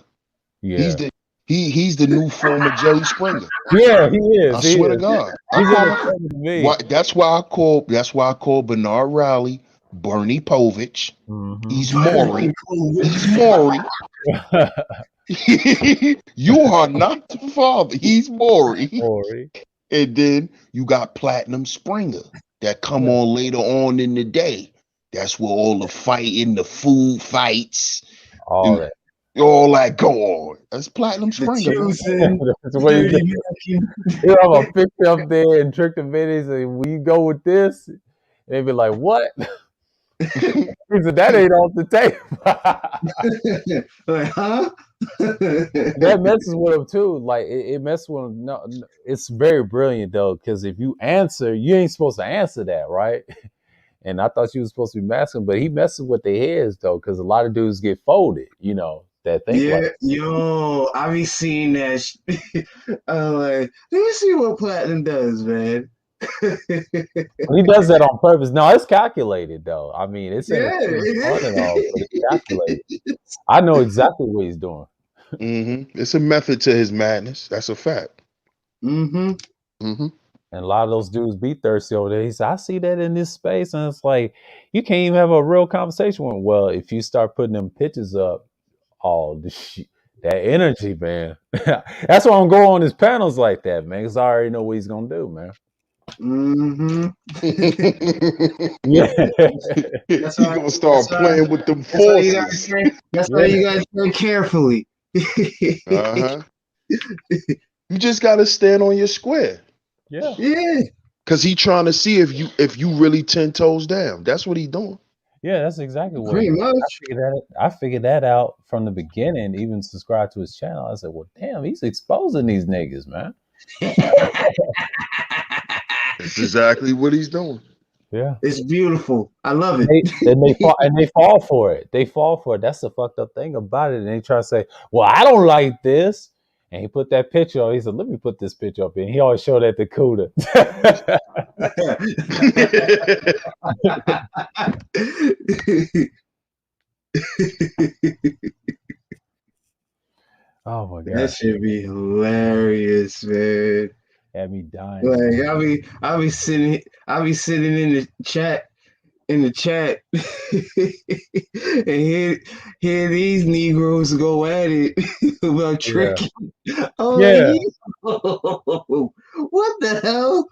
He's
Yeah.
the new form of Jerry Springer.
Yeah, he is.
I
He
swear to
is.
God. I
He's
call him.
entertaining to me.
Why? That's why I call Bernard Rowley Bernie Povich.
Mm-hmm.
He's Maury. He's Maury. You are not the father. He's Maury.
Ori.
And then you got Platinum Springer that come on later on in the day. That's where all the fighting, the food fights,
All
and
that.
all that go on. That's Platinum
The
Springer, man.
choosing,
That's what he
dirty
did.
American.
You have a picture up there and trick the videos and we go with this. And they be like, what? He said, that ain't off the table.
Like, huh?
That messes with him too. Like it messes with him. No, it's very brilliant though, because if you answer, you ain't supposed to answer that, right? And I thought you was supposed to be masking, but he messes with their heads though, because a lot of dudes get folded, that think like
Yeah, yo, I be seeing that. I'm like, let me see what platinum does, man.
he does that on purpose. No, it's calculated though. I mean, it's
Yeah,
entertaining, fun and all, but it's calculated.
it
I know exactly what he's doing.
It's a method to his madness. That's a fact.
Mm-hmm.
Mm-hmm.
And a lot of those dudes be thirsty over there. He said, I see that in this space. And it's like, you can't even have a real conversation with him. Well, if you start putting them pictures up, all the shit, that energy, man. That's why I'm going on his panels like that, man, because I already know what he's going to do, man.
Mm-hmm.
Yeah.
That's
He
why.
gonna start playing with them
That's why you gotta
forces.
That's why you gotta tread carefully.
Uh-huh. You just gotta stand on your square.
Yeah.
Yeah.
Cause he trying to see if you really 10 toes down. That's what he doing.
Yeah, that's exactly what
Pretty
he
much.
I figured that out from the beginning, even subscribe to his channel. I said, well, damn, he's exposing these niggas, man.
That's exactly what he's doing.
Yeah.
It's beautiful. I love it.
They fall for it. They fall for it. That's the fucked up thing about it. And they try to say, well, I don't like this. And he put that picture on. He said, let me put this picture up here. And he always showed that to Kuda. Oh my god.
That should be hilarious, man.
Had me dying.
Like I'll be sitting in the chat and hear these Negroes go at it about tricking. I'm
Yeah.
like, yo, what the hell?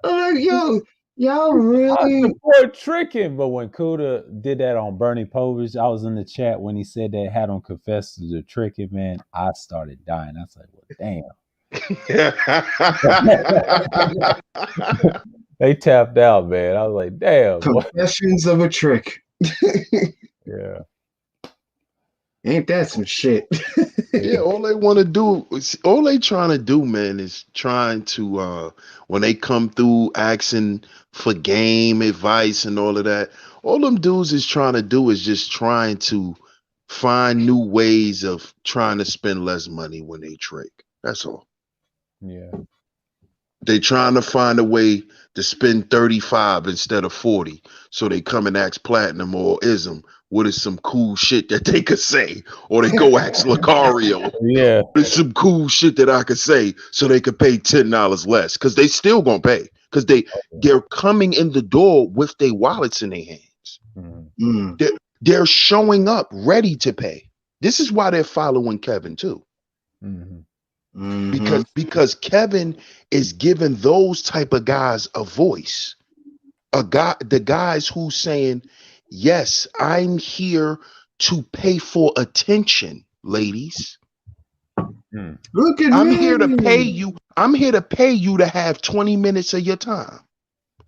I'm like, yo, y'all
I
really?
support tricking. But when Kuda did that on Bernie Povich, I was in the chat when he said that had him confess to the tricking, man. I started dying. I was like, well, damn. They tapped out, man. I was like, damn.
Confessions of a trick.
Yeah.
Ain't that some shit?
Yeah, all they trying to do, man, is trying to when they come through asking for game advice and all of that, all them dudes is trying to do is just trying to find new ways of trying to spend less money when they trick. That's all.
Yeah.
They trying to find a way to spend 35 instead of 40. So they come and ask Platinum or Ism what is some cool shit that they could say. Or they go ask Lucario.
Yeah.
There's some cool shit that I could say so they could pay $10 less. Because they still gonna pay. Because they're coming in the door with their wallets in their hands.
Mm-hmm.
They're showing up ready to pay. This is why they're following Kevin too.
Mm-hmm.
Because Kevin is giving those type of guys a voice. The guys who saying, yes, I'm here to pay for attention, ladies.
Look at
I'm
me.
here to pay you. I'm here to pay you to have 20 minutes of your time.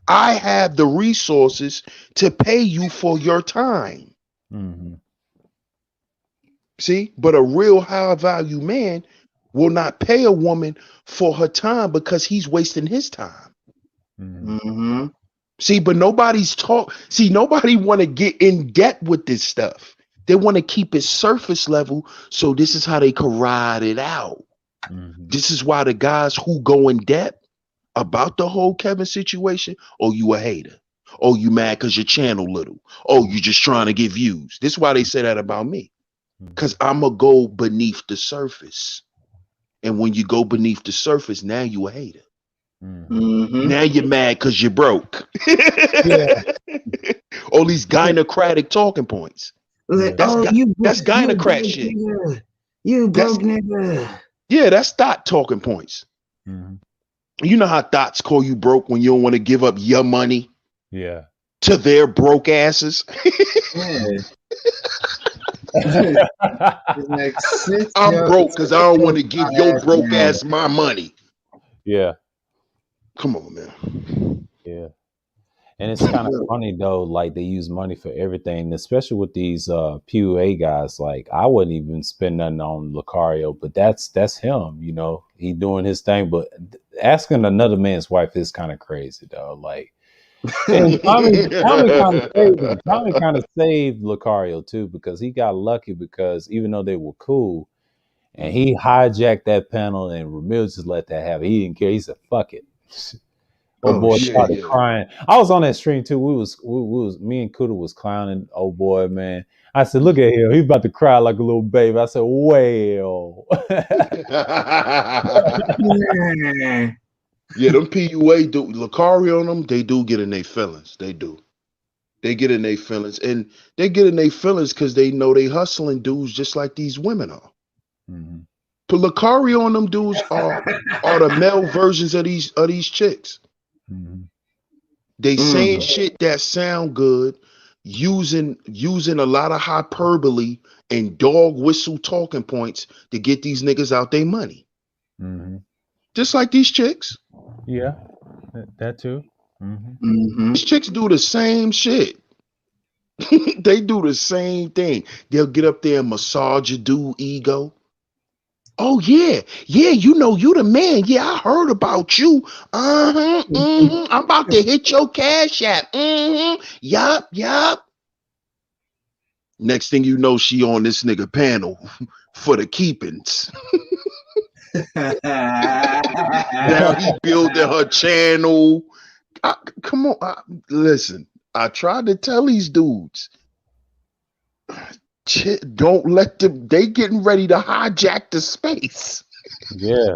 I have the resources to pay you for your time.
Mm-hmm.
See, but a real high value man will not pay a woman for her time because he's wasting his time.
Mm-hmm.
See, but nobody's talk. See, nobody want to get in depth with this stuff. They want to keep it surface level. So this is how they can ride it out.
Mm-hmm.
This is why the guys who go in depth about the whole Kevin situation, oh, you a hater. Oh, you mad because your channel little. Oh, you just trying to get views. This is why they say that about me. Because I'm going to go beneath the surface. And when you go beneath the surface, now you a hater.
Mm-hmm.
Now you're mad because you're broke.
Yeah.
All these gynocratic talking points.
Like,
That's that's gynocrat
you
shit.
nigga. You broke nigga.
Yeah, that's thought talking points.
Mm-hmm.
You know how thoughts call you broke when you don't want to give up your money
Yeah.
to their broke asses.
Yeah. Like,
I'm broke because I don't want to give your broke ass my money.
Yeah.
Come on, man.
Yeah. And it's kind of funny though, like they use money for everything, especially with these PUA guys. Like I wouldn't even spend nothing on Lucario, but that's him, you know. He doing his thing, but asking another man's wife is kind of crazy though. Like, and Tommy kind of saved him. Tommy kind of saved Lucario too because he got lucky because even though they were cool, and he hijacked that panel and Ramil just let that happen. He didn't care. He said, "Fuck it." Old boy started crying. I was on that stream too. We was me and Kuda was clowning old boy, man. I said, look at him. He's about to cry like a little baby. I said, well.
Yeah, them PUA do Lucario on them, they do get in their feelings. They do. They get in their feelings. And they get in their feelings because they know they hustling dudes just like these women are.
Mm-hmm.
But Lucario on them dudes are the male versions of these chicks.
Mm-hmm.
They saying shit that sound good, using a lot of hyperbole and dog whistle talking points to get these niggas out their money.
Mm-hmm.
Just like these chicks.
Yeah, that too. Mm-hmm.
These chicks do the same shit. They do the same thing. They'll get up there and massage a dude ego. Oh yeah, you know you the man. Yeah, I heard about you. I'm about to hit your cash app. Yup. Next thing you know, she on this nigga panel for the keepings. Now he building her channel. Come on, listen. I tried to tell these dudes, don't let them. They getting ready to hijack the space.
Yeah.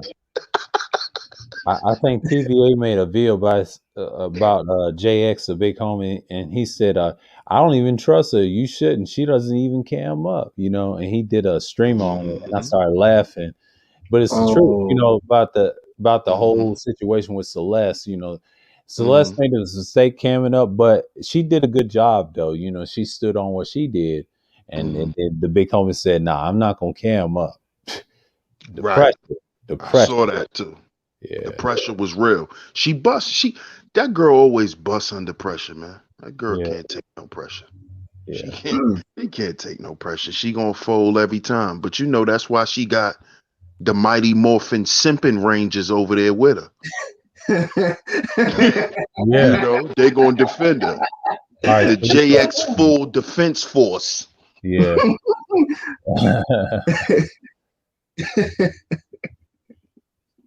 I think TVA made a video about JX, the big homie, and he said, "I don't even trust her. You shouldn't. She doesn't even cam up, you know." And he did a stream on it, and I started laughing. But it's true, you know, about the whole situation with Celeste. You know, Celeste made a mistake camming up, but she did a good job, though. You know, she stood on what she did, and the big homie said, "Nah, I'm not gonna cam up." The
Right.
pressure.
I saw that too. Yeah. The pressure was real. That girl always busts under pressure, man. That girl can't take no pressure. Yeah. She can't take no pressure. She gonna fold every time. But you know that's why she got the Mighty Morphin simping Rangers over there with her. You know, they gonna defend her. Right. The JX full defense force.
Yeah.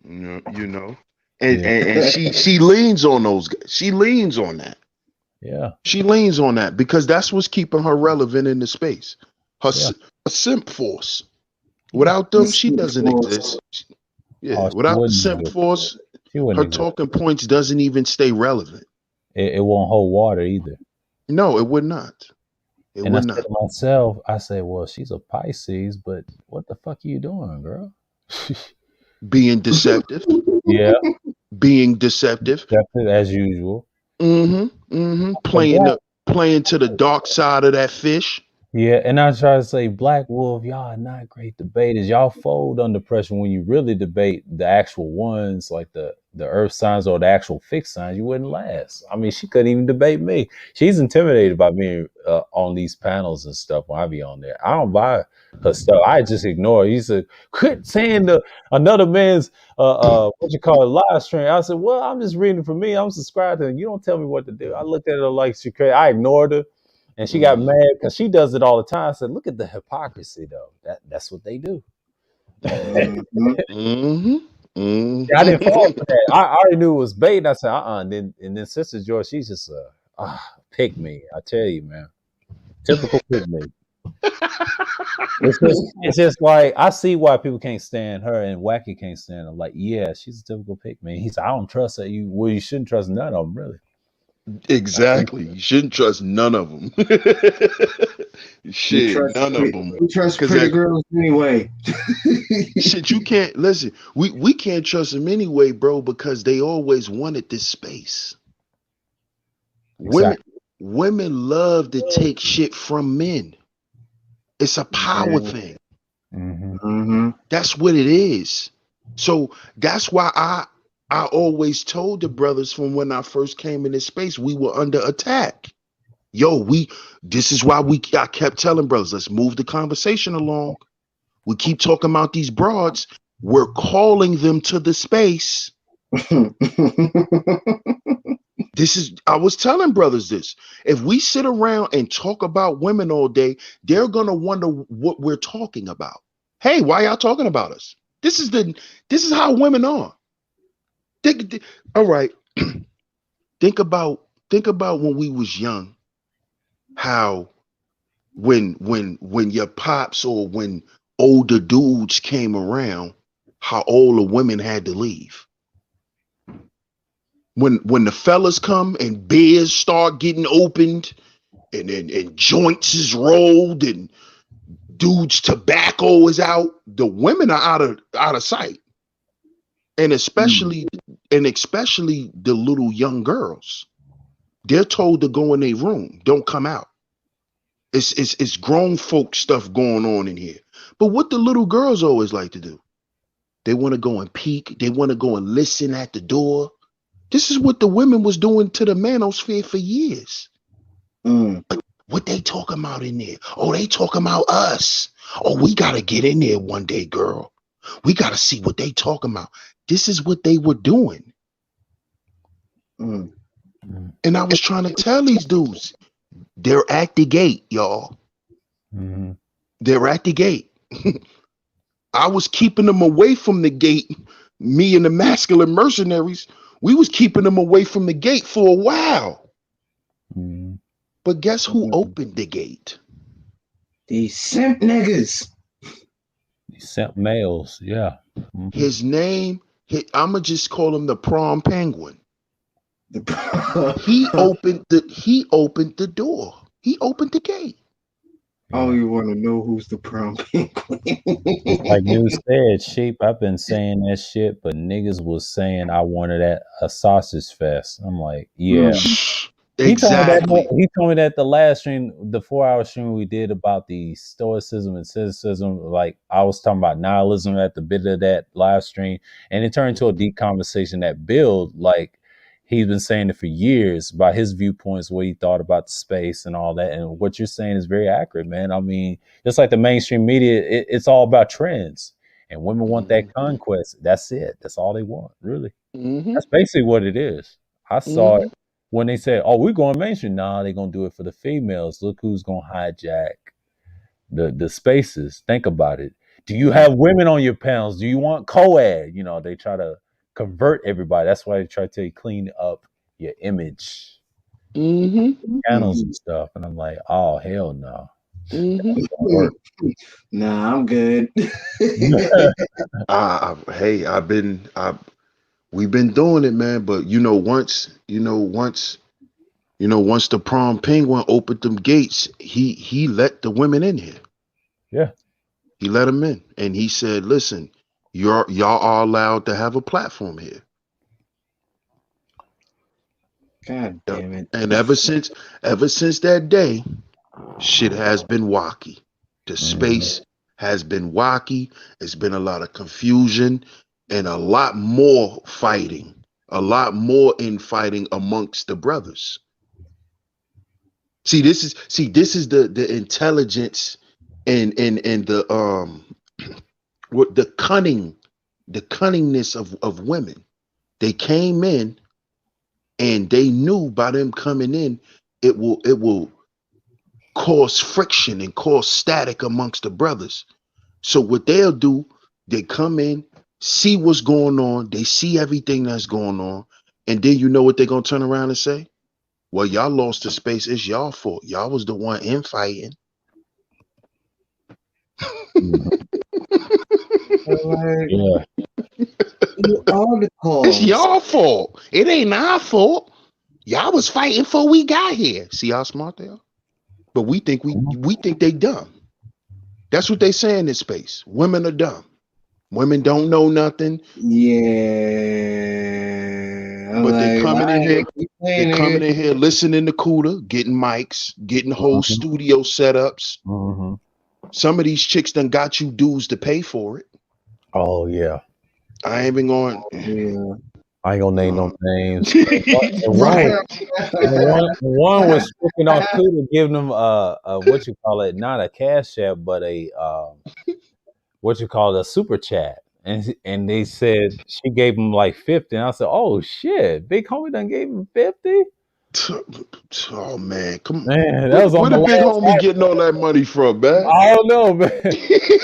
You know, and,
Yeah.
and and she leans on those. She leans on that.
Yeah.
She leans on that because that's what's keeping her relevant in the space. Her,
Yeah.
her simp force.
Yeah.
Without them, she doesn't exist. Yeah,
Oh, she
without the
wouldn't
simp
exist.
force,
She wouldn't
her
exist.
talking points doesn't even stay relevant.
It won't hold water either.
No, it would not. It
And I
would
said
not.
to myself, I said, well, she's a Pisces, but what the fuck are you doing, girl?
Being deceptive.
Yeah,
Being deceptive.
definitely as usual.
Mm-hmm. Mm-hmm.
But
Playing to the dark side of that fish.
yeah, and I try to say, Black Wolf, y'all are not great debaters. Y'all fold under pressure when you really debate the actual ones, like the earth signs or the actual fixed signs. You wouldn't last. I mean, she couldn't even debate me. She's intimidated by me on these panels and stuff when I be on there. I don't buy her stuff. I just ignore her. He said, quit saying another man's what you call it, live stream. I said, well, I'm just reading for me. I'm subscribed to her. You don't tell me what to do. I looked at her like she crazy. I ignored her. And she got
Mm-hmm.
mad because she does it all the time. I said, look at the hypocrisy, though. That's what they do.
Mhm.
Mm-hmm.
I didn't fall
Mm-hmm.
for that. I already knew it was bait. And I said, and then Sister George, she's just pick me. I tell you, man. Typical pick me. It's just like I see why people can't stand her and Wacky can't stand her. Like, yeah, she's a typical pick me. He said, I don't trust her. You shouldn't trust none of them, really.
Exactly. You shouldn't trust none of them.
We
Shit,
trust
none of them.
we trust
Because
pretty
that
girls anyway.
shit, you can't listen. We can't trust them anyway, bro, because they always wanted this space. Women
Exactly.
women love to take shit from men. It's a power
Yeah.
thing.
Mm-hmm.
Mm-hmm.
That's what it is. So that's why I always told the brothers from when I first came in this space, we were under attack. Yo, this is why I kept telling brothers, let's move the conversation along. We keep talking about these broads. We're calling them to the space. I was telling brothers this. If we sit around and talk about women all day, they're gonna wonder what we're talking about. Hey, why y'all talking about us? This is how women are. All right. Think about when we was young, how when your pops or when older dudes came around, how all the women had to leave. When the fellas come and beers start getting opened and joints is rolled and dudes tobacco is out, the women are out of sight. And especially the little young girls. They're told to go in their room, don't come out. It's grown folk stuff going on in here. But what the little girls always like to do, they want to go and peek. They want to go and listen at the door. This is what the women was doing to the manosphere for years.
Mm.
What they talking about in there? Oh, they talking about us. Oh, we gotta get in there one day, girl. We gotta see what they talking about. This is what they were doing.
Mm.
And I was trying to tell these dudes, they're at the gate, y'all.
Mm-hmm.
They're at the gate. I was keeping them away from the gate. Me and the masculine mercenaries, we was keeping them away from the gate for a while.
Mm-hmm.
But guess who
Mm.
opened the gate?
These simp niggas.
Simp males, yeah. Mm-hmm.
His name, I'ma just call him the prom penguin. He opened the door. He opened the gate.
Oh,
Yeah.
you want to know who's the prom penguin?
Like you said, sheep, I've been saying that shit, but niggas was saying I wanted a sausage fest. I'm like, yeah.
Mm.
He told me that
Exactly.
he told me that the last stream, the 4 hour stream we did about the stoicism and cynicism, like I was talking about nihilism at the bit of that live stream, and it turned into a deep conversation that build like he's been saying it for years about his viewpoints, what he thought about the space and all that. And what you're saying is very accurate, man. I mean, just like the mainstream media, it's all about trends. And women want that
Mm-hmm.
conquest. That's it. That's all they want, really.
Mm-hmm.
That's basically what it is. I saw it
Mm-hmm.
when they said, "Oh, we're going mainstream." Nah, they're gonna do it for the females. Look who's gonna hijack the spaces. Think about it. Do you have women on your panels? Do you want co-ed? You know, they try to convert everybody. That's why they try to clean up your image channels and stuff. And I'm like, oh hell no. Work.
Nah, I'm good.
Hey, we've been doing it, man. But once the prom penguin opened them gates, he let the women in here.
Yeah.
He let them in, and he said, "Listen, y'all are allowed to have a platform here."
God damn it!
And ever since that day, shit has been wacky. The space has been wacky. It's been a lot of confusion and a lot more fighting. A lot more infighting amongst the brothers. See, this is the intelligence and the what the cunningness of women. They came in and they knew by them coming in, it will cause friction and cause static amongst the brothers. So what they'll do, they come in, see what's going on, they see everything that's going on, and then you know what they're gonna turn around and say? Well, y'all lost the space, it's y'all fault. Y'all was the one infighting.
Yeah.
All the calls.
It's y'all fault. It ain't our fault. Y'all was fighting before we got here. See how smart they are? But we think they dumb. That's what they say in this space. Women are dumb. Women don't know nothing.
Yeah.
But they're coming in here. They're coming in here listening to Cuda, getting mics, getting whole studio setups. Some of these chicks done got you dues to pay for it.
Oh yeah.
I ain't even going.
Yeah.
I ain't gonna name no names.
Right.
One was stripping off Cuda, giving them what you call it, not a cash app, but a what you call it, a super chat. And they said she gave him like 50. And I said, oh shit, Big Homie done gave him 50?
Oh man, come on.
Man, that was
Where
on
the
the
Big
last
Homie
night.
getting all that money from, man?
I don't know, man. And he said she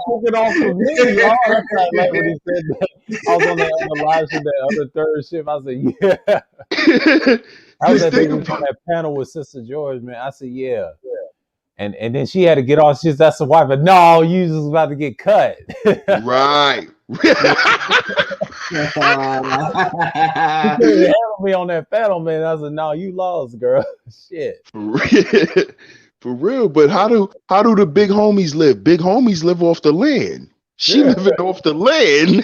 took it off of me, y'all. That's like when he said that. I was on that other live shit, that other third shift. I said, yeah. I was
Just
at
think
on that panel with Sister George, man. I said, yeah. And then she had to get off. She's that's the wife, but no, you just about to get cut.
Right.
She couldn't handle me on that panel, man. I said, no, you lost, girl. Shit.
For real. But how do the big homies live? Big homies live off the land. She living off the land.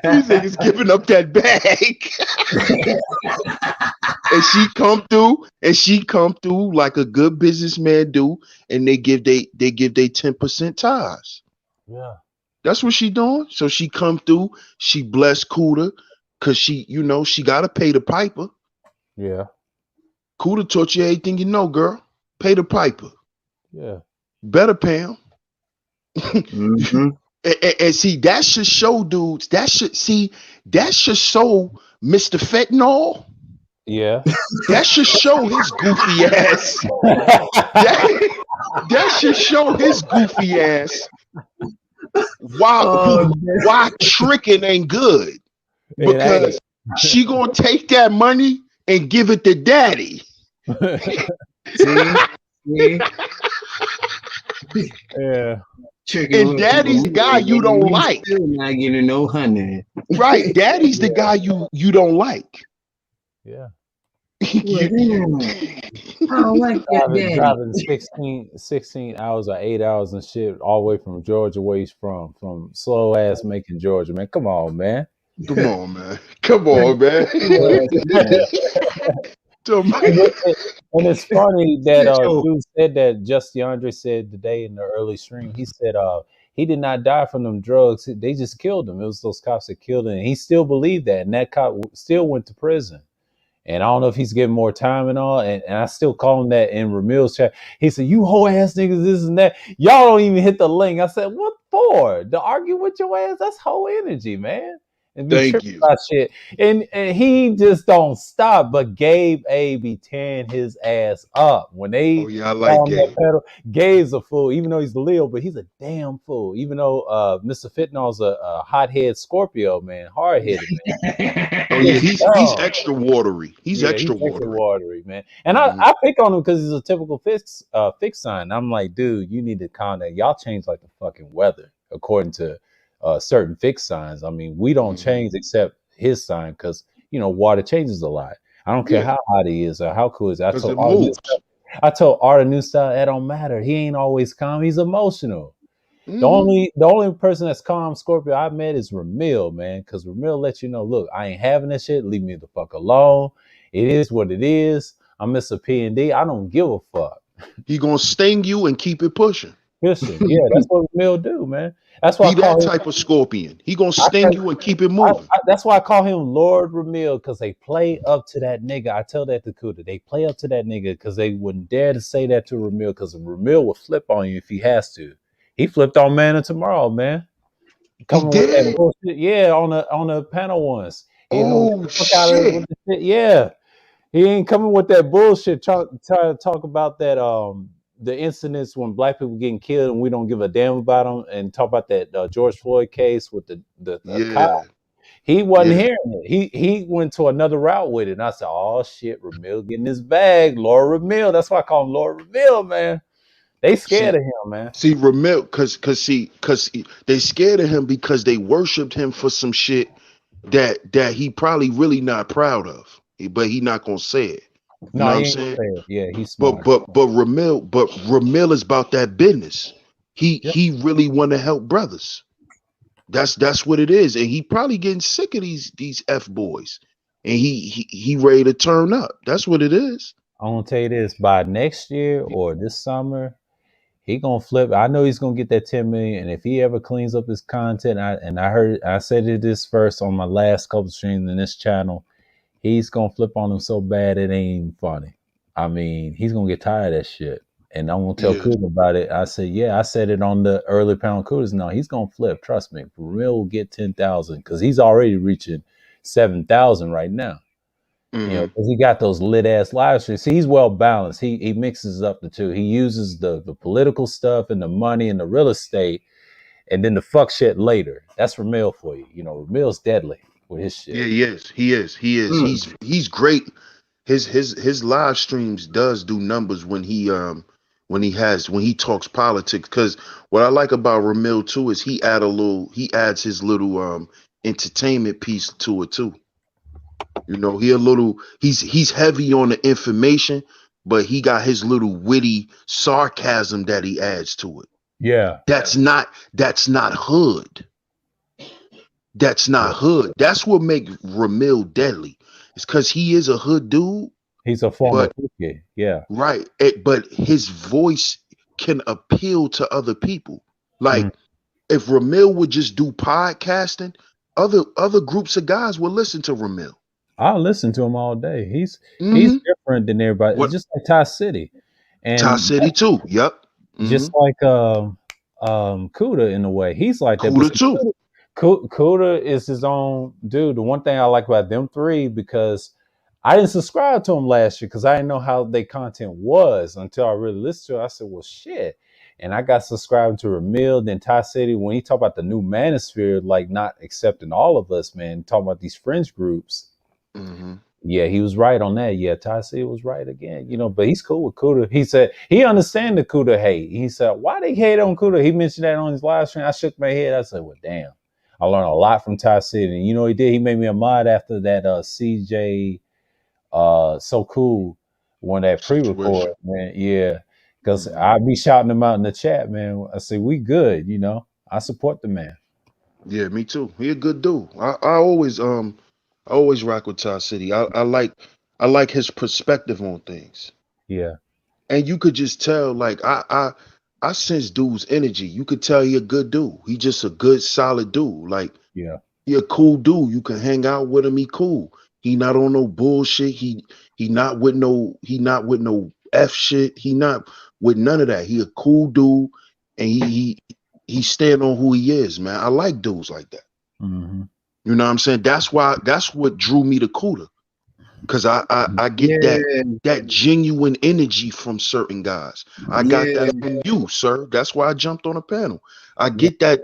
These niggas giving up that bag. And she come through like a good businessman do, and they give they 10% ties.
Yeah.
That's what she doing. So she come through, she bless Cuda, cause she gotta pay the piper.
Yeah.
Cuda taught you everything you know, girl. Pay the piper.
Yeah.
Better pay him. And see, that should show dudes. That should show Mr. Fentanyl.
Yeah.
That should show his goofy ass. That should show his goofy ass. Why tricking ain't good? Because she gonna take that money and give it to daddy.
See?
Yeah.
And daddy's the guy you don't like.
Still not getting no honey.
Right. Daddy's the guy you don't like.
Yeah.
I don't like that
driving 16 hours or 8 hours and shit all the way from Georgia, where he's from slow ass Macon, Georgia, man. Come on, man.
Come on, man. Come on, man.
And it's funny that dude said that just DeAndre said today in the early stream. He said he did not die from them drugs. They just killed him. It was those cops that killed him. And he still believed that. And that cop still went to prison. And I don't know if he's getting more time and all. And I still call him that in Ramil's chat. He said, you whole ass niggas, this and that. Y'all don't even hit the link. I said, what for? To argue with your ass? That's whole energy, man. and be
Thank
tripping
you.
about shit. And he just don't stop. But Gabe A be tearing his ass up when
Oh
they
yeah, I like
on that
Gabe.
pedal. Gabe's a fool, even though he's the Leo, but he's a damn fool. Even though Mr. Fitnall's a hothead Scorpio, man, hard headed man.
Oh yeah,
Just
he's
dumb.
extra watery. He's
Yeah, he's
extra
extra
watery.
watery, man. And
Hmm.
I pick on him because he's a typical fixed sign. I'm like, dude, you need to calm down. Y'all change like the fucking weather, according to certain fixed signs. I mean, we don't
Hmm.
change except his sign because water changes a lot. I don't care
Yeah,
how hot he is or how cool he is.
because it moves.
I told Art New Style that don't matter. He ain't always calm. He's emotional. The
Hmm.
only person that's calm Scorpio I met is Ramil, man. Because Ramil lets you know, look, I ain't having that shit. Leave me the fuck alone. It is what it is. I'm Mr. P&D. I don't give a fuck.
He gonna sting you and keep it pushing.
Listen, yeah, that's what Ramil do, man. That's why I
He that
call him.
type of scorpion. He gonna
I,
sting you and keep it moving.
that's why I call him Lord Ramil because they play up to that nigga. I tell that to Kuda. They play up to that nigga because they wouldn't dare to say that to Ramil because Ramil will flip on you if he has to. He flipped on Manna tomorrow, man.
He
Coming with that
did.
bullshit. Yeah, on the panel once. He don't get
Oh
the fuck out of it
shit.
with the shit. Yeah. He ain't coming with that bullshit. Try to talk about that the incidents when black people getting killed and we don't give a damn about them, and talk about that George Floyd case with the cop.
Yeah.
He wasn't
Yeah.
hearing it. He went to another route with it. And I said, oh shit, Ramil getting his bag. Laura Ramil. That's why I call him Laura Ramil, man. They scared
See,
of him, man.
see, Ramil, cause they scared of him because they worshipped him for some shit that he probably really not proud of, but he not gonna say it. You know
No,
what
he
I'm
ain't gonna
saying?
say it. Yeah, he's
But
smart.
but but Ramil is about that business.
Yeah.
He really want to help brothers. That's what it is, and he probably getting sick of these f boys, and he ready to turn up. That's what it is.
I'm gonna tell you this: by next year or this summer, he gonna flip. I know he's gonna get that 10 million, and if he ever cleans up his content, I said it this first on my last couple streams in this channel, he's gonna flip on him so bad it ain't even funny. I mean, he's gonna get tired of that shit. And I'm gonna tell
Yeah,
Kuda about it. I said, yeah, I said it on the early panel. Kuda's no, he's gonna flip. Trust me, for real will get 10,000 because he's already reaching 7,000 right now.
hmm,
Because he got those lit ass live streams. See, he's well balanced. He mixes up the two. He uses the political stuff and the money and the real estate, and then the fuck shit later. That's Ramil for you. Ramil's deadly with his
yeah.
shit.
He is. He is. He is.
Mm.
He's great. His live streams does do numbers when he talks politics. Because what I like about Ramil too is he adds his little entertainment piece to it too. He's heavy on the information, but he got his little witty sarcasm that he adds to it.
Yeah,
That's not hood. That's not
yeah.
hood. That's what make Ramil deadly. It's because he is a hood dude,
He's a former
but
cookie. Yeah.
right, but his voice can appeal to other people.
Mhm.
Like if Ramil would just do podcasting, other groups of guys would listen to Ramil.
I'll listen to him all day. He's
Hmm.
different than everybody. It's
What
just like Ty City,
Ty
and
City too. Yep. Hmm.
just like Kuda in a way. He's like that, but
Cuda
see,
too.
Kuda is his own dude. The one thing I like about them three, because I didn't subscribe to them last year because I didn't know how their content was until I really listened to it. I said, well, shit. And I got subscribed to Ramil, then Ty City. When he talk about the new manosphere, like not accepting all of us, man, talking about these fringe groups.
Hmm.
Yeah, he was right on that. Yeah, Ty City was right again. But he's cool with Kuda. He said he understand the Kuda hate. He said, why they hate on Kuda? He mentioned that on his live stream. I shook my head. I said, well, damn. I learned a lot from Ty City. And you know what he did? He made me a mod after that CJ So Cool when that pre-record,
Situation.
man. Yeah. Because
Hmm.
I be shouting him out in the chat, man. I say, we good. I support the man.
Yeah, me too. He a good dude. I always rock with Ty City. I like his perspective on things.
Yeah.
And you could just tell, like I sense dude's energy. You could tell he a good dude. He just a good, solid dude. Like
Yeah.
he a cool dude. You can hang out with him. He cool. He not on no bullshit. He not with no f shit. He not with none of that. He a cool dude, and he stand on who he is, man. I like dudes like that.
Hmm.
You know what I'm saying? That's what drew me to Cuda. Cause I get
Yeah,
that genuine energy from certain guys. I got
yeah,
that from you, sir. That's why I jumped on a panel.
Yeah.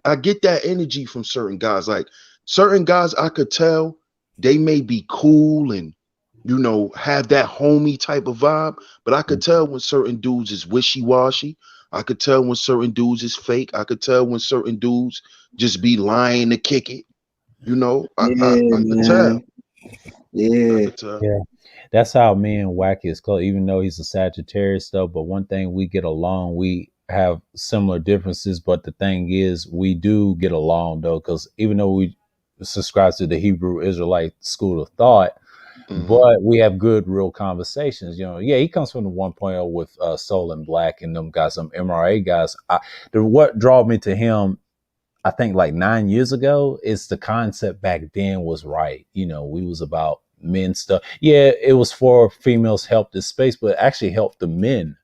I get that energy from certain guys. Like certain guys I could tell they may be cool and have that homie type of vibe, but I could tell when certain dudes is wishy-washy. I could tell when certain dudes is fake. I could tell when certain dudes just be lying to kick it.
yeah,
I could tell.
man.
I
Yeah,
could tell.
Yeah. That's how me and Wacky is close, even though he's a Sagittarius stuff. But one thing, we get along. We have similar differences, but the thing is, we do get along though, because even though we subscribe to the Hebrew Israelite school of thought,
Hmm.
but we have good, real conversations. Yeah, he comes from the 1.0 with Soul and Black and them guys, some MRA guys. What drew me to him, I think like 9 years ago, is the concept back then was right. We was about men stuff. Yeah, it was for females help this space, but actually help the men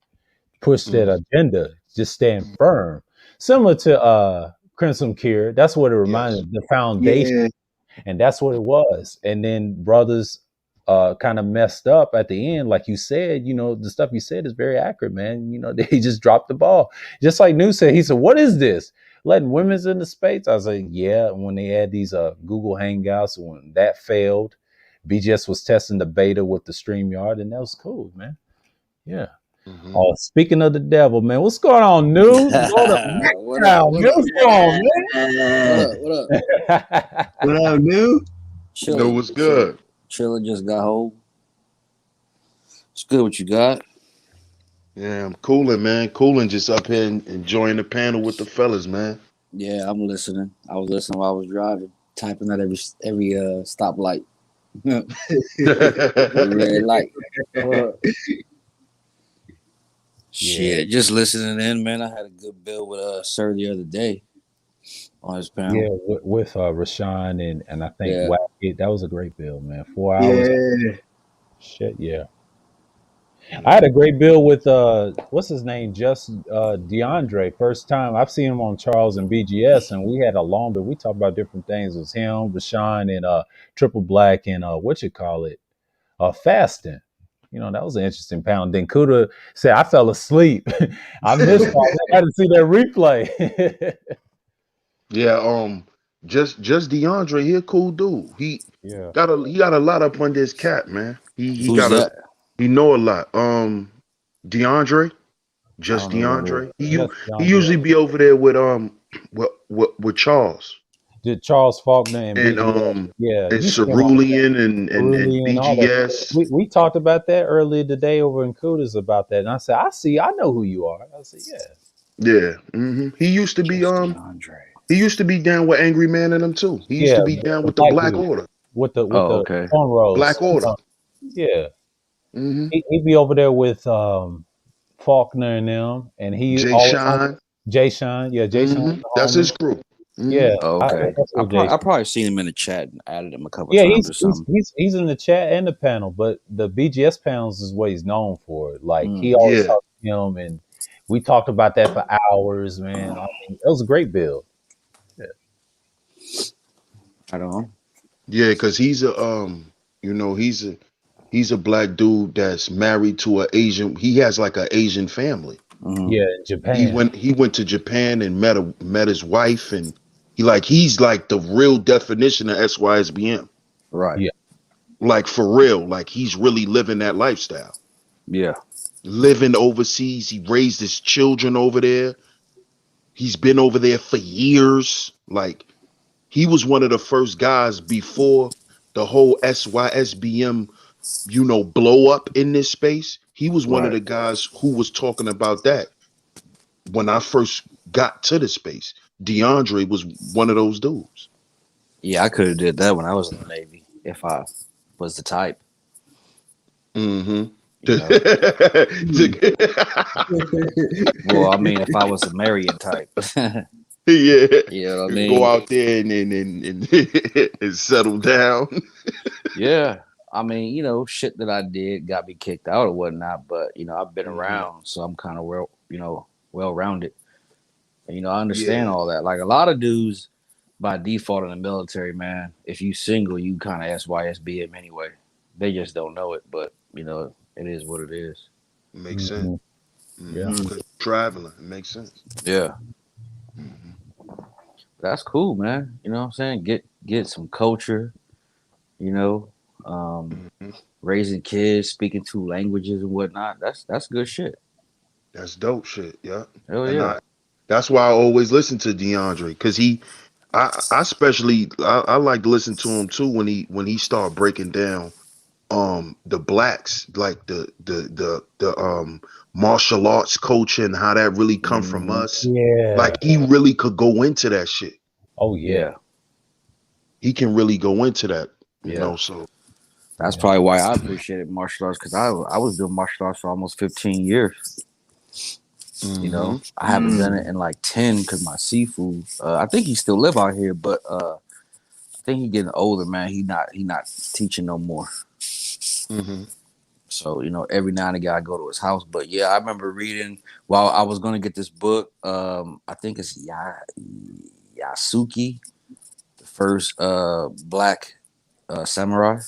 push that
Hmm.
agenda, just stand firm. Similar to Crimson Cure. That's what it
Yes.
reminded, the foundation,
yeah,
and that's what it was. And then brothers kind of messed up at the end, like you said. The stuff you said is very accurate, man. They just dropped the ball, just like New said. He said, what is this, letting women's in the space? I was like, yeah. When they had these Google Hangouts, when that failed, BGS was testing the beta with the StreamYard, and that was cool, man. Yeah.
Hmm.
Oh, speaking of the devil, man, what's going on, New? Go to
What up?
now,
What
man.
up?
What's going
What
yeah.
up? What up?
What
on,
up, dude?
No,
Chilling,
what's
chilling,
good?
chilling. Just got home. It's good. What you got?
Yeah, I'm cooling, man. Cooling, just up here and enjoying the panel with the fellas, man.
Yeah, I'm listening. I was listening while I was driving, typing at every stoplight, every red light.
yeah,
Shit, just listening in, man. I had a good bill with Sir the other day on his
yeah,
panel.
with Rashawn and I think
Yeah.
Wackett. That was a great bill, man. 4 hours.
Yeah,
Shit, yeah. I had a
Mhm.
great bill with what's his name, just DeAndre. First time I've seen him on Charles and BGS, and we had a long bill. We talked about different things. It was him, Rashawn, and Triple Black, and what you call it, fasting. That was an interesting pound. Then Kuda said, I fell asleep. I missed all that. I didn't see that replay.
Yeah, just DeAndre, he a cool dude. He
Yeah.
got a lot up under his cap, man.
Who's that?
He know a lot. DeAndre,
I
just
don't know who that is.
DeAndre.
Just
He
DeAndre.
usually be over there with with Charles
Did Charles Faulkner and
and
BGS. Yeah. You see him on
Cerulean and
Cerulean and all that.
BGS.
We talked about that earlier today over in Kudas about that. And I said, I know who you are. I said, yeah.
Yeah. Hmm.
Just DeAndre.
He used to be down with Angry Man and them too. He used
Yeah.
to be down
The
with the
black
Black
dude
Order.
with
Oh,
the
okay.
cornrows.
Black Order.
Yeah.
Hmm.
He'd be over there with Faulkner and them. And he
Jay
always hung
Shine.
Jay Sean. Yeah, Jay Sean,
Hmm.
the
That's
homie.
his crew. Hmm.
Yeah.
Oh,
I
okay.
mess with Jay.
I probably seen him in the chat and added him a couple
Yeah,
times
he's
or
he's
something.
he's he's in the chat and the panel, but the BGS panels is what he's known for. Like he
Mm,
always
Yeah.
talks to him, and we talked about that for hours, man. I mean, it was a great build. Yeah,
I don't know.
Yeah, because he's a he's a black dude that's married to a Asian. He has like a Asian family.
Hmm.
yeah, in Japan.
He went to Japan and met his wife, and he's like the real definition of SYSBM.
Right.
Yeah,
Like for real, like he's really living that lifestyle.
Yeah.
Living overseas, he raised his children over there. He's been over there for years. Like he was one of the first guys before the whole SYSBM, blow up in this space. He was one of
Right.
the guys who was talking about that when I first got to the space. DeAndre was one of those dudes.
Yeah, I could have did that when I was in the Navy if I was the type,
Mm-hmm.
you know. Well, I mean, if I was a Marion type,
Yeah.
you know what I
Go
mean.
out there and and settle down.
Yeah, I mean, shit that I did got me kicked out or whatnot, but I've been
Hmm.
around, so I'm kind of well rounded. And, I understand
Yeah.
all that. Like a lot of dudes by default in the military, man, if you single, you kind of SYSBM anyway. They just don't know it, but you know, it is what it is.
It makes sense.
Mm-hmm. Yeah.
Mm.
Because traveling, it makes sense.
Yeah,
Hmm.
that's cool, man. You know what I'm saying? Get some culture. You know, um,
Hmm.
raising kids, speaking two languages and whatnot. That's good shit.
That's dope shit. Yeah.
Hell
And
yeah.
that's why I always listen to DeAndre because I especially I like to listen to him too when he start breaking down the blacks like the martial arts culture and how that really come from
Hmm.
us.
Yeah.
Like he really could go into that shit.
Oh yeah.
Yeah,
He can really go into that,
yeah.
so
That's
Yeah.
probably why I appreciated martial arts because I was doing martial arts for almost 15 years. You
hmm
know, I haven't done it
Mm.
in like 10 because my seafood. I think he still live out here, but I think he getting older, man. He not teaching no more.
hmm
So you know, every now and again I go to his house. But yeah, I remember reading while I was gonna get this book. I think it's Yasuki, the first black samurai.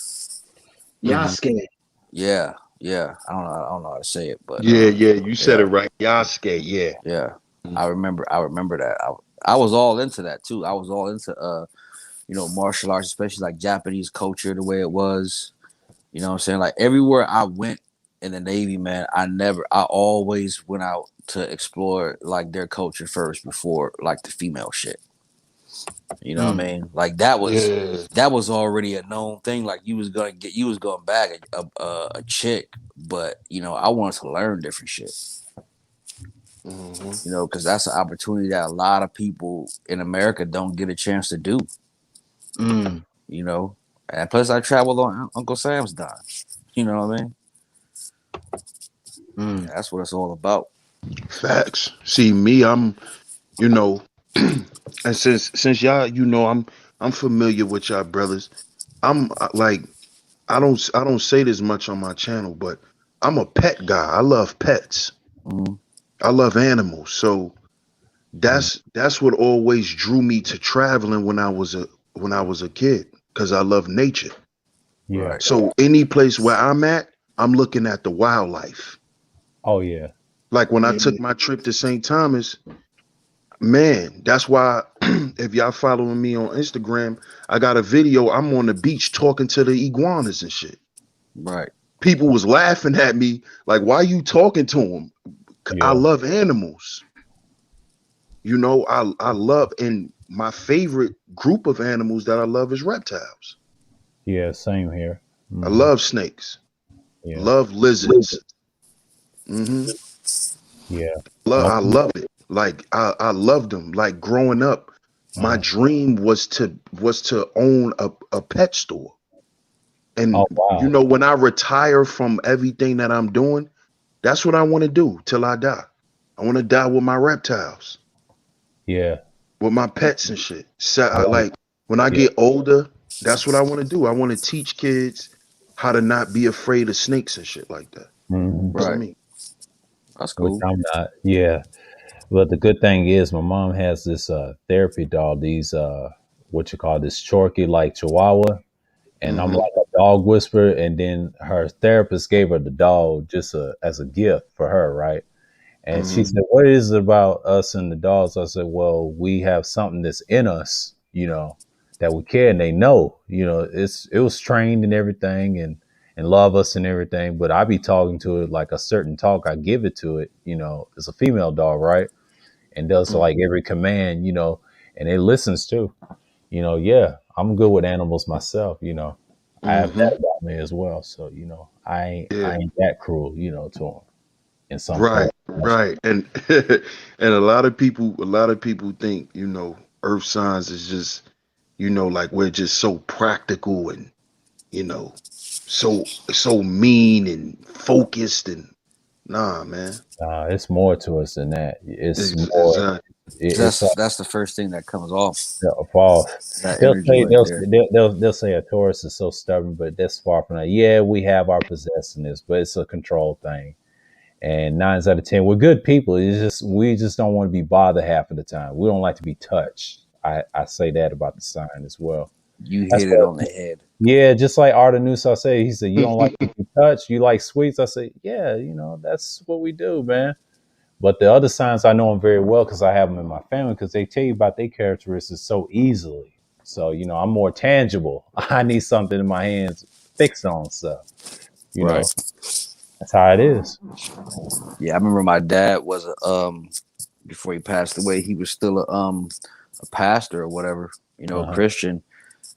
hmm
Yasuke.
Yeah, yeah. I don't know how to say it, but
yeah, you said it
yeah,
right. Yasuke, yeah.
yeah. I remember that. I was all into that too. I was all into you know, martial arts, especially like Japanese culture, the way it was. You know what I'm saying? Like everywhere I went in the Navy, man, I always went out to explore like their culture first before like the female shit. You know what I
Mm.
mean? Like
Yeah.
that was already a known thing. Like you was going back a chick, but you know I wanted to learn different shit.
hmm
You know, because that's an opportunity that a lot of people in America don't get a chance to do.
Mm.
You know, and plus I traveled on Uncle Sam's dime. You know what I mean?
Mm.
That's what it's all about.
Facts. See me, I'm you know, and since y'all, I'm familiar with y'all brothers. I'm like I don't say this much on my channel, but I'm a pet guy. I love pets.
Mm-hmm.
I love animals. So
Mm.
that's what always drew me to traveling when I was a kid because I love nature.
Yeah.
Right.
So any place where I'm at, I'm looking at the wildlife.
Oh yeah.
Like when I
Yeah.
took my trip to St. Thomas, man, that's why if y'all following me on Instagram, I got a video. I'm on the beach talking to the iguanas and shit.
Right.
People was laughing at me like, "Why you talking to them?" I
Yeah.
love animals. I love and my favorite group of animals that I love is reptiles.
Yeah. Same here.
I
Hmm.
love snakes,
Yeah.
love lizards. Hmm
Yeah.
I
Nope.
love it. Like I loved them. Like growing up, my
Uh,
dream was to own a pet store. And
oh wow.
when I retire from everything that I'm doing, that's what I want to do till I die. I want to die with my reptiles,
Yeah.
with my pets and shit. So
I like.
like when I
Yeah.
get older, that's what I want to do. I want to teach kids how to not be afraid of snakes and shit like that.
Hmm.
That's
Right.
me.
That's
Which
cool.
I'm not. Yeah. But the good thing is, my mom has this therapy dog. These what you call this Chorky like Chihuahua, and I'm
Hmm
like a dog whisperer. And then her therapist gave her the dog just as a gift for her, right? And she
hmm
said, "What is it about us and the dogs?" I said, "Well, we have something that's in us, that we care, and they know, it was trained and everything, and love us and everything. But I be talking to it like a certain talk. I give it to it. It's a female dog, right? And does
hmm
like every command, and it listens too. Yeah, I'm good with animals myself. I have
hmm
that about me as well. So I
Yeah.
ain't that cruel, to them in some
Right,
form.
right. And and a lot of people think, earth signs is just, like we're just so practical and, you know, so mean and focused and nah, man.
It's more to us than that. It's more.
Exactly.
It's like
That's the first thing that comes off
false.
that
They'll
energy
say
right there.
they'll say a Taurus is so stubborn, but that's far from that. Yeah, we have our possessiveness, but it's a control thing. And 9 out of 10, we're good people. It's just we just don't want to be bothered half of the time. We don't like to be touched I say that about the sign as well.
You
That's
hit it
what.
on the head.
Yeah, just like Artenusa, I say, he said, "You don't like to be touched. You like sweets." I say, "Yeah, that's what we do, man." But the other signs I know them very well because I have them in my family because they tell you about their characteristics so easily. So I'm more tangible. I need something in my hands fixed on stuff. You
Right.
know, that's how it is.
Yeah, I remember my dad was before he passed away, he was still a pastor or whatever, a
Uh-huh.
Christian.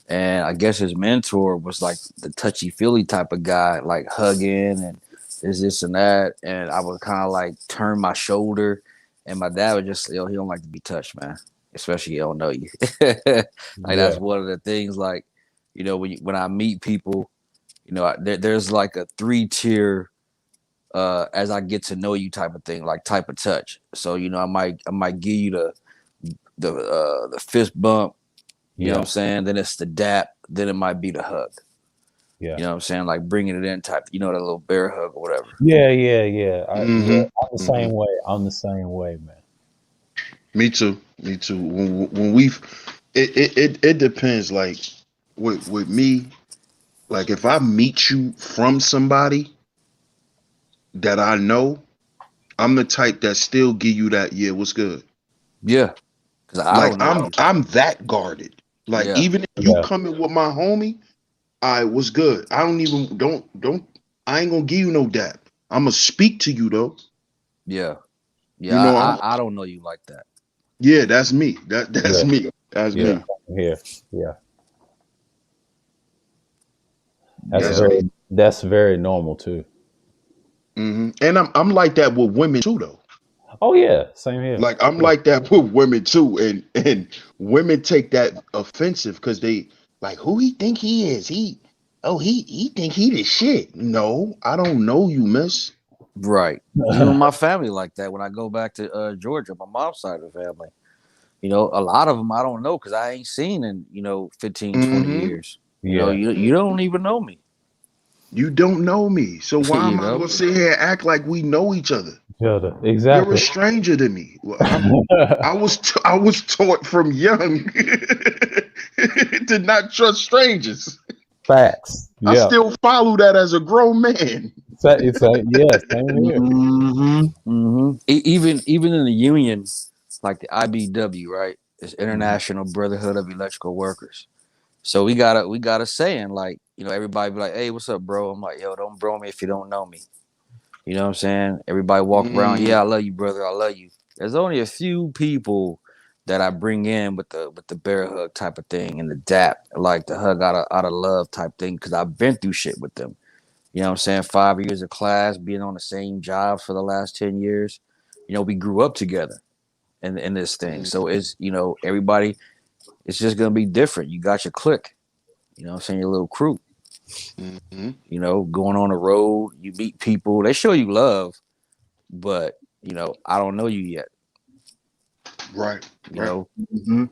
And I guess his mentor was like the touchy feely type of guy, like hugging and this and that. And I would kind of like turn my shoulder, and my dad would just, he don't like to be touched, man. Especially he don't know you. Like that's
Yeah,
one of the things. Like, when I meet people, there's like a 3-tier as I get to know you type of thing, like type of touch. So I might give you the fist bump. You know what
yeah,
I'm saying? Then it's the dap. Then it might be the hug.
yeah,
You know what I'm saying? Like bringing it in type. That little bear hug or whatever.
yeah. Yeah,
hmm
I'm the same way. I'm the same way, man.
Me too. Me too. When we've it depends. Like with me, like if I meet you from somebody that I know, I'm the type that still give you that, yeah, what's good.
Yeah, because I
Like
don't know
I'm
you.
I'm that guarded. Like
Yeah,
even if you
Yeah,
coming with my homie, I was good. I don't even don't I ain't gonna give you no dap. I'm gonna speak to you though.
yeah,
You
yeah.
know,
I don't know you like that.
yeah, that's me. That's
yeah,
me. That's
yeah.
me.
Yeah,
Here, yeah. That's
That's
yeah,
me.
very normal too.
And I'm like that with women too though.
Oh yeah, same here.
Like I'm
Yeah,
like that with women too, and women take that offensive because they like who he think he is. He think he the shit. No, I don't know you, miss.
right. Even my family like that. When I go back to Georgia, my mom's side of the family. A lot of them I don't know because I ain't seen in 15, 20
hmm
years.
yeah.
You don't even know me.
You don't know me, so why
you
am I
know.
gonna sit here and act like we know each other? You're a
Exactly.
stranger to me. Well, I was taught from young to not trust strangers.
Facts.
I
Yeah.
still follow that as a grown man.
Yeah, same here.
Mm-hmm.
Even in the union, like the IBW, right? It's
Mhm.
International Brotherhood of Electrical Workers. So we got a saying like, everybody be like, "Hey, what's up, bro?" I'm like, "Yo, don't bro me if you don't know me." You know what I'm saying? Everybody walk around,
Mm,
"Yeah, I love you, brother. I love you." There's only a few people that I bring in with the bear hug type of thing and the dap, like the hug out of love type thing, because I've been through shit with them. You know what I'm saying? 5 years of class, being on the same job for the last 10 years. We grew up together in this thing.
mm,
So it's, everybody, it's just gonna be different. You got your clique, you know what I'm saying, your little crew,
mm.
going on the road, you meet people, they show you love, but I don't know you yet.
Right,
You
right.
know,
Mm-hmm.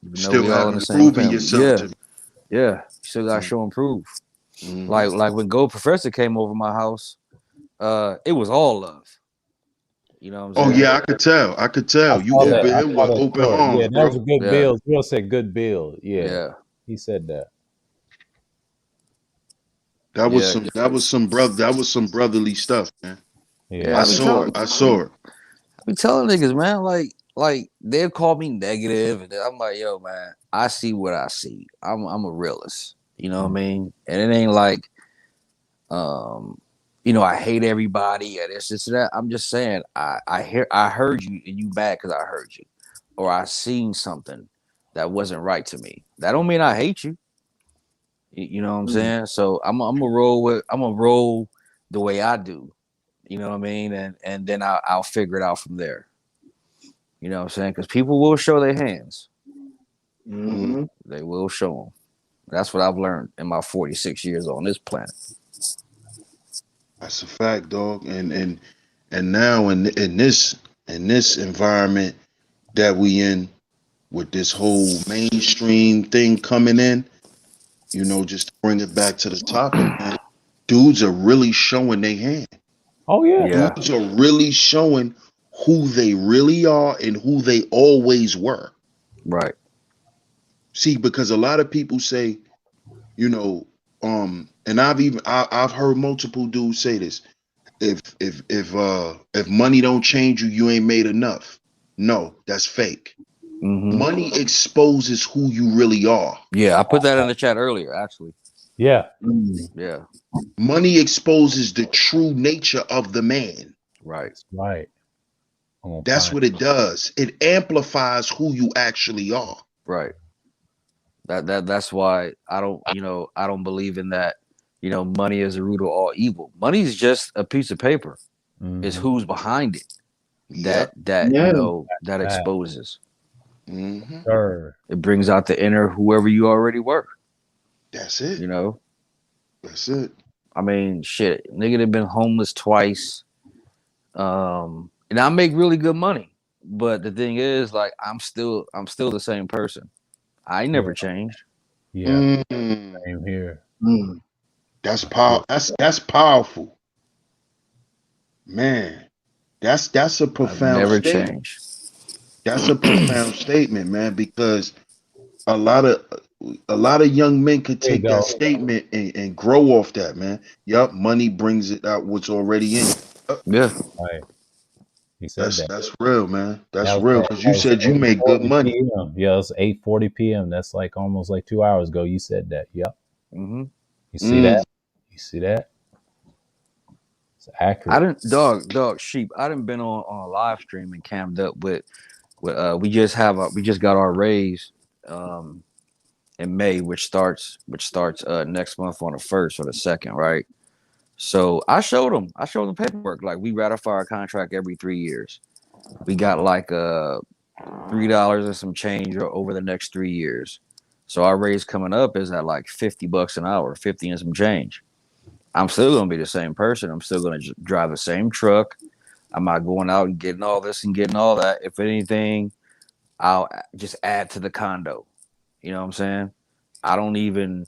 even though
Still
we all in the
haven't
same
proven
family.
yourself
Yeah,
to me.
yeah. You still gotta
Mm,
show and prove.
mhm.
Like when Gold Professor came over my house, it was all love. You know what I'm
Oh
saying?
yeah, I could tell. I could
I
tell. You
saw that.
Yeah,
open
I
him
saw
with
that
open
story. Yeah,
arms,
that was
bro.
a good
yeah,
build. Will said good build. Yeah,
yeah,
he said that.
yeah,
That was some brother. That was some brotherly stuff, man.
Yeah,
yeah.
I saw it. I saw it.
I be telling niggas, man, like they'll call me negative, and I'm like, yo, man, I see what I see. I'm a realist. You know what I mean? And it ain't like, um, I hate everybody and it's just that. I'm just saying, I heard you and you bad because I heard you, or I seen something that wasn't right to me. That don't mean I hate you. You know what I'm saying? So I'm a roll the way I do. You know what I mean? And then I'll figure it out from there. You know what I'm saying? Because people will show their hands.
Mm,
Mm-hmm.
They will show them. That's what I've learned in my 46 years on this planet.
that's a fact, dog. And now in this environment that we in with this whole mainstream thing coming in, just to bring it back to the topic, man. Dudes are really showing their hand.
Oh yeah.
Yeah.
Dudes are really showing who they really are and who they always were.
Right.
See, because a lot of people say, you know, and I've heard multiple dudes say this. If money don't change you, you ain't made enough. No, that's fake.
Mm-hmm.
Money exposes who you really are.
Yeah, I put that in the chat earlier, actually.
Yeah.
Yeah.
Money exposes the true nature of the man.
Right.
That's right. I'm gonna
That's
find
what it does. It amplifies who you actually are.
Right. That's why I don't believe in that. Money is the root of all evil. Money is just a piece of paper. It's
Mhm.
who's behind it
Yep.
Yeah.
that
That.
exposes.
Hmm.
Sure.
It brings out the inner whoever you already were.
That's it.
You know,
That's it.
I mean, shit, nigga have been homeless twice. And I make really good money, but the thing is, like, I'm still the same person. I never
Yeah.
changed.
Yeah.
Mm.
Same here.
Mm.
That's power. That's powerful, man. That's a
I've
profound
never
statement.
changed.
That's a profound statement, man. Because a lot of a lot of young men could
There you
take that
go.
statement and grow off that, man. Yup, money brings it out what's already in you. Yup,
Yeah.
Right. He said that.
that's real, man.
That
That's
was
real.
that
Because you
was
said you make good
8:40
money.
p.m. Yeah, it was 8:40 p.m. That's like almost like 2 hours ago. You said that. Yep.
Mm-hmm.
You see
Mm.
that? You see that? It's
I
accurate.
didn't dog sheep. I didn't been on a live stream and cammed up with we just got our raise um in May, which starts next month on the 1st or the 2nd, right? So I showed them paperwork. Like, we ratify our contract every 3 years. We got like $3 and some change over the next 3 years. So our raise coming up is at like $50 an hour, 50 and some change. I'm still gonna be the same person. I'm still gonna drive the same truck. I'm not going out and getting all this and getting all that. If anything, I'll just add to the condo. You know what I'm saying? I don't even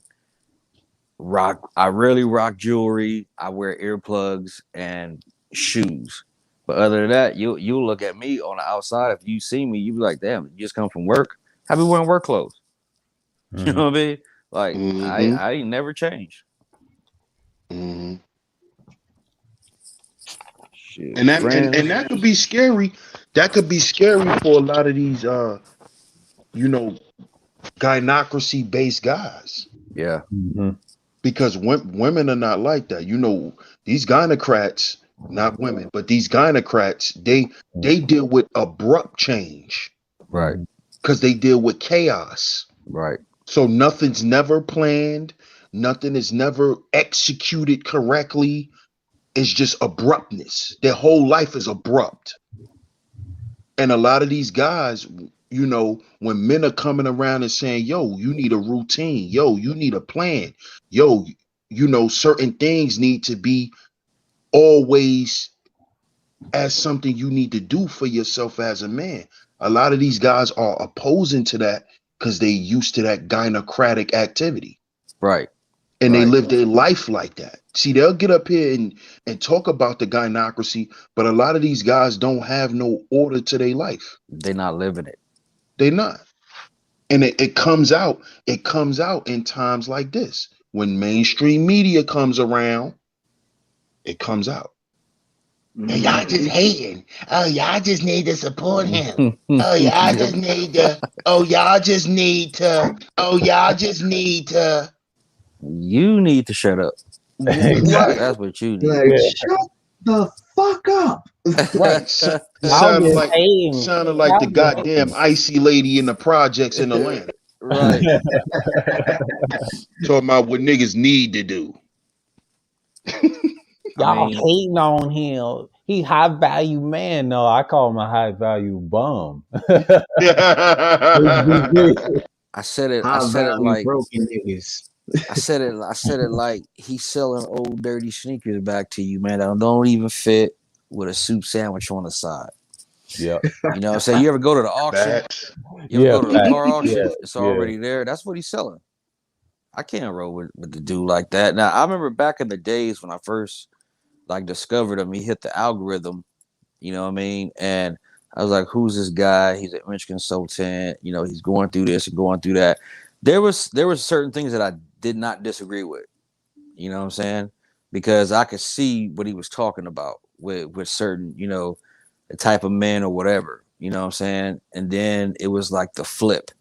rock. I rarely rock jewelry. I wear earplugs and shoes. But other than that, you'll look at me on the outside. If you see me, you be like, "Damn, you just come from work? Have you wearing work clothes?" You
Mhm.
know what I mean? Like, I
Hmm.
I ain't never changed.
Hmm.
Shit,
And
friends.
that could be scary. That could be scary for a lot of these you know, gynocracy based guys.
Yeah.
Mhm.
Because women are not like that. These gynocrats, not women, but these gynocrats, they deal with abrupt change
Right.
Mhm.
because they deal with chaos.
Right.
So nothing's never planned, nothing is never executed correctly. It's just abruptness. Their whole life is abrupt. And a lot of these guys, when men are coming around and saying, yo, you need a routine, yo, you need a plan, yo, certain things need to be always as something you need to do for yourself as a man. A lot of these guys are opposing to that because they used to that gynocratic activity
Right.
and they
Right.
live their life like that. See, they'll get up here and talk about the gynocracy, but a lot of these guys don't have no order to their life.
They not living it.
They're not. And it comes out in times like this. When mainstream media comes around, it comes out. And y'all just hating. Oh, y'all just need to support him. Oh, y'all just need to. Oh, y'all just need to. Oh, y'all just need to.
You need to shut up.
Right,
That's what you need.
Like,
Yeah.
shut the fuck up.
right.
Y'all
Sounded
just
like
hating.
sounded like the
Y'all just
goddamn icy lady in the projects in Atlanta.
Right.
Talking about what niggas need to do.
I
Y'all
mean,
hating on him. He high value man. No, I call him a high value bum.
I said it. I
High
said it
value
like
broken niggas.
I said it. I said it like he's selling old dirty sneakers back to you, man. That don't even fit with a soup sandwich on the side.
Yep.
You know what I'm saying? You ever go to the auction?
Facts.
You ever
Yeah.
go to the
Fact.
car
Yeah.
auction? It's
Yeah.
already there. That's what he's selling. I can't roll with the dude like that. Now, I remember back in the days when I first like discovered him, he hit the algorithm You know what I mean? And I was like, who's this guy? He's an image consultant. You know, he's going through this and going through that. There was certain things that I did not disagree with. You know what I'm saying? Because I could see what he was talking about with certain, you know, the type of men or whatever. You know what I'm saying? And then it was like the flip.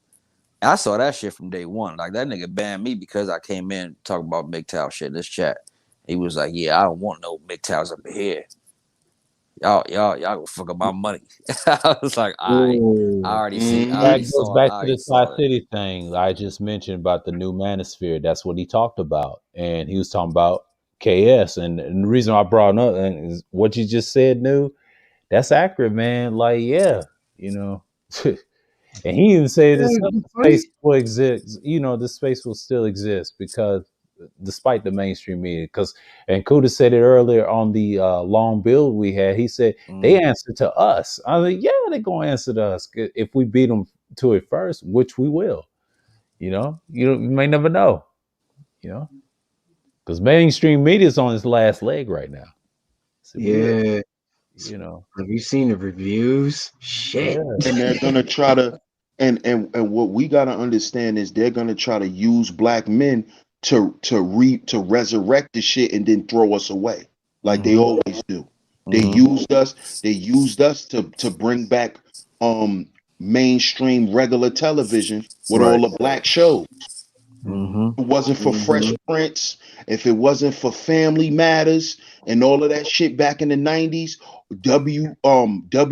I saw that shit from day one. Like that nigga banned me because I came in talking about MGTOW shit in this chat. He was like, "Yeah, I don't want no MGTOWs up here. Y'all go fuck up my money." I was like, I
Oh,
already see, I
Mhm.
already
That goes
saw,
back
I
to
already
the Tri
saw it.
City thing I just mentioned about the new manosphere. That's what he talked about, and he was talking about KS. And the reason I brought it up is what you just said, new. That's accurate, man. Like, yeah, you know. And he even said this
yeah, it's
space
funny.
will exist. You know, this space will still exist because, despite the mainstream media, because and Kuda said it earlier on the long build we had. He said they
Mm,
answer to us. I was like, yeah, they're gonna answer to us if we beat them to it first, which we will. You may never know. You know, because mainstream media is on its last leg right now. It's real.
Yeah.
You know,
Have you seen the reviews? Shit.
yeah.
And they're gonna try to and what we gotta understand is they're gonna try to use black men to resurrect the shit and then throw us away like they
mm-hmm,
always do. They
mm-hmm,
used us. They used us to bring back um mainstream regular television with all
right,
the black shows.
Mhm.
mm-hmm,
If it wasn't for Fresh
Hmm.
Prince, if it wasn't for Family Matters and all of that shit back in the 90s, WB11,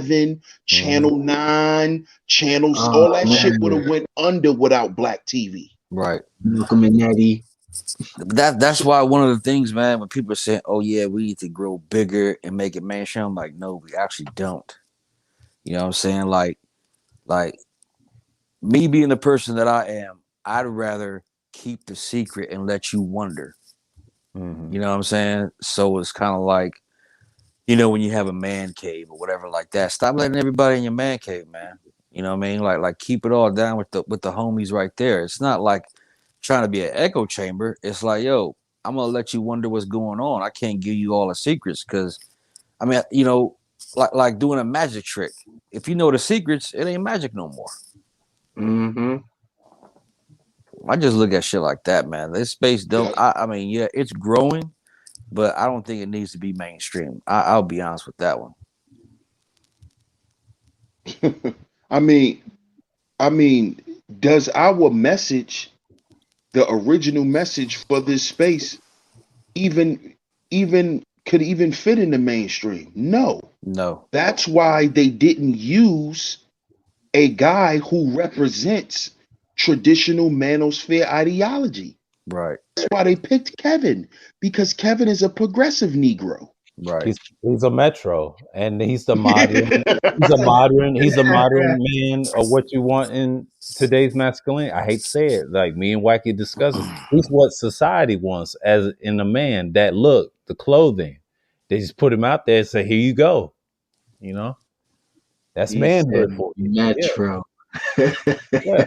mm-hmm,
Channel 9, channels,
Oh
all that shit would
man,
have went under without black TV.
right.
Malcolm and Eddie.
That's why one of the things, man, when people are saying, "Oh yeah, we need to grow bigger and make it mainstream," I'm like, no, we actually don't. You know what I'm saying? Like me being the person that I am, I'd rather keep the secret and let you wonder.
Mhm.
You know what I'm saying? So it's kind of like, you know, when you have a man cave or whatever like that, stop letting everybody in your man cave, man. You know what I mean? Like keep it all down with the homies right there. It's not like trying to be an echo chamber. It's like, yo, I'm gonna let you wonder what's going on. I can't give you all the secrets because I mean, you know, like doing a magic trick. If you know the secrets, it ain't magic no more.
Mm-hmm.
I just look at shit like that, man. This space don't.
Yeah.
I mean, yeah, it's growing, but I don't think it needs to be mainstream. I'll be honest with that one.
I mean, I mean, does our message, the original message for this space, even even could even fit in the mainstream? No.
No,
That's why they didn't use a guy who represents traditional manosphere ideology.
right,
That's why they picked Kevin, because Kevin is a progressive Negro.
right,
He's a metro, and he's the modern. He's a modern man of what you want in today's masculine. I hate to say it, like me and Wacky discuss it. He's what society wants as in a man. That look, the clothing. They just put him out there and say, "Here you go." You know, that's
He said
manhood for you. Yeah,
Metro.
yeah.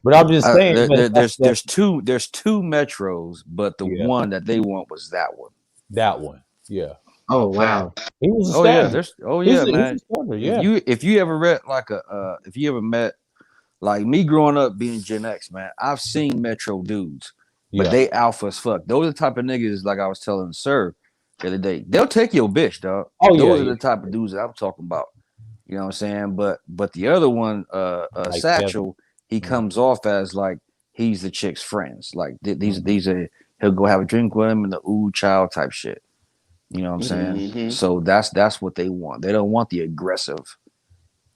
But I'm just saying, man,
there's two metros, but the
yeah,
one that they want was that one.
that one. Yeah,
Oh
Fact.
wow.
he was a
Oh yeah,
stabber.
there's oh
He's
yeah,
he's a
man.
stabber. Yeah,
If you ever read like if you ever met like me growing up being Gen X, man, I've seen Metro dudes, but
yeah.
they alpha as fuck. Those are the type of niggas, like I was telling Sir the other day. They'll take your bitch, dog.
Oh yeah,
Those are
yeah.
the type of dudes that I'm talking about. You know what I'm saying? But the other one,
Like Kevin.
Satchel, he
Mhm.
comes off as like he's the chick's friends. Like
Mhm.
these are he'll go have a drink with him and the ooh child type shit. You know what I'm saying?
Hmm.
So that's what they want. They don't want the aggressive,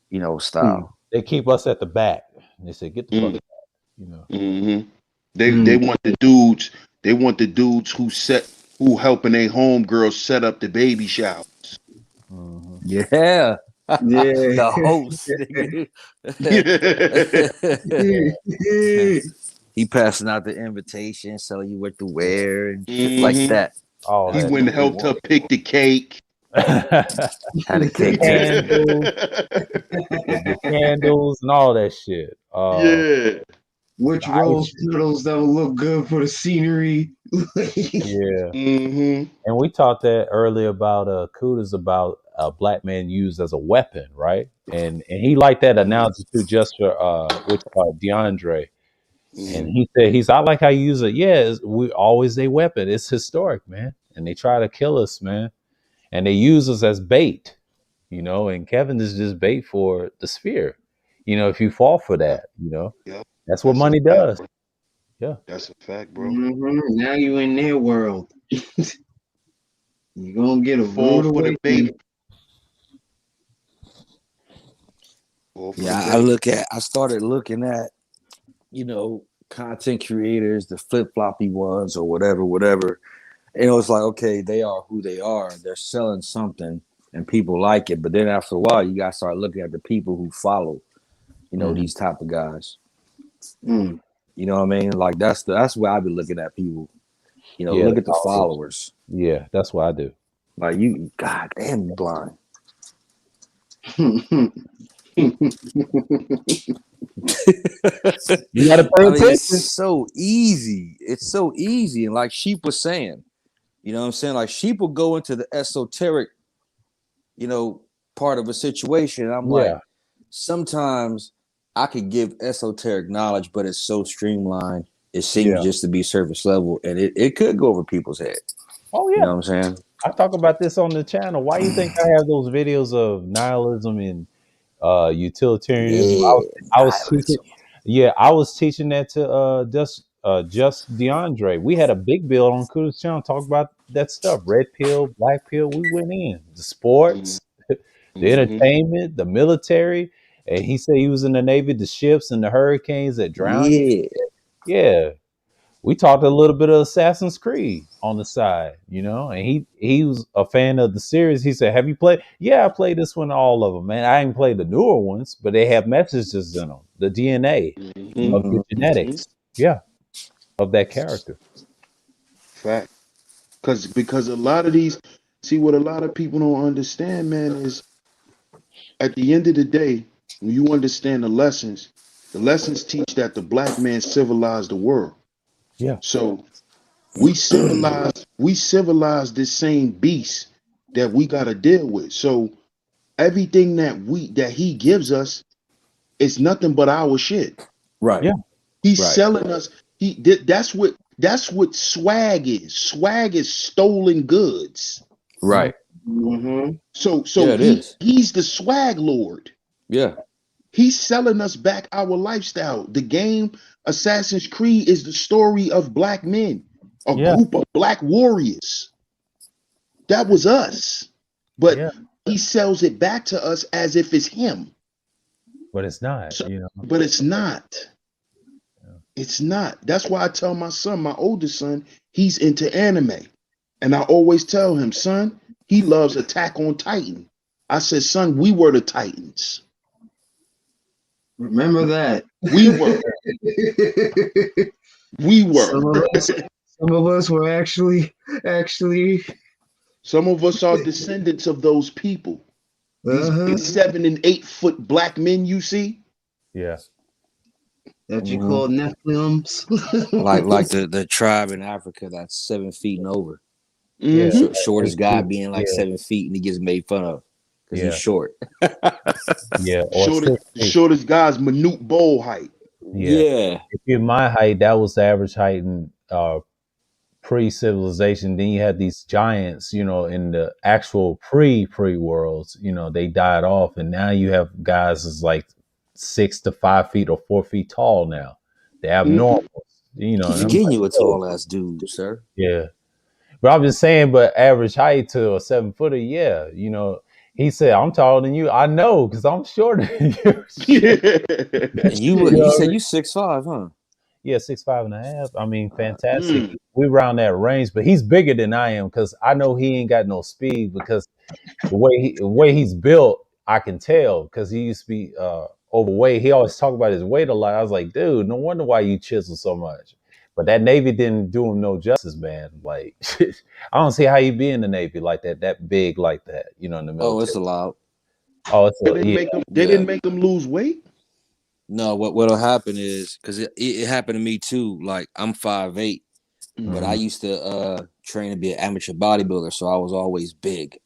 you know,
Mm,
style.
They keep us at the back. They say, "Get the fuck," you know.
Hmm. They
mm.
want the dudes. They want the dudes who helping their homegirls set up the baby shower.
Hmm.
Yeah.
Yeah.
The host, nigga. He passing out the invitation, telling you what to
Yeah.
wear and shit like
Hmm.
that.
All
He
That's
that.
went
what
and
they
helped her
want.
pick the cake.
Had a
The
cake too.
candles, the candles, and all that shit.
Yeah.
which rose petals that will look good for the scenery.
Yeah.
Mm-hmm.
And we talked that earlier about Kudas about a black man used as a weapon, right? And he liked that analogy too, just for DeAndre. And
Mm-hmm.
he said, I like how you use it. Yeah, we always a weapon. It's historic, man. And they try to kill us, man. And they use us as bait, and Kevin is just bait for the sphere. If you fall for that,
Yeah,
that's what
that's a
money
fact,
does.
bro.
Yeah.
That's a fact, bro.
Now you in their world. You're gonna get
You
a
fall
rude
for the bait.
awakening.
Fall for the
Yeah,
bait.
I started looking at, content creators, the flip floppy ones or whatever. And it was like, okay, they are who they are. They're selling something and people like it. But then after a while, you gotta start looking at the people who follow,
Mhm.
these type of guys.
Mm.
You know what I mean? Like that's where I've been looking at people.
Yeah,
Look
the
at the
followers.
followers.
Yeah, that's what I do.
Like you, God damn, you blind.
You got to pay
I mean, it's
attention.
so easy. It's so easy. And like Sheep was saying, you know what I'm saying? Like Sheep will go into the esoteric, part of a situation. And I'm like,
Yeah,
sometimes I could give esoteric knowledge, but it's so streamlined. It seems
yeah.
just to be surface level. And it could go over people's head.
Oh
You
yeah.
know what I'm saying?
I talk about this on the channel. Why you think I have those videos of nihilism and utilitarianism?
Yeah.
I was teaching.
Nihilism.
Yeah, I was teaching that to just DeAndre. We had a big build on Kuda's channel. Talk about that stuff. Red pill, black pill. We went in the sports, the
Mm-hmm.
entertainment, the military. And he said he was in the Navy, the ships and the hurricanes that drowned you.
Yeah.
Yeah, we talked a little bit of Assassin's Creed on the side, and he was a fan of the series. He said, "Have you played?" Yeah, I played this one, all of them, man. I ain't played the newer ones, but they have messages in them, the DNA
Mm-hmm.
of your
Mm-hmm.
genetics, yeah, of that character.
Fact. Because a lot of these, see what a lot of people don't understand, man, is at the end of the day, when you understand the lessons teach that the black man civilized the world.
Yeah,
So we civilize this same beast that we gotta deal with. So everything that he gives us is nothing but our shit.
Right.
yeah,
He's
Right.
selling us. That's what swag is. Swag is stolen goods.
yeah,
Right.
Mm-hmm.
So
Yeah, it is.
he's the swag lord.
Yeah.
He's selling us back our lifestyle. The game Assassin's Creed is the story of black men, a
yeah,
group of black warriors. That was us. But
yeah.
he sells it back to us as if it's him.
But it's not,
So, but it's not. It's not. That's why I tell my son, my oldest son, he's into anime. And I always tell him, son, he loves Attack on Titan. I said, son, we were the Titans.
Remember that.
We were. We were.
Some of us were actually
Some of us are descendants of those people. These big 7 and 8 foot black men you see.
Yeah,
that you
Mhm.
call Nephilims.
Like the tribe in Africa that's 7 feet and over.
yeah,
Mm-hmm.
Shortest guy
8 feet.
being like
Yeah,
7 feet and he gets made fun of because
yeah,
he's short.
yeah. Or 6 feet.
Shortest guy's minute bowl height.
Yeah.
Yeah.
If you're my height, that was the average height in pre-civilization. Then you had these giants, in the actual pre worlds, they died off, and now you have guys is like 6 to 5 feet or 4 feet tall now. They have
Mm-hmm.
normals,
Keep
and I'm
forgetting
like,
you a
oh,
tall ass dude, sir.
yeah. But I'm just saying, but average height to a 7 footer, yeah, he said, I'm taller than you. I know, because I'm shorter than you.
And you
You know
you
what I
said
mean?
you 6'5", huh?
Yeah, 6'5.5". I mean, fantastic.
Mm.
We around that range, but he's bigger than I am because I know he ain't got no speed because the way he's built, I can tell because he used to be overweight. He always talk about his weight a lot. I was like, dude, no wonder why you chisel so much. But that Navy didn't do him no justice, man. Like, I don't see how you be in the Navy like that big like that, in the
Oh, it's
military.
allowed.
Oh, it's
They didn't
yeah,
make him. They
Yeah.
didn't make him lose weight.
No, what'll happen is because it happened to me too. Like I'm 5'8", but I
Mhm.
used to train to be an amateur bodybuilder, so I was always big,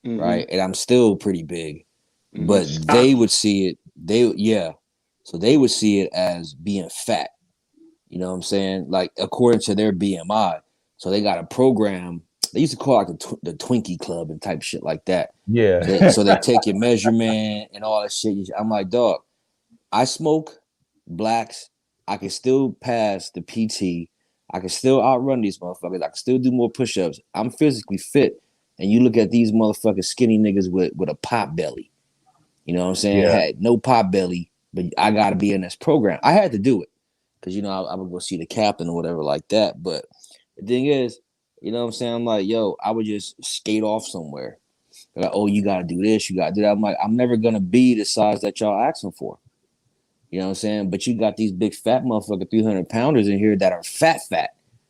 Mm-hmm.
right? And I'm still pretty big.
Mm-hmm.
But they
Stocky.
would see it, so they would see it as being fat. You know what I'm saying? Like according to their BMI. So they got a program. They used to call it like the Twinkie Club and type shit like that.
Yeah.
So they take your measurement and all that shit. I'm like, dog, I smoke blacks. I can still pass the PT. I can still outrun these motherfuckers. I can still do more push-ups. I'm physically fit. And you look at these motherfucking skinny niggas with a pot belly. You know what I'm saying?
Yeah.
Had no pot belly, but I got to be in this program. I had to do it because I would go see the captain or whatever like that. But the thing is, you know what I'm saying? I'm like, yo, I would just skate off somewhere. They're like, oh, you got to do this, you got to do that. I'm like, I'm never gonna be the size that y'all asking for. You know what I'm saying? But you got these big fat motherfucker 300 pounders in here that are fat.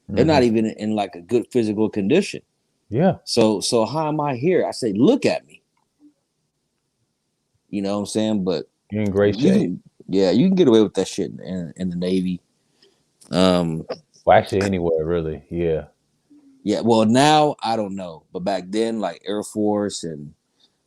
They're not
Mhm.
even in like a good physical condition.
Yeah.
So how am I here? I say, look at me. You know what I'm saying? But
You're in great
you
shape.
can, yeah, you can get away with that shit in the Navy. Um,
Well, actually, anywhere really. Yeah.
yeah. Well, now I don't know, but back then, like Air Force and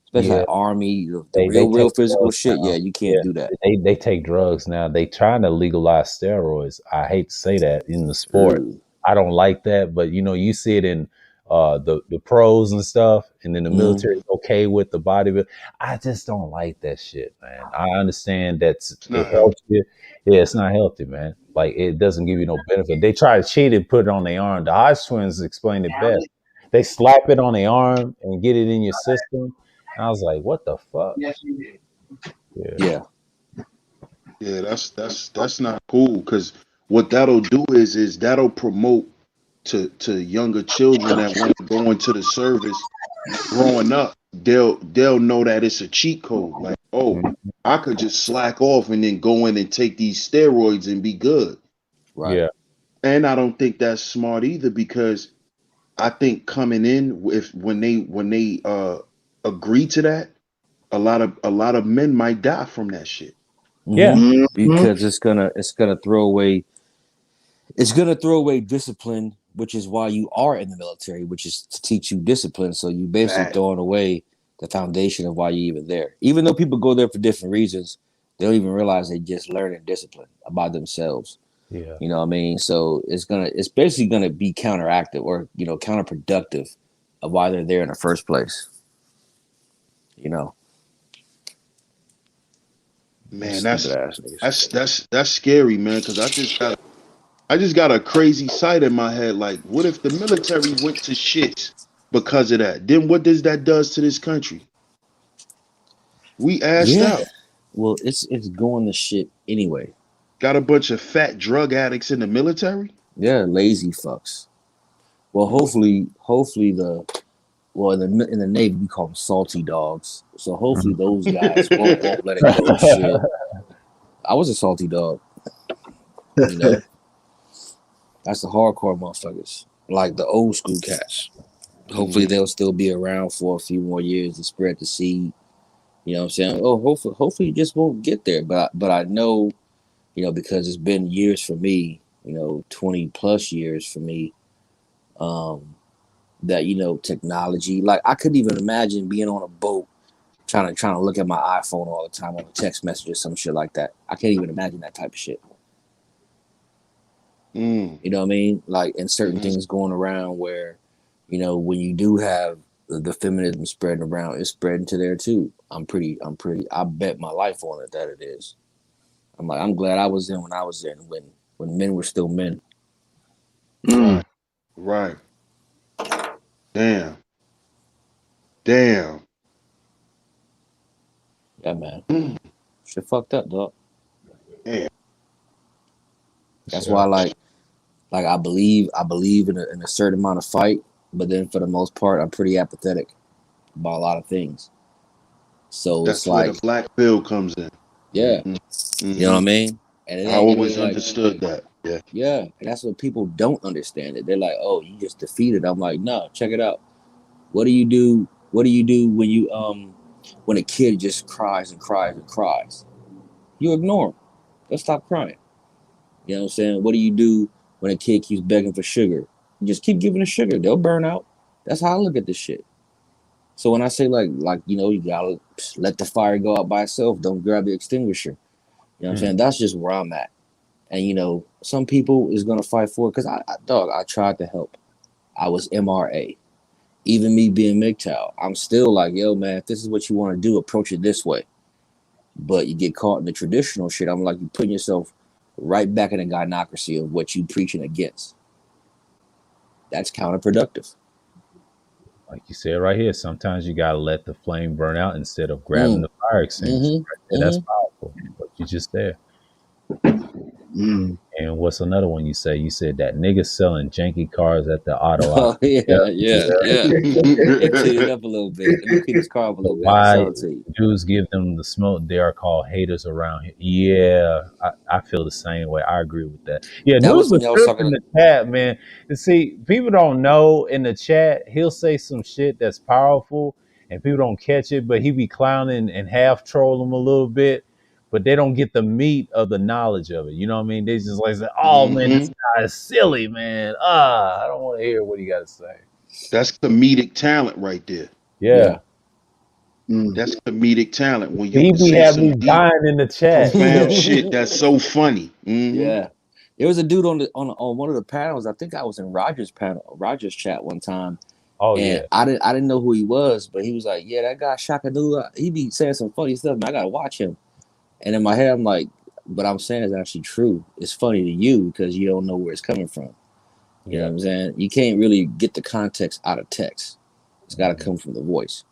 especially
Yeah.
like Army, the
They
real
take
physical
drugs
shit.
now.
Yeah, you can't
Yeah.
do that.
They take drugs now. They trying to legalize steroids. I hate to say that in the sport.
Mm-hmm.
I don't like that, but you see it in the pros and stuff, and then the military is okay with the bodybuilding. I just don't like that shit, man. I understand
It's
it
not healthy.
helps you. Yeah, it's not healthy, man. Like it doesn't give you no benefit. They try to cheat and put it on their arm. The Hodge twins explained it best. They slap it on their arm and get it in your system. I was like, what the fuck?
Yes, you did.
Yeah.
Yeah.
Yeah, that's not cool because what that'll do is that'll promote to younger children that want to go into the service. Growing up, they'll know that it's a cheat code. Like, oh,
Mhm.
I could just slack off and then go in and take these steroids and be good.
Right.
Yeah.
And I don't think that's smart either because I think coming in if when they agree to that, a lot of men might die from that shit.
Yeah.
Mm-hmm.
Because it's gonna throw away discipline, which is why you are in the military, which is to teach you discipline. So you basically
Fact.
throwing away the foundation of why you're even there. Even though people go there for different reasons, they don't even realize they just learning discipline about themselves.
Yeah.
You know what I mean? So it's basically gonna be counteractive or counterproductive of why they're there in the first place. You know,
Man,
stupid
that's
ass niggas.
that's that's that's scary, man, because I just got a crazy sight in my head. Like, what if the military went to shit because of that? Then what does that does to this country? We assed
Yeah.
out.
Well, it's going to shit anyway.
Got a bunch of fat drug addicts in the military.
They're lazy fucks. Well, hopefully in the Navy we call them salty dogs. So hopefully
Mhm.
those guys won't let it go to shit. I was a salty dog, you know. That's the hardcore motherfuckers, like the old school cats. Hopefully
Hmm.
they'll still be around for a few more years to spread the seed. You know what I'm saying? Oh, hopefully it just won't get there. But I know, because it's been years for me. 20 plus years for me. Um, that technology. Like I couldn't even imagine being on a boat trying to look at my iPhone all the time on a text message or some shit like that. I can't even imagine that type of shit.
Mm.
You know what I mean? Like, and certain
Hmm.
things going around where, when you do have the feminism spreading around, it's spreading to there too. I bet my life on it that it is. I'm like, I'm glad I was in when I was in when men were still men.
Mm.
Right. Right. Damn. Damn.
Yeah, man.
Mm.
Shit fucked up, dog.
Damn.
That's why,
Yeah.
like I believe in a certain amount of fight, but then for the most part, I'm pretty apathetic about a lot of things. So it's
That's where the
like,
black pill comes in.
yeah,
Hmm.
you know what I
Hmm.
mean? And
I
it
always
ain't like,
understood that. Yeah.
yeah, and that's what people don't understand it. They're like, oh, you just defeated. I'm like, no, check it out. What do you do? What do you do when a kid just cries and cries and cries? You ignore him. Let's stop crying. You know what I'm saying? What do you do when a kid keeps begging for sugar? You just keep giving the sugar. They'll burn out. That's how I look at this shit. So when I say like you gotta let the fire go out by itself, don't grab the extinguisher. You know what I'm saying? That's just where I'm at. And some people is gonna fight for it because I tried to help. I was MRA. Even me being MGTOW, I'm still like, yo, man, if this is what you want to do, approach it this way. But you get caught in the traditional shit. I'm like, you're putting yourself right back in the gynocracy of what you preaching against. That's counterproductive.
Like you said right here, sometimes you gotta let the flame burn out instead of grabbing the fire extinguisher. Right there. That's powerful. What you just said. And what's another one you say? You said that niggas selling janky cars at the auto lot.
Yeah. Clean it up a little bit. Let me clean this car up a little bit. I'll
Why
sell it to you.
Jews give them the smoke? They are called haters around here. Yeah, I feel the same way. I agree with that. Yeah,
That
news
was
was
when I was
tripping
talking
in the chat, man. And see, people don't know in the chat. He'll say some shit that's powerful, and people don't catch it. But he be clowning and half troll them a little bit, but they don't get the meat of the knowledge of it. You know what I mean? They just like say, "Oh man, this guy is silly, man. I don't want to hear what he got to say."
That's comedic talent right there.
Yeah.
That's comedic talent when you
He
can
be
say
having me
some deep,
dying in the chat.
profound
Yeah.
shit that's so funny.
Yeah. There was a dude on one of the panels. I think I was in Roger's chat one time.
Oh
And
yeah.
I didn't know who he was, but he was like, yeah, that guy Shaka Dula, he be saying some funny stuff, man. I gotta watch him. And in my head, I'm like, but I'm saying it's actually true. It's funny to you because you don't know where it's coming from. You know what I'm saying? You can't really get the context out of text. It's got to come from the voice.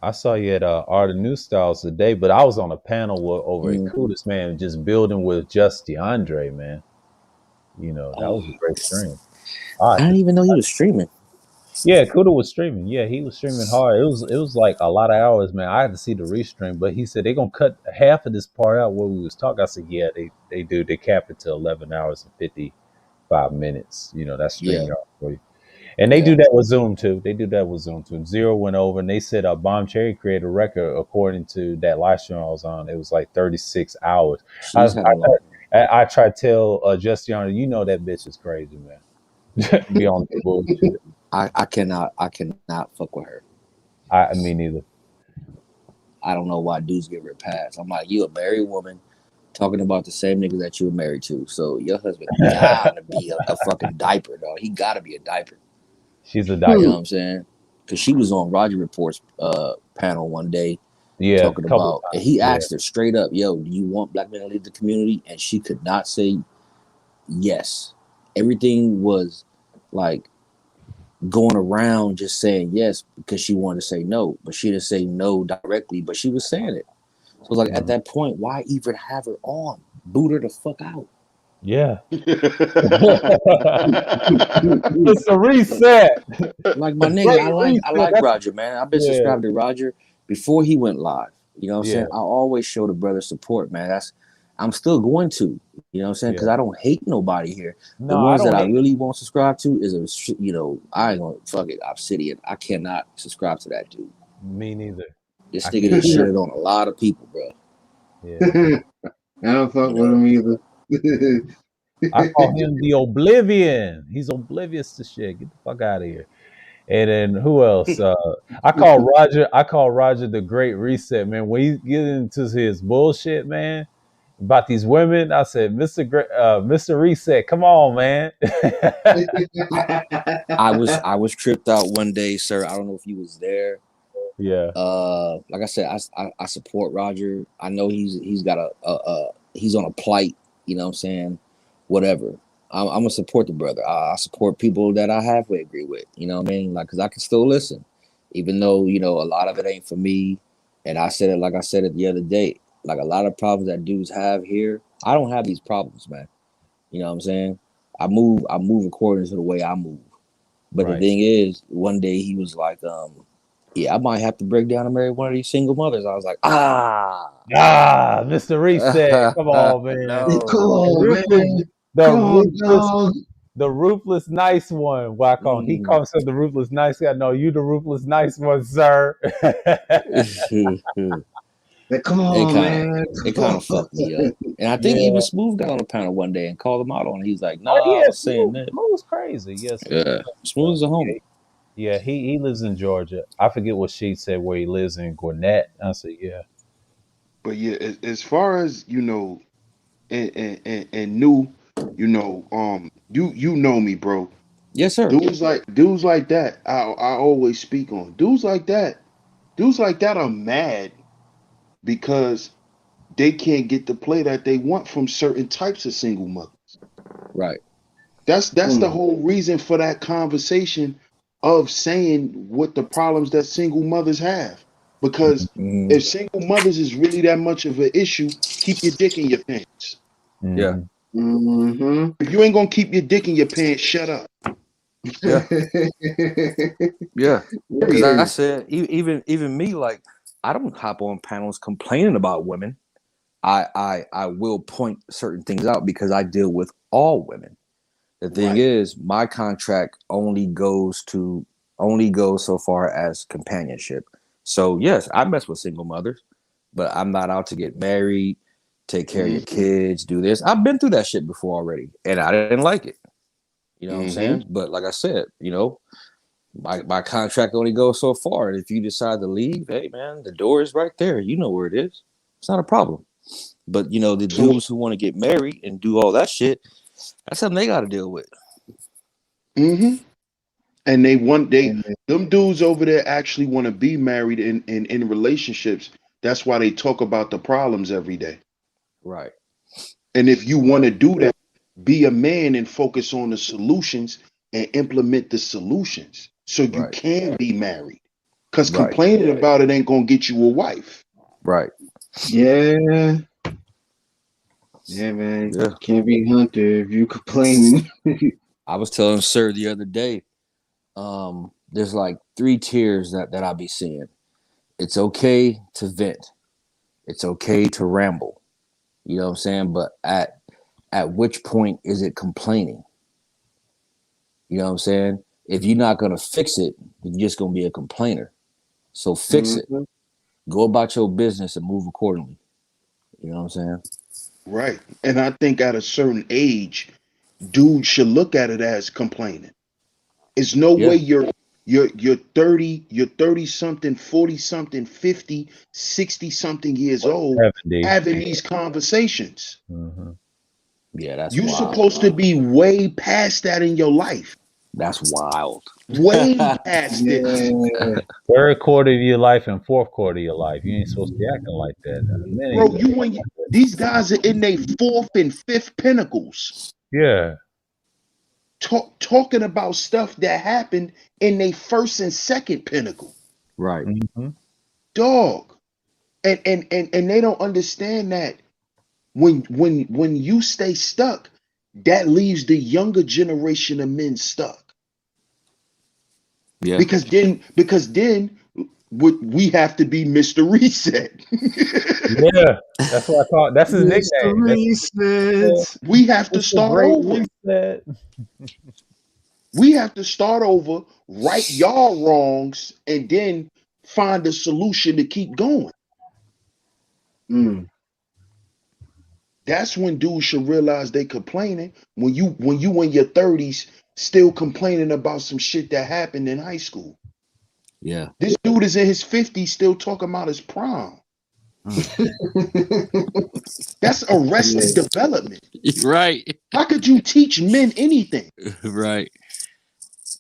I saw you at Art of New Styles today, but I was on a panel over at Kudus, man, just building with Just DeAndre, man. That was a great stream.
I didn't even know he was streaming.
Yeah, Kuda was streaming. Yeah, he was streaming hard. It was like a lot of hours, man. I had to see the restream, but he said they're gonna cut half of this part out where we was talking. I said, yeah, they do. They cap it to 11 hours and 55 minutes. That's stream yard for you. And they do that with Zoom too. Zero went over and they said Bomb Cherry created a record according to that live stream I was on. It was like 36 hours. I try to tell Justiana, that bitch is crazy, man. Be on the bullshit.
I cannot fuck with her.
Me neither.
I don't know why dudes give her a pass. I'm like, you a married woman talking about the same nigga that you were married to. So your husband gotta be a fucking diaper, dog. He gotta be a diaper.
She's a diaper.
You know what I'm saying? Because she was on Roger Report's panel one day talking about, and he asked her straight up, yo, do you want black men to lead the community? And she could not say yes. Everything was like going around just saying yes because she wanted to say no, but she didn't say no directly, but she was saying it. So like at that point, why even have her on? Boot her the fuck out.
Yeah. It's a reset.
Like my nigga, I like Roger, man. I've been subscribed to Roger before he went live. You know what I'm saying? I always show the brother support, man. I'm still going to, you know what I'm saying? Because I don't hate nobody here. The ones that I really won't subscribe to is I ain't gonna fuck it, Obsidian. I cannot subscribe to that dude.
Me neither.
This nigga done shitted on a lot of people, bro.
Yeah. I don't fuck with him either.
I call him the Oblivion. He's oblivious to shit. Get the fuck out of here. And then who else? I call Roger the Great Reset, man. When he get into his bullshit, man, about these women, I said, Mr. Reset, come on, man.
I was tripped out one day, sir. I don't know if you was there.
Yeah.
Like I said, I support Roger. I know he's got he's on a plight. You know what I'm saying? Whatever. I'm gonna support the brother. I support people that I halfway agree with. You know what I mean? Like, cause I can still listen, even though a lot of it ain't for me. And I said it the other day. Like a lot of problems that dudes have here, I don't have these problems, man. You know what I'm saying? I move according to the way I move. But the thing is, one day he was like, yeah, I might have to break down and marry one of these single mothers. I was like,
Mr. Reset, come on, man.
No.
Come on, man.
The ruthless nice one. Why call him? He calls himself the ruthless nice guy. No, you the ruthless nice one, sir.
Like, come
It
on,
kind of
man.
it kind of fucked me up. And I think even
Yeah.
Smooth got on the panel one day and called him out on it. He's like,
Oh
"Nah, I
yeah,
was saying that."
Smooth's crazy. Yeah, Smooth.
Yeah, Smooth is a
Yeah,
homie.
yeah, he lives in Georgia. I forget what she said where he lives in Gwinnett. I said, yeah.
But yeah, as far as and new, you know me, bro.
Yes, sir.
Dudes like that, I always speak on. Dudes like that are mad because they can't get the play that they want from certain types of single mothers.
Right.
That's the whole reason for that conversation of saying what the problems that single mothers have. Because
Hmm.
if single mothers is really that much of an issue, keep your dick in your pants.
Yeah.
Mm-hmm.
Mm-hmm.
If you ain't gonna keep your dick in your pants, shut up.
Yeah. Yeah. Because I
Period.
said, even me, like, I don't hop on panels complaining about women. I will point certain things out because I deal with all women. The thing
Right.
is, my contract only goes so far as companionship. So yes, I mess with single mothers, but I'm not out to get married, take care of your
Mm-hmm.
kids, do this. I've been through that shit before already, and I didn't like it. You know what I'm
Mm-hmm.
saying? But like I said, my contract only goes so far. And if you decide to leave, hey man, the door is right there. You know where it is. It's not a problem. But the
So
dudes who want to get married and do all that shit, that's something they got to deal with.
mm-hmm. And they them dudes over there actually want to be married in relationships. That's why they talk about the problems every day.
Right.
And if you want to do that, be a man and focus on the solutions and implement the solutions so you
Right.
can be married. Because
Right.
complaining about it ain't going to get you a wife.
Right.
Yeah. Yeah, man.
Yeah.
Can't be hunter if you complaining.
I was telling Sir the other day, there's like three tiers that I be seeing. It's okay to vent. It's okay to ramble. You know what I'm saying? But at which point is it complaining? You know what I'm saying? If you're not gonna fix it, you're just gonna be a complainer. So fix it.
Mm-hmm.
Go about your business and move accordingly. You know what I'm saying?
Right. And I think at a certain age, dudes should look at it as complaining. It's no way
Yeah.
you're 30 something, 40 something, 50, 60 something years
What,
old
70?
having these conversations.
Mm-hmm.
Yeah, that's
You're
wild.
supposed to be way past that in your life.
That's wild.
Way past it.
Yeah.
Third quarter of your life and fourth quarter of your life. You ain't supposed to be acting like that. Men ain't
Bro,
supposed to
you
act
and
like that.
these guys are in their fourth and fifth pinnacles.
Yeah.
Talking about stuff that happened in their first and second pinnacle.
Right.
Mm-hmm.
Dog. And they don't understand that when you stay stuck, that leaves the younger generation of men stuck.
Yeah.
Because then we have to be Mr. Reset.
Yeah. That's what I call it. That's his
Mr.
nickname. That's
Reset.
We have to
it's a
start
great
over.
reset.
We have to start over, right y'all wrongs, and then find a solution to keep going.
Mm.
That's when dudes should realize they complaining. When you in your 30s still complaining about some shit that happened in high school.
Yeah.
This dude is in his 50s still talking about his prom. That's arrested
Yeah.
development.
Right.
How could you teach men anything?
Right.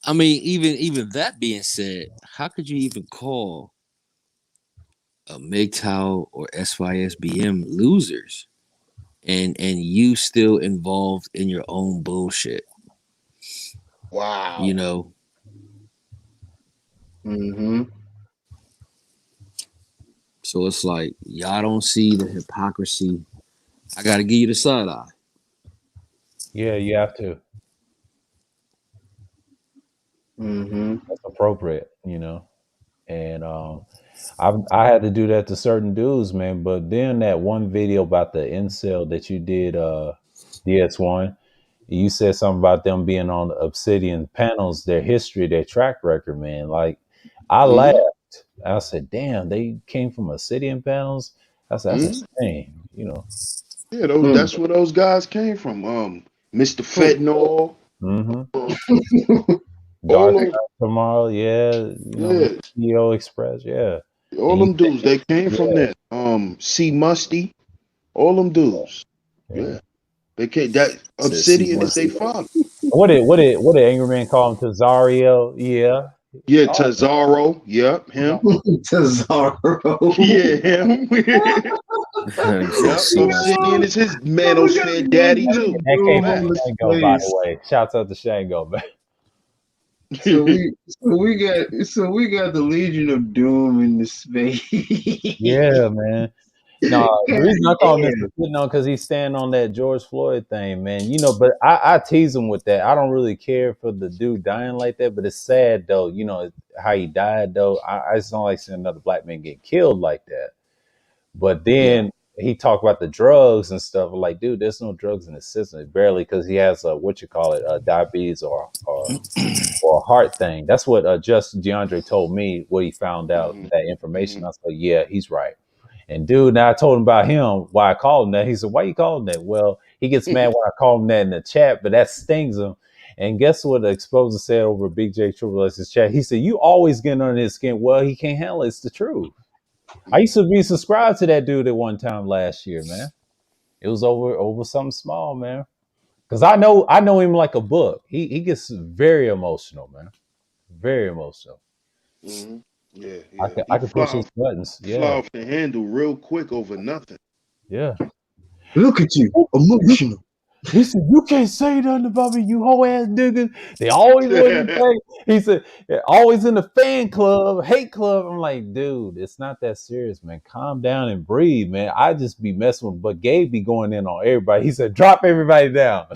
I mean, even that being said, how could you even call a MGTOW or SYSBM losers and you still involved in your own bullshit? You
Wow.
know,
Mm-hmm.
so it's like y'all don't see the hypocrisy. I got to give you the side eye.
Yeah, you have to.
Mm-hmm.
That's appropriate, And I had to do that to certain dudes, man. But then that one video about the incel that you did, DS1, you said something about them being on the Obsidian panels, their history, their track record, man. Like I
Hmm.
laughed. I said, "Damn, they came from Obsidian panels." That's
Mhm.
insane. You know.
Yeah,
Mm.
that's where those guys came from. Mr.
Who?
Fentanyl,
Mm-hmm.
all
Dark
them,
Side Tomorrow, yeah. You know,
yeah,
CEO Express, yeah.
all
And you,
them dudes, they came from
yeah,
there. C Musty, all them dudes.
yeah.
Yeah, they came. That
Said see
Obsidian is
must
they father.
What did Angry Man call him? Tazario? Yeah.
Yeah,
Oh,
Tazaro. Yep, him.
Cesaro.
Yeah, him.
he said
Yep,
see must
Obsidian
Yo,
is his
so we got
manosphere
the
daddy
Legion of
too.
that came
Doom
from
on the
Facts.
Shango, by the
space.
way. Shouts out to Shango, man.
So we got the Legion of Doom in the space.
Yeah, man. No, the
God
reason I call him Mr.
damn.
Fitno because he's standing on that George Floyd thing, man. You know, but I tease him with that. I don't really care for the dude dying like that, but it's sad though. You know how he died though. I just don't like seeing another black man get killed like that. But
Yeah.
then he talked about the drugs and stuff. Like, dude, there's no drugs in the system, barely, because he has what you call it, diabetes or a heart thing. That's what just DeAndre told me. What he found out
Hmm.
that information.
Hmm.
I said, yeah, he's right. And dude, now I told him about him, why I called him that. He said, why you calling that? Well, he gets mad when I call him that in the chat, but that stings him. And guess what the exposer said over Big J Triple X's chat? He said, you always getting under his skin. Well, he can't handle it. It's the truth. I used to be subscribed to that dude at one time last year, man. It was over something small, man. Cause I know him like a book. He gets very emotional, man. Very emotional.
Hmm. Yeah,
I
yeah.
can I can push his buttons.
Fly
Yeah,
off the handle real quick over nothing.
yeah.
Look at you, emotional.
He said, "You can't say nothing about me, you whole ass niggas." They always want to say. He said, "Always in the fan club, hate club." I'm like, dude, it's not that serious, man. Calm down and breathe, man. I just be messing with, but Gabe be going in on everybody. He said, "Drop everybody down."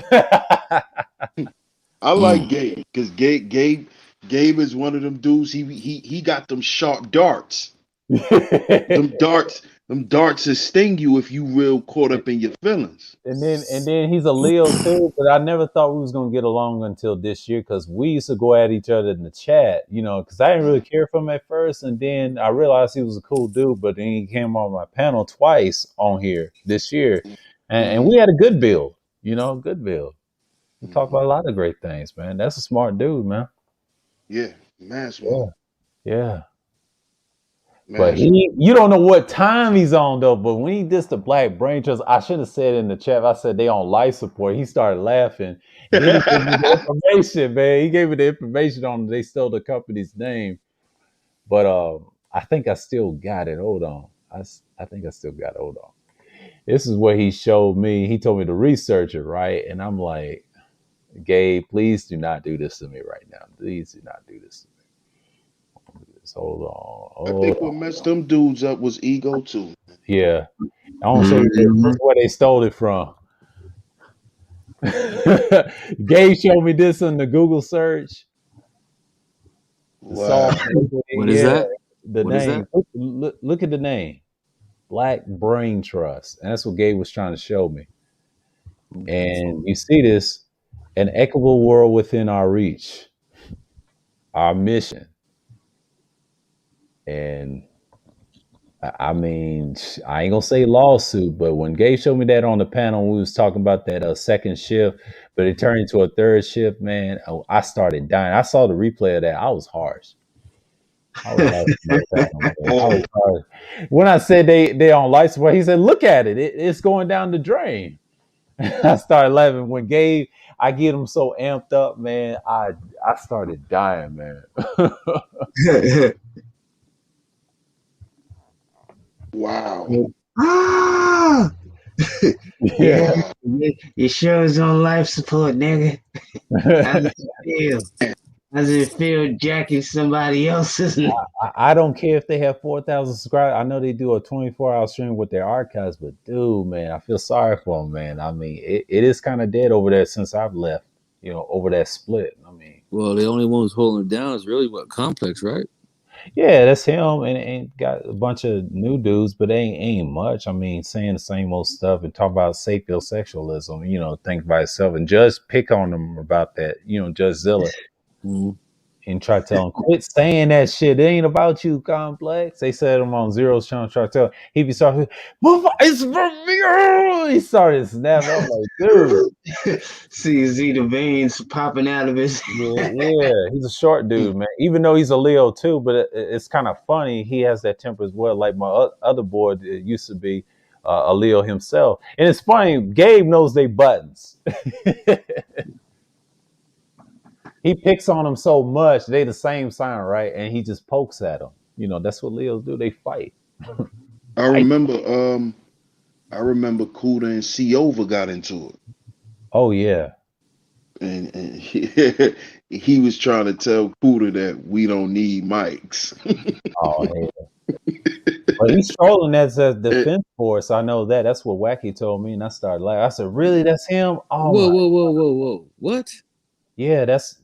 I like
Mm.
Gabe because Gabe is one of them dudes. He got them sharp darts. Them darts that sting you if you real caught up in your feelings.
And then he's a Leo too, but I never thought we was gonna get along until this year because we used to go at each other in the chat, because I didn't really care for him at first, and then I realized he was a cool dude. But then he came on my panel twice on here this year, and
Hmm.
we had a good build, good build. We talked
Hmm.
about a lot of great things, man. That's a smart dude, man.
Yeah, man smart,
Yeah, yeah. But
man smart.
you don't know what time he's on though. But when he did the Black Brain Trust, I should have said in the chat. I said they on life support. He started laughing. Then he gave me the information, man. He gave me the information on they stole the company's name. But I think I still got it. Hold on. I think I still got it. Hold on. This is what he showed me. He told me to research it, right? And I'm like, Gabe, please do not do this to me right now. Please do not do this to me. Hold on.
I
Hold
think
on.
what messed them dudes up was ego too.
Yeah. I want to show you this
Mhm.
is where they stole it from. Gabe showed me this in the Google search. The song,
Wow.
What is
yeah,
that?
the
What is
name.
that?
Look at the name, Black Brain Trust, and that's what Gabe was trying to show me. And you see this, an equitable world within our reach, our mission, and I mean, I ain't gonna say lawsuit, but when Gabe showed me that on the panel, we was talking about that second shift, but it turned into a third shift. Man, I started dying. I saw the replay of that. I was harsh. I was harsh on that panel, man. I was
Oh,
harsh. When I said they on life support, he said, "Look at it. It's going down the drain." I started laughing when Gabe. I get him so amped up, man. I started dying, man.
wow.
Ah,
Yeah.
yeah,
Wow.
your show's on life support, nigga. How does it feel? How does it feel jacking somebody else's?
I don't care if they have 4,000 subscribers. I know they do a 24-hour stream with their archives, but dude, man, I feel sorry for them, man. I mean, it is kind of dead over there since I've left, over that split. I mean,
Well, the only one who's holding it down is really what Complex, right?
yeah, that's him, and got a bunch of new dudes, but they ain't much. I mean, saying the same old stuff and talk about sapiosexualism, think by itself, and just pick on them about that, Judge Zilla.
Mm-hmm.
and try to tell him, quit saying that shit. It ain't about you, Complex. They said him on Zero's channel, try to tell him. He be starting, it's from me. He started snapping. I'm like, dude.
See the veins popping out of his.
Yeah, he's a short dude, man. Even though he's a Leo too, but it's kind of funny. He has that temper as well. Like my other boy used to be a Leo himself, and it's funny. Gabe knows they buttons. He picks on them so much. They the same sign, right? And he just pokes at them. You know, that's what Leos do. They fight.
I remember Kuda and Seova got into it.
Oh yeah.
And he was trying to tell Kuda that we don't need mics.
Oh hell. But he's trolling as a defense force. I know that. That's what Wacky told me, and I started laughing. I said, "Really? That's him? Oh
Whoa,
my,
whoa. What?
yeah, that's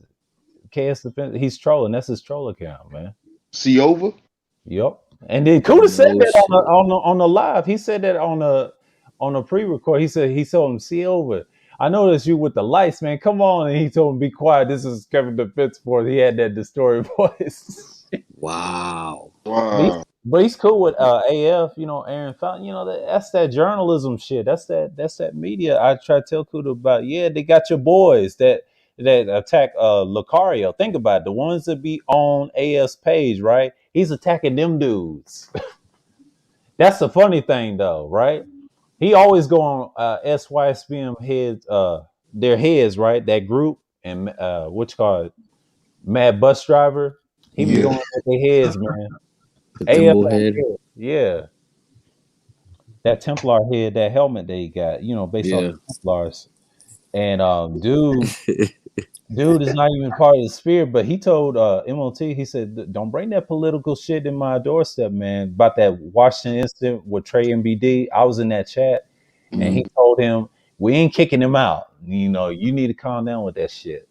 KS defense. He's trolling. That's his troll account, man.
Seova?
Yep. And then Kuda said
No
that
shit.
on the live. He said that on the pre-record. He told him, "See over. I noticed you with the lights, man. Come on." And he told him, "Be quiet. This is Kevin Defense Force." He had that distorted voice.
Wow.
Wow.
But he's cool with AF, you know, Aaron Fountain, you know, that's that journalism shit. That's that media. I try to tell Kuda about. Yeah, they got your boys that attack Lucario. Think about it, the ones that be on AF's page, right? He's attacking them dudes. That's the funny thing though, right? He always go on SYSBM heads, their heads, right? That group and what you call it, Mad Bus Driver. He be
Yeah.
going at their heads, man.
The
AF
thimble
don't
head.
care. Yeah. That Templar head, that helmet that he got, you know, based off
Yeah.
the Templars. And dude is not even part of the sphere, but he told MOT, he said, don't bring that political shit in my doorstep, man. About that Washington incident with Trey MBD. I was in that chat and he
Mhm.
told him, we ain't kicking him out. You know, you need to calm down with that shit.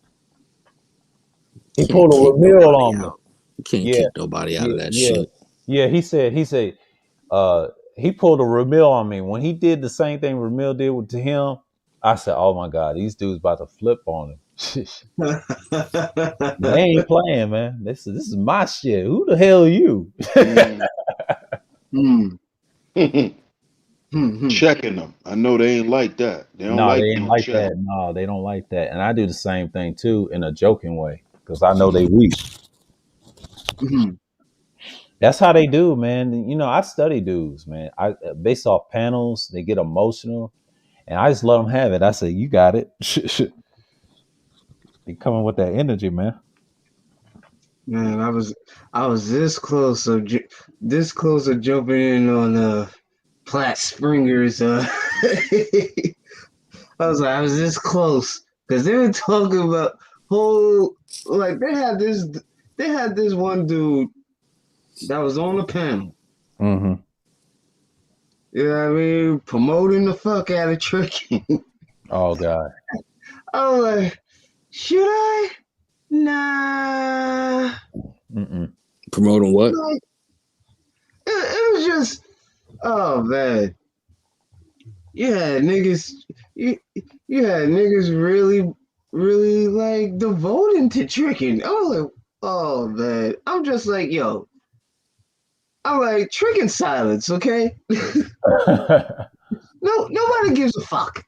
He
Can't
pulled a
kick
Ramil
nobody
on me.
out. You can't
Yeah,
kick nobody out
yeah,
of that
yeah.
shit.
Yeah, he said, uh, he pulled a Ramil on me. When he did the same thing Ramil did to him, I said, "Oh my God, these dudes about to flip on him." They ain't playing, man. This is my shit. Who the hell are you?
Mm.
Hmm. Hmm. Hmm.
Checking them. I know they ain't like that. They don't
No, they
like
ain't
being
like
checked.
that. No, they don't like that. And I do the same thing too, in a joking way, because I know they weak.
Hmm.
That's how they do, man. You know, I study dudes, man. I based off panels, they get emotional, and I just let them have it. I say, "You got it." They coming with that energy, man.
Man, I was this close of jumping in on Platt Springer's. I was this close because they were talking about whole like they had this one dude that was on the panel.
Mm-hmm.
You know what I mean? Promoting the fuck out of tricking.
Oh God.
I was like, should I? Nah.
Mm-mm.
Promoting what?
Like, it was just, oh man. You had niggas, you, you had niggas really like devoting to tricking. I was like, oh man. I'm just like, yo, I'm like, tricking silence, okay? No, nobody gives a fuck.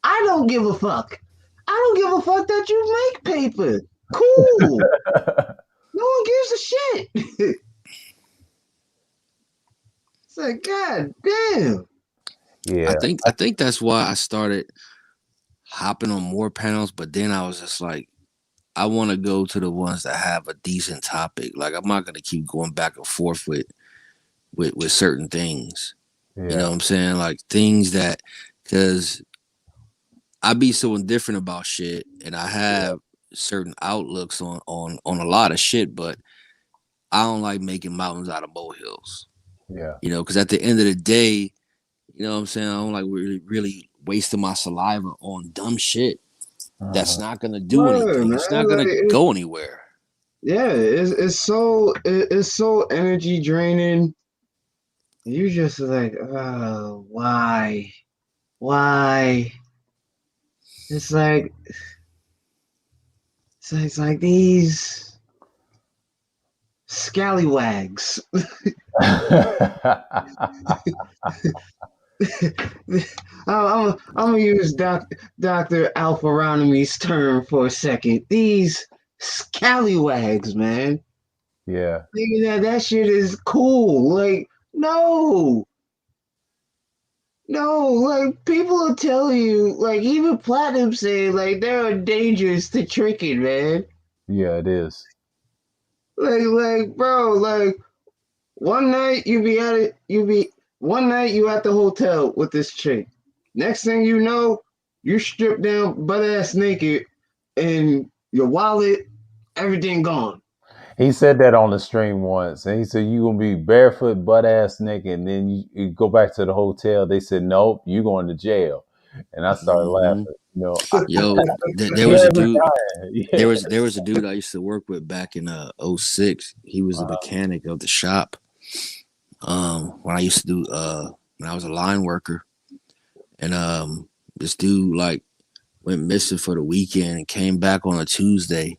I don't give a fuck. I don't give a fuck that you make paper. Cool. No one gives a shit. It's like, God damn.
Yeah.
I think that's why I started hopping on more panels, but then I was just like, I want to go to the ones that have a decent topic. Like I'm not gonna keep going back and forth with certain things. You know
Yeah.
what I'm saying? Like things that because I be so indifferent about shit and I have certain outlooks on a lot of shit, but I don't like making mountains out of molehills.
Yeah.
You know, because at the end of the day, you know what I'm saying? I don't like really wasting my saliva on dumb shit that's
Uh-huh.
not gonna do
Word,
anything.
man.
It's not gonna go anywhere.
Yeah, it's so energy draining. You just like, oh, why? Why? It's like it's like these scallywags. I'm gonna use Dr. Alpharonomy's term for a second. These scallywags, man.
Yeah.
Thinking that shit is cool. Like, no. No, like people will tell you, like even Platinum say, like there are dangers to tricking, man.
Yeah, it is.
Like, bro, like one night one night you at the hotel with this chick. Next thing you know, you're stripped down, butt ass naked, and your wallet, everything gone.
He said that on the stream once, and he said you gonna be barefoot, butt ass naked, and then you go back to the hotel. They said nope, you going to jail, and I started laughing. You know,
Yo, there
he
was a
had me
dude.
dying. Yeah.
There was a dude I used to work with back in 06. He was the mechanic of the shop. When I used to do when I was a line worker, and this dude like went missing for the weekend and came back on a Tuesday,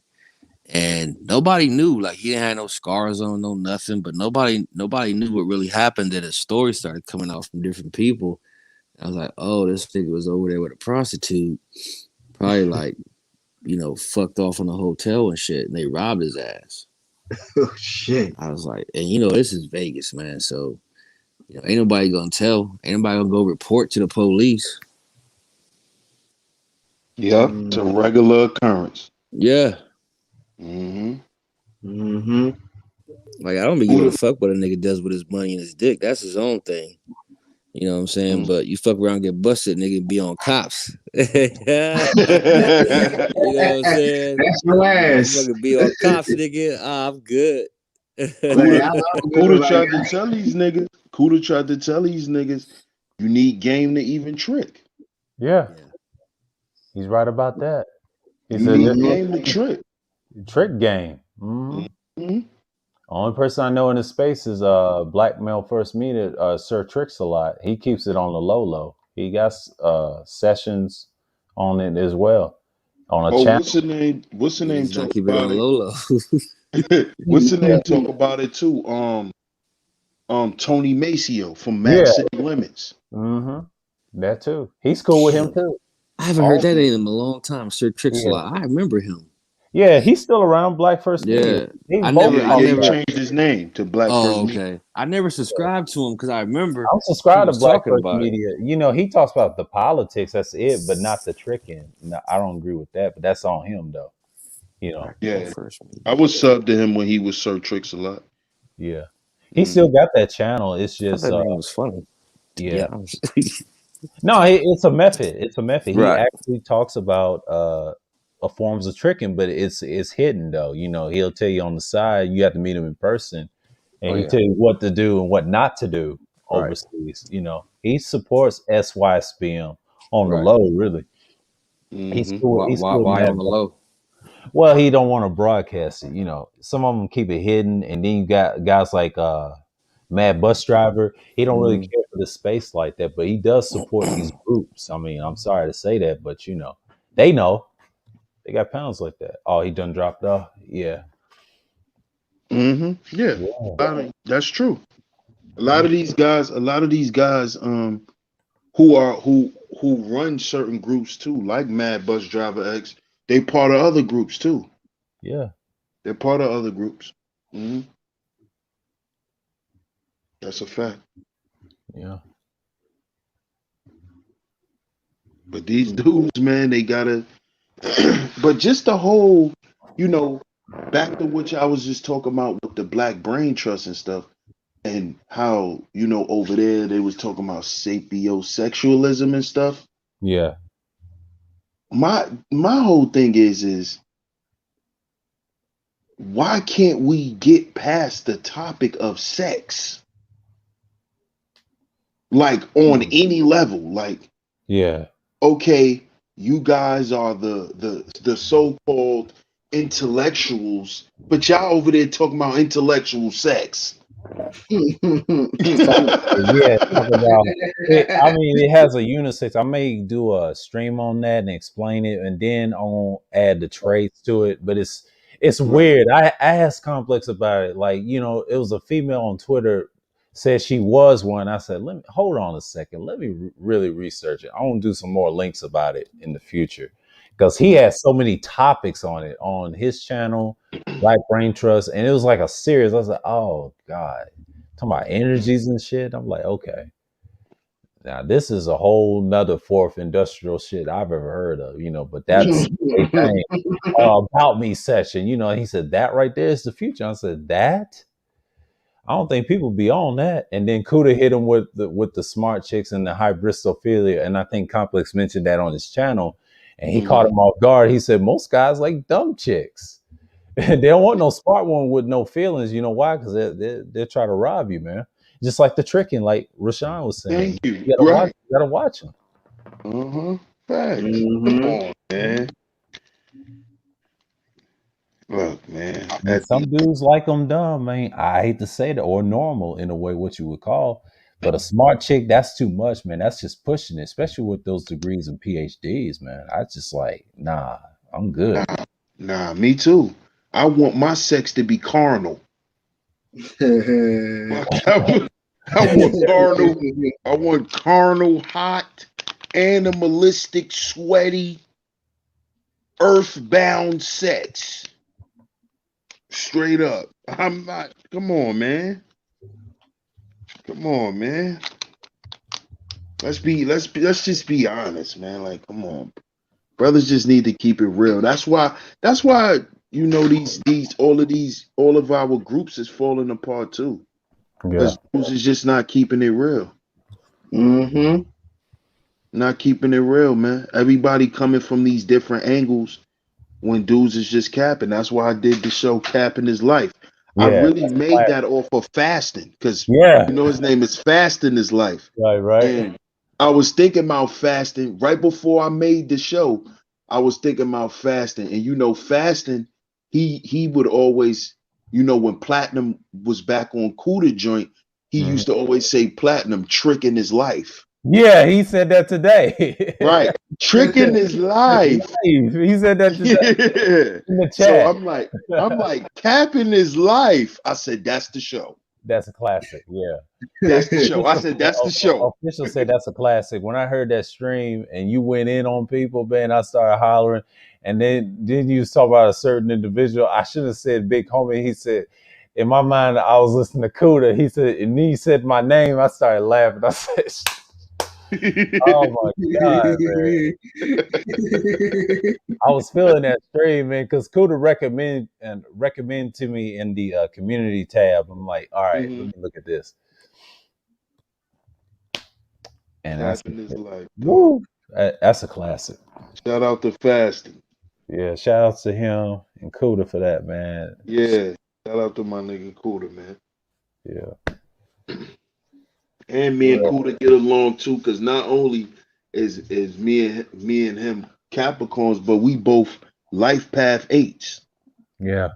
and nobody knew. Like he didn't have no scars on, no nothing, but nobody knew what really happened. Then a story started coming out from different people. I was like, oh, this nigga was over there with a prostitute, probably like, fucked off in a hotel and shit, and they robbed his ass.
Oh shit.
I was like, and this is Vegas, man. So, ain't nobody gonna tell. Ain't nobody gonna go report to the police.
Yep, it's a regular occurrence.
Yeah.
Mm-hmm.
Mm-hmm.
Like I don't be giving a fuck what a nigga does with his money and his dick. That's his own thing. You know what I'm saying?
Mm.
But you fuck around and get busted, nigga, be on cops. You know what I'm saying?
That's your ass.
Fucking be on cops, nigga. I'm good.
Kuda tried to tell these niggas. Kuda tried to tell these niggas, you need game to even trick.
Yeah. He's right about that. He
You
said
need game to trick.
Trick game. Mm-hmm.
Mm-hmm.
Only person I know in the space is Black Male First Meter, Sir Tricks a lot. He keeps it on the low. He got sessions on it as well. On a channel.
What's the name? What's the name?
Talk keep it on the low.
What's the name? Talk about it too. Tony Maceo from Max City Limits.
Mm-hmm. That too. He's cool with him too.
I haven't heard that name in a long time. Sir Tricks a lot. I remember him.
Yeah, he's still around. Black First Media.
He changed his name to Black First Media.
Okay. I never subscribed to him because I remember
I'm subscribed to Black First Media. He talks about the politics. That's it, but not the tricking. No, I don't agree with that, but that's on him though.
Yeah, I was subbed to him when he was Sir Tricks a lot.
Yeah, he still got that channel. It's just
that name was funny.
Yeah. No, it's a method. It's a method. He actually talks about forms of tricking, but it's hidden though. He'll tell you on the side. You have to meet him in person, and he'll tell you what to do and what not to do overseas. He supports SYSPM on the low, really.
Mm-hmm.
He's cool.
Why on the low?
Well, he don't want to broadcast it. Some of them keep it hidden, and then you got guys like Mad Bus Driver. He don't really care for the space like that, but he does support these groups. I mean, I'm sorry to say that, but they know they got pounds like that. Oh, he done dropped off. Yeah.
Mm-hmm. Yeah. I mean, that's true. A lot of these guys, who run certain groups too, like Mad Bus Driver X, they part of other groups too.
Yeah.
They're part of other groups. Mm-hmm. That's a fact.
Yeah.
But these dudes, man, they gotta. But just the whole, back to what I was just talking about with the Black Brain Trust and stuff, and how over there they was talking about sapiosexualism and stuff.
Yeah.
My whole thing is why can't we get past the topic of sex? Like on any level, like okay, you guys are the so-called intellectuals, but y'all over there talking about intellectual sex.
Yeah, talk about it. I mean, it has a unisex. I may do a stream on that and explain it, and then I'll add the traits to it. But it's weird. I asked Complex about it. Like, it was a female on Twitter said she was one. I said, let me hold on a second. Let me really research it. I want to do some more links about it in the future because he has so many topics on it on his channel, Black Brain Trust, and it was like a series. I was like, oh God, talking about energies and shit. I'm like, okay. Now this is a whole nother fourth industrial shit I've ever heard of, but that's a thing. About me session, he said that right there is the future. I said that I don't think people be on that. And then Kuda hit him with the smart chicks and the hybristophilia, and I think Complex mentioned that on his channel, and he caught him off guard. He said most guys like dumb chicks. They don't want no smart one with no feelings. You know why? Because they'll try to rob you, man. Just like the tricking, like Rashawn was saying.
Thank you.
You gotta watch. You gotta watch them.
Facts. Come on, man. Look, man.
And some dudes like them dumb, man. I hate to say that, or normal in a way, what you would call. But a smart chick, that's too much, man. That's just pushing it, especially with those degrees and PhDs, man. I just like, nah, I'm good.
Nah, me too. I want my sex to be carnal. I want carnal. I want carnal, hot, animalistic, sweaty, earthbound sex. Straight up. I'm not. Come on, man. Come on, man. Let's just be honest, man. Like, come on. Brothers just need to keep it real. That's why all of our groups is falling apart too. Because dudes is just not keeping it real. Not keeping it real, man. Everybody coming from these different angles when dudes is just capping. That's why I did the show Capping His Life. I really made that off of fasting because his name is Fasting His Life.
Right.
And I was thinking about fasting right before I made the show. I was thinking about fasting, and fasting. He would always, when Platinum was back on Cuda joint, he used to always say Platinum tricking his life.
Yeah, he said that today.
Right, tricking his life.
He said that today. In the chat.
So I'm like capping his life. I said that's the show.
That's a classic. Yeah.
That's the show. I said that's the show.
Official said that's a classic. When I heard that stream and you went in on people, man, I started hollering. And then you was talking about a certain individual. I should have said Big Homie. He said, in my mind, I was listening to Kuda. He said, and then he said my name. I started laughing. I said, oh my God, man. I was feeling that stream, man, because Kuda recommend to me in the community tab. I'm like, all right, let me look at this. And that's a classic.
Shout out to Fasting.
Yeah, shout out to him and Kuda for that, man.
Yeah, shout out to my nigga Kuda, man.
Yeah.
And me and Kuda get along too, because not only is me and him Capricorns, but we both life path 8s.
Yeah.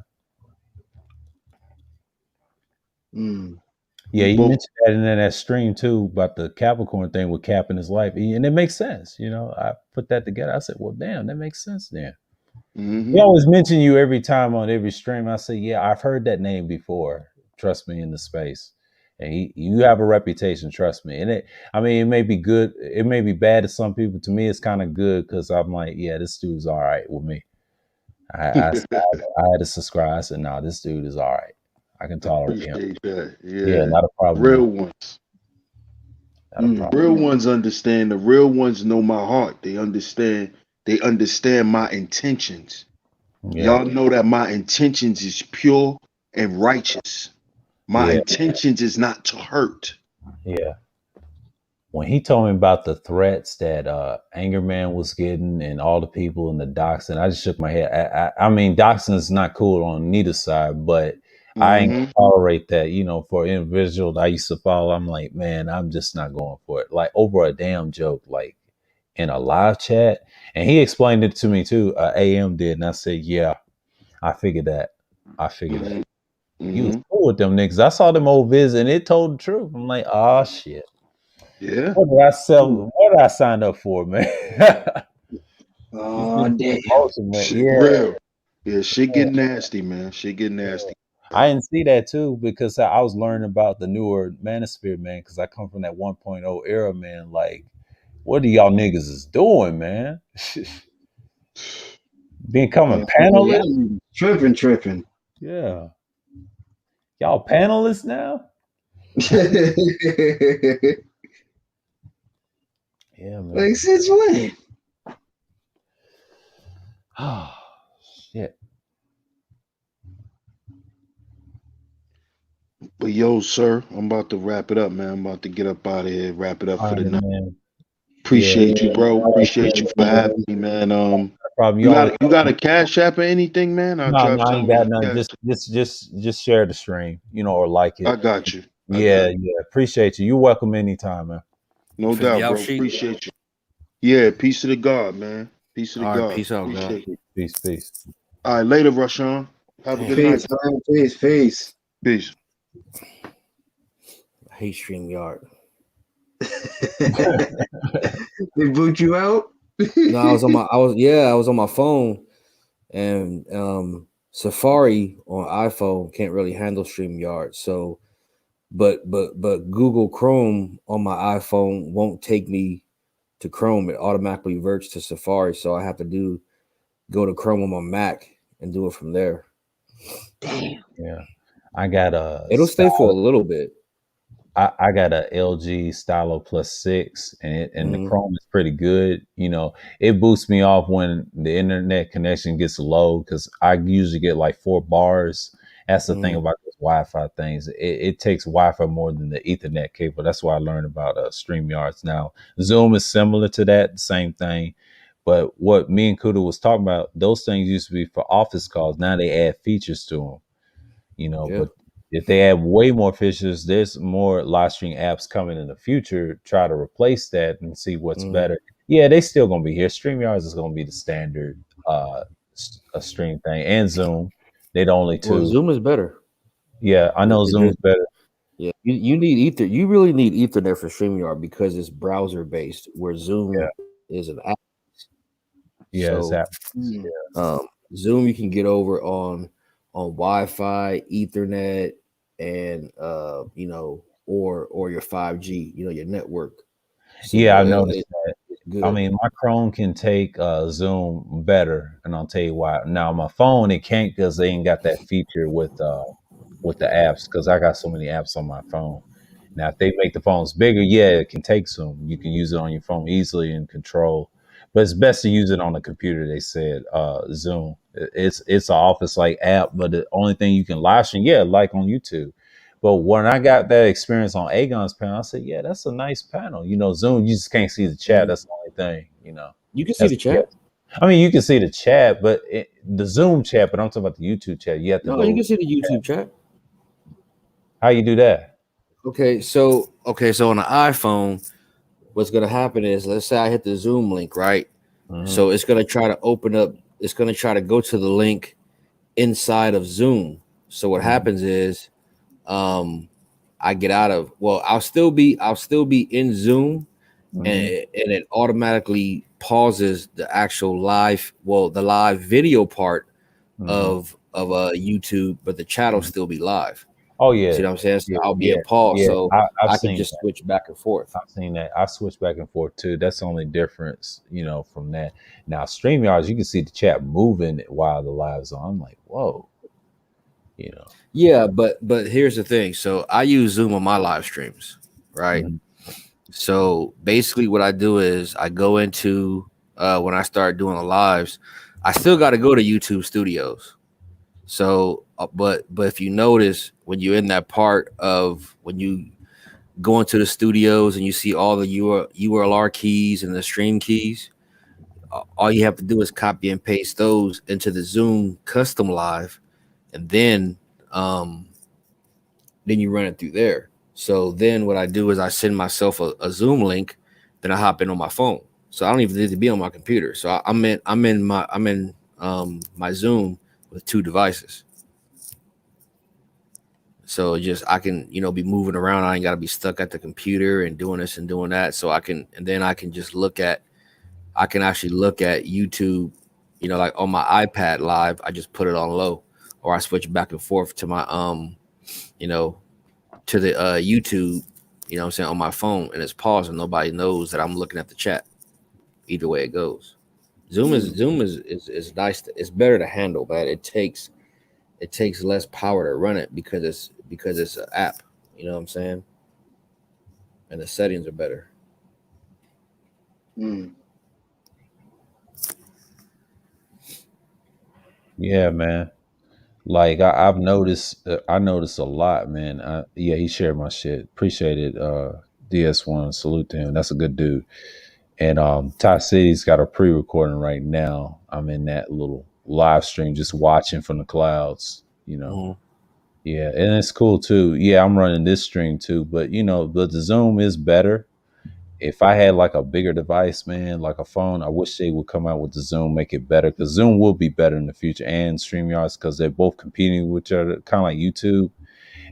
Yeah, you mentioned that in that stream too about the Capricorn thing with capping his life, and it makes sense. I put that together. I said, "Well, damn, that makes sense." Then he always mention you every time on every stream. I say, "Yeah, I've heard that name before. Trust me, in the space, and you have a reputation. Trust me." And it may be good, it may be bad to some people. To me, it's kind of good because I'm like, "Yeah, this dude's all right with me." I had to subscribe. I said, "No, this dude is all right. I can tolerate him." Yeah, not a problem.
Real ones. Real ones understand. The real ones know my heart. They understand my intentions. Y'all know that my intentions is pure and righteous. My intentions is not to hurt.
Yeah. When he told me about the threats that Anger Man was getting and all the people in the doxing, I just shook my head. I mean, doxing is not cool on neither side, but I ain't gonna tolerate that. For individuals I used to follow, I'm like, man, I'm just not going for it. Like over a damn joke, like in a live chat. And he explained it to me too. AM did, and I said, yeah, I figured that. He was cool with them niggas. I saw them old vids and it told the truth. I'm like, oh shit.
Yeah.
What did I sign up for, man? You
Oh,
get
damn.
promotion, man.
Shit,
Yeah,
real. Yeah, shit
yeah,
get nasty, man. Shit get
yeah.
nasty.
I didn't see that too because I was learning about the newer manosphere, man, because I come from that 1.0 era, man. Like, what are y'all niggas is doing, man? Becoming
Man,
panelists?
Yeah, tripping.
Yeah. Y'all panelists now? Yeah, man.
Like, since when?
Oh, shit.
but yo, sir, I'm about to wrap it up, man. I'm about to get up out of here, wrap it up
All
for
right,
the night.
man. Yeah.
Appreciate you, bro.
All right,
Appreciate you
cool,
for
man.
having me, man.
No problem. You always
You got a cash app or anything, man? I'll
no,
drop
no, I ain't
some of
got
your
none.
cash.
Just share the stream, or like
I
it.
got you. I got
Yeah, yeah. Appreciate you. You're welcome anytime, man.
you.
You
No
finna be
doubt,
out,
bro.
Sheik?
Appreciate you. Yeah, peace to the God, man. Peace to the
All right,
God.
peace out, God.
Appreciate you.
Peace, peace.
All right, later, Rashawn. Have a
Damn,
good night.
Peace, man. Peace.
Peace.
I hate StreamYard.
They boot you out?
No, I was on my phone, and Safari on iPhone can't really handle StreamYard. So, but Google Chrome on my iPhone won't take me to Chrome. It automatically reverts to Safari. So I have to go to Chrome on my Mac and do it from there.
Damn.
Yeah. I got a
It'll stay for a little bit.
I got a LG Stylo Plus 6 and the
Mhm.
Chrome is pretty good. It boosts me off when the internet connection gets low because I usually get like 4 bars. That's the thing
Mhm.
about those Wi-Fi things. It takes Wi-Fi more than the Ethernet cable. That's why I learned about StreamYards. Now, Zoom is similar to that, same thing. But what me and Kuda was talking about, those things used to be for office calls. Now they add features to them.
Yeah.
But if they add way more features, there's more live stream apps coming in the future. Try to replace that and see what's
Mhm.
better. Yeah, they still gonna be here. StreamYards is gonna be the standard a stream thing, and Zoom. They the only
Well,
two.
Zoom is better.
Yeah, I know Zoom's better.
Yeah, you need Ether. You really need Ethernet for StreamYard because it's browser based, where
Yeah,
Zoom is an app.
yeah, it's
So
app.
Hmm.
Zoom you can get over on Wi-Fi, Ethernet, and or your 5G, your network.
Yeah,
So
I noticed.
it's
I
good.
mean, my Chrome can take Zoom better, and I'll tell you why. Now, my phone it can't because they ain't got that feature with the apps. Because I got so many apps on my phone. Now, if they make the phones bigger, yeah, it can take Zoom. You can use it on your phone easily and control. But it's best to use it on the computer. They said Zoom. It's an office like app, but the only thing you can live stream, yeah, like on YouTube. But when I got that experience on Agon's panel, I said, "Yeah, that's a nice panel." Zoom, you just can't see the chat.
Mhm.
That's the only thing.
You can see
That's
the
yeah.
chat.
I mean, you can see the chat, but the Zoom chat. But I'm talking about the YouTube chat. You have to
No, you
go.
can see the YouTube chat.
How you do that?
Okay, so on the iPhone, what's gonna happen is, let's say I hit the Zoom link, right?
Hmm.
So it's gonna try to open up. It's gonna try to go to the link inside of Zoom. So what
Hmm.
happens is, um, I get out of. Well, I'll still be in Zoom, and
Hmm.
it automatically pauses the actual the live video part
Hmm.
of YouTube, but the chat will
Hmm.
still be live.
Oh
You see
yeah,
what I'm saying? So
yeah,
I'll be
yeah,
in pause,
yeah.
so
I've
I can
seen
just switch back and forth.
I've seen that. I switch back and forth too. That's the only difference, from that. Now, StreamYards, you can see the chat moving while the live's on. I'm like, whoa, you know.
Yeah, but here's the thing. So I use Zoom on my live streams, right?
Mhm.
So basically, what I do is I go into when I start doing the lives, I still got to go to YouTube Studios. So, but if you notice when you're in that part of when you go into the studios and you see all the URL keys and the stream keys, all you have to do is copy and paste those into the Zoom custom live, and then you run it through there. So then what I do is I send myself a Zoom link, then I hop in on my phone. So I don't even need to be on my computer. So I'm in my Zoom with two devices. So just I can, be moving around. I ain't gotta be stuck at the computer and doing this and doing that. So then I can just I can actually look at YouTube, like on my iPad live. I just put it on low, or I switch back and forth to my you know, to the YouTube, what I'm saying, on my phone, and it's paused and nobody knows that I'm looking at the chat. Either way it goes. Zoom is nice. It's better to handle, but it takes less power to run it because it's an app. You know what I'm saying? And the settings are better.
Mm.
Yeah, man. Like I've noticed, I noticed a lot, man. Yeah, he shared my shit. Appreciate it. DS1, salute to him. That's a good dude. And Ty City's got a pre-recording right now. I'm in that little live stream, just watching from the clouds.
Mhm.
Yeah, and it's cool too. Yeah, I'm running this stream too, but but the Zoom is better. If I had like a bigger device, man, like a phone, I wish they would come out with the Zoom, make it better, because Zoom will be better in the future, and StreamYards, because they're both competing with each other, kind of like YouTube.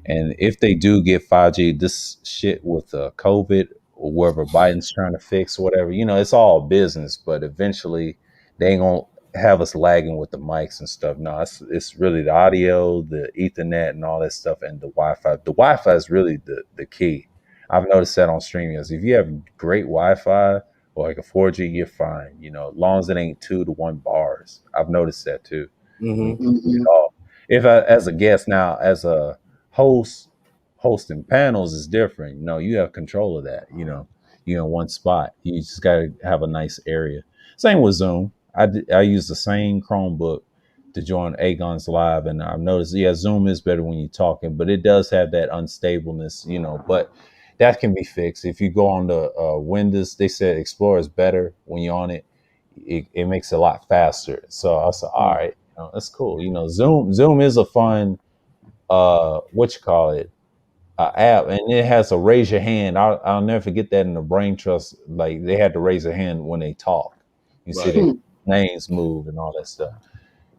And if they do get 5G, this shit with COVID or whatever Biden's trying to fix, whatever, it's all business. But eventually, they ain't gonna have us lagging with the mics and stuff. No, it's really the audio, the Ethernet, and all that stuff, and the Wi-Fi. The Wi-Fi is really the key. I've noticed that on streaming. If you have great Wi-Fi or like a 4G, you're fine. As long as it ain't 2 to 1 bars. I've noticed that too. When you
Mhm.
turn
Mm-hmm.
it off. If I, as a guest now, as a host, hosting panels is different. You have control of that. You're in one spot. You just got to have a nice area. Same with Zoom. I use the same Chromebook to join Agon's live, and I've noticed, yeah, Zoom is better when you're talking, but it does have that unstableness. But that can be fixed if you go on the Windows. They said Explorer is better when you're on it. It makes it a lot faster. So I said, all right, that's cool. Zoom is a fun what you call it, app, and it has a raise your hand. I'll never forget that in the brain trust. Like they had to raise their hand when they talk. You see
Right.
their names move and all that stuff.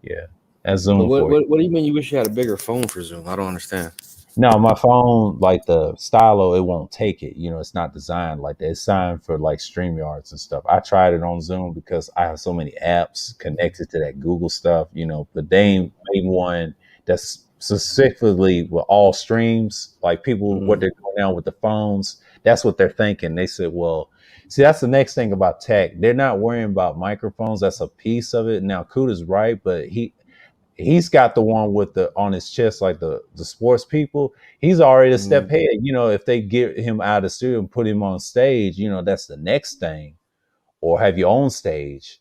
Yeah, that's
But
Zoom
what,
for you.
what what do you mean you wish you had a bigger phone for Zoom? I don't understand.
No, my phone, like the stylo, it won't take it. It's not designed like that. It's designed for like StreamYards and stuff. I tried it on Zoom because I have so many apps connected to that Google stuff, but they ain't made one that's specifically with all streams. Like people, what
Mhm.
they're doing now with the phones, that's what they're thinking. They said, well, see, that's the next thing about tech. They're not worrying about microphones. That's a piece of it. Now, Kuda's right, but he's got the one with the on his chest, like the sports people. He's already a step
Mhm.
ahead. If they get him out of the studio and put him on stage, that's the next thing. Or have your own stage.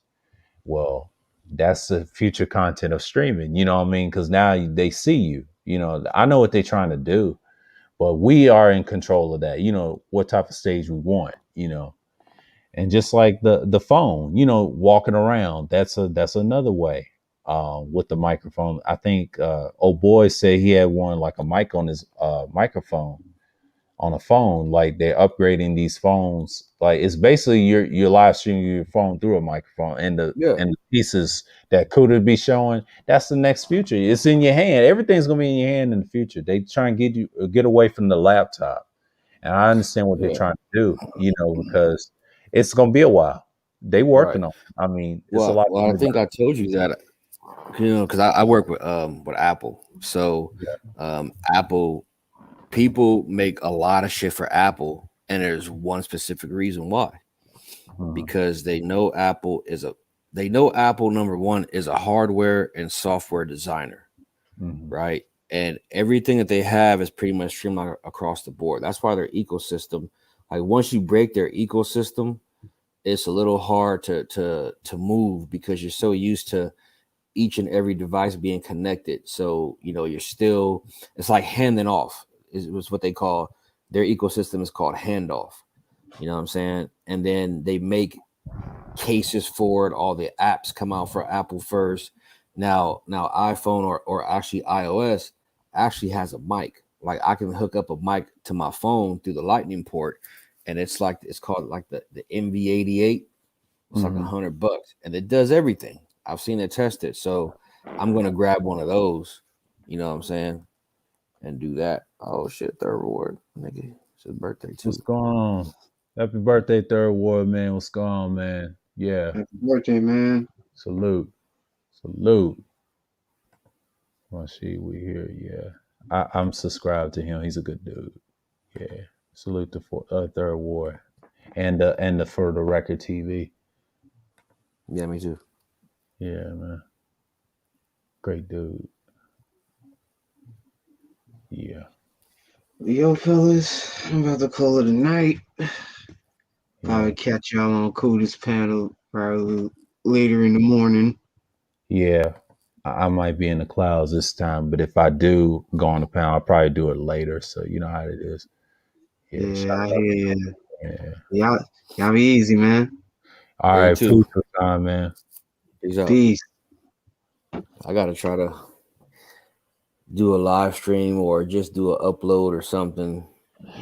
Well, that's the future content of streaming. You know what I mean? Because now they see you. I know what they're trying to do, but we are in control of that. What type of stage we want. And just like the phone, walking around, that's another way. With the microphone, I think old boy said he had one like a mic on his microphone on a phone. Like they're upgrading these phones. Like it's basically you're live streaming your phone through a microphone, and the
Yeah.
and the pieces that could be showing. That's the next future. It's in your hand. Everything's gonna be in your hand in the future. They try and get away from the laptop, and I understand what they're
Yeah.
trying to do. Because it's gonna be a while. They
Right.
working on it. I mean, it's a
Well,
lot
well,
to
I
be
think I told you that, because I work with Apple. So
done.
Apple people make a lot of shit for Apple, and there's one specific reason why.
Mhm,
Because they know Apple, number one, is a hardware and software designer,
mhm,
right? And everything that they have is pretty much streamlined across the board. That's why their ecosystem, like once you break their ecosystem, it's a little hard to move because you're so used to each and every device being connected. So you're still, it's like handing off is was what they call their ecosystem is called handoff. You know what I'm saying? And then they make cases for it. All the apps come out for Apple first. Now iPhone or actually iOS actually has a mic. Like I can hook up a mic to my phone through the lightning port, and it's called like the MV88. It's like
mhm.
$100, and it does everything. I've seen it tested, so I'm gonna grab one of those. You know what I'm saying? and do that. Oh shit, third reward, nigga. It's his birthday
What's
too.
going on? Happy birthday, third ward, man. What's going on, man? Yeah.
Happy birthday, man.
Salute. Salute. Well, see, we here. Yeah. I'm subscribed to him. He's a good dude. Yeah. Salute the third ward. And the For the Record TV.
Yeah, me too.
Yeah, man. Great dude. Yeah.
Yo, fellas, I'm about to call it a night.
Yeah.
Probably catch y'all on Coolest panel probably later in the morning.
Yeah. I might be in the clouds this time, but if I do go on the panel, I'll probably do it later. So you know how it is. Yeah. Shout
Yeah, I
out.
hear you.
Yeah.
Y'all be easy, man.
All
Yeah, you
right.
too.
Peace for time, man.
Peace out.
Peace.
I gotta try to do a live stream or just do an upload or something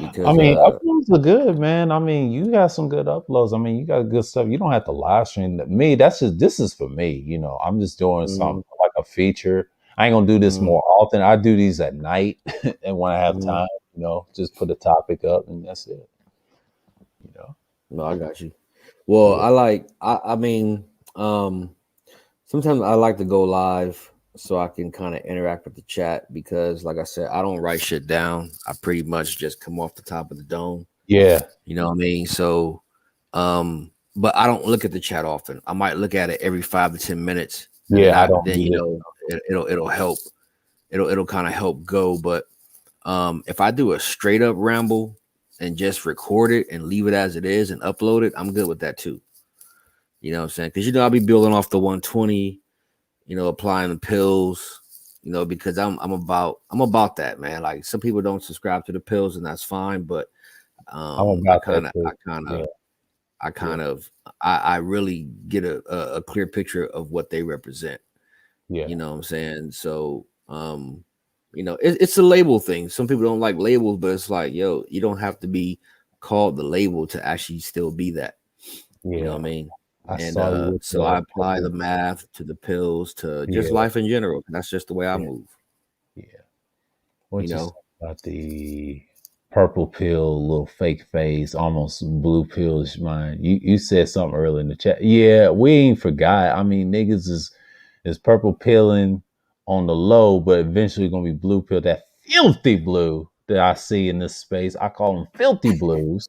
because
I mean, uploads are good, man. I mean, you got some good uploads. I mean, you got good stuff. You don't have to live stream. Me, this is for me. You know, I'm just doing something like a feature. I ain't gonna do this more often. I do these at night and when I have time. You know, just put a topic up and that's it. You know.
No, I got you. Well,
Yeah.
I mean, sometimes I like to go live so I can kind of interact with the chat because, like I said, I don't write shit down. I pretty much just come off the top of the dome.
Yeah.
You know what I mean? So, but I don't look at the chat often. I might look at it every 5 to 10 minutes, and
Yeah, I don't
then
do
you
this.
know it'll help. It'll kind of help go. But if I do a straight up ramble and just record it and leave it as it is and upload it, I'm good with that too. You know what I'm saying? Because I'll be building off the 120, applying the pills, because I'm about that, man. Like some people don't subscribe to the pills and that's fine, but
I'm about that too.
I really get a clear picture of what they represent.
Yeah.
You know what I'm saying? So it's a label thing. Some people don't like labels, but it's like, yo, you don't have to be called the label to actually still be that.
Yeah.
You know what I mean?
I
And
saw you with
so I apply the math to the pills to just life in general. That's just the way I move.
Yeah. What you said about the purple pill, little fake face, almost blue pillish mind. You said something earlier in the chat. Yeah, we ain't forgot. I mean, niggas is purple pilling on the low, but eventually gonna be blue pill. That filthy blue that I see in this space. I call them filthy blues.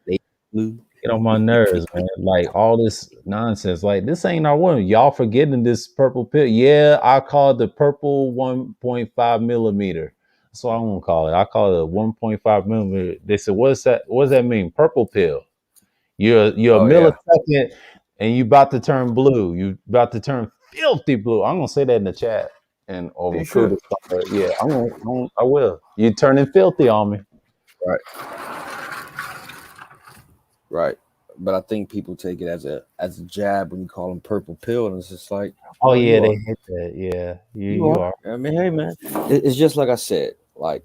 They blue.
Get on my nerves, man. Like all this nonsense. Like this ain't our one. Y'all forgetting this purple pill. Yeah, I call it the purple 1.5 millimeter. That's what I'm gonna call it. I call it a 1.5 millimeter. They said, "What's that? What does that mean? Purple pill. You're a
Oh yeah.
millisecond, and you about to turn blue. You about to turn filthy blue." I'm gonna say that in the chat and over
You should.
Yeah, I will. You turning filthy on me.
Right. Right. But I think people take it as a jab when you call them purple pill, and it's just like,
Oh yeah, they
are.
hit that. Yeah,
You are. I mean, hey man, it's just like I said. Like,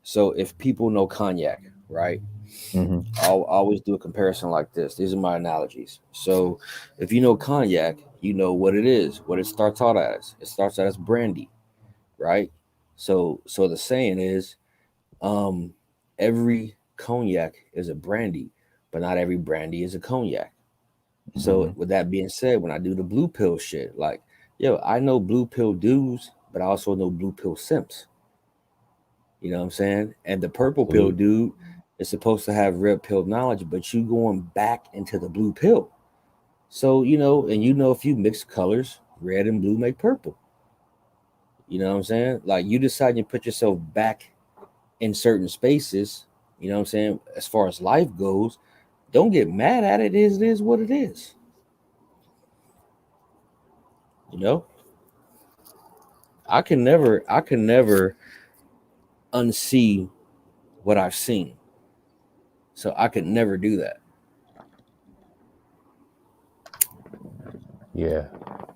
so if people know cognac, right?
Mm-hmm.
I'll always do a comparison like this. These are my analogies. So if you know cognac, you know what it is, what it starts out as. It starts out as brandy, right? So the saying is, every cognac is a brandy, but not every brandy is a cognac. So with that being said, when I do the blue pill shit, like, yo, I know blue pill dudes, but I also know blue pill simps. You know what I'm saying? And the purple pill dude is supposed to have red pill knowledge, but you going back into the blue pill. So, if you mix colors, red and blue make purple. You know what I'm saying? Like you decide to put yourself back in certain spaces, you know what I'm saying? As far as life goes, don't get mad at it. It is what it is. You know? I can never unsee what I've seen. So I could never do that.
Yeah.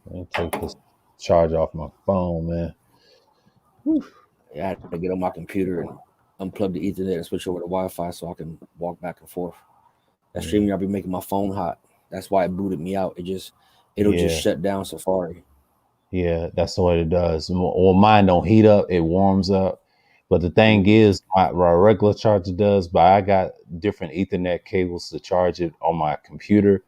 Let me take this charge off my phone, man.
Whew. I had to get on my computer and unplug the Ethernet and switch over to Wi-Fi so I can walk back and forth. That streaming, I'll be making my phone hot. That's why it booted me out. It'll just shut down Safari.
Yeah, that's what it does. Well, mine don't heat up; it warms up. But the thing
Mm.
is, my regular charger does, but I got different Ethernet cables to charge it on my computer.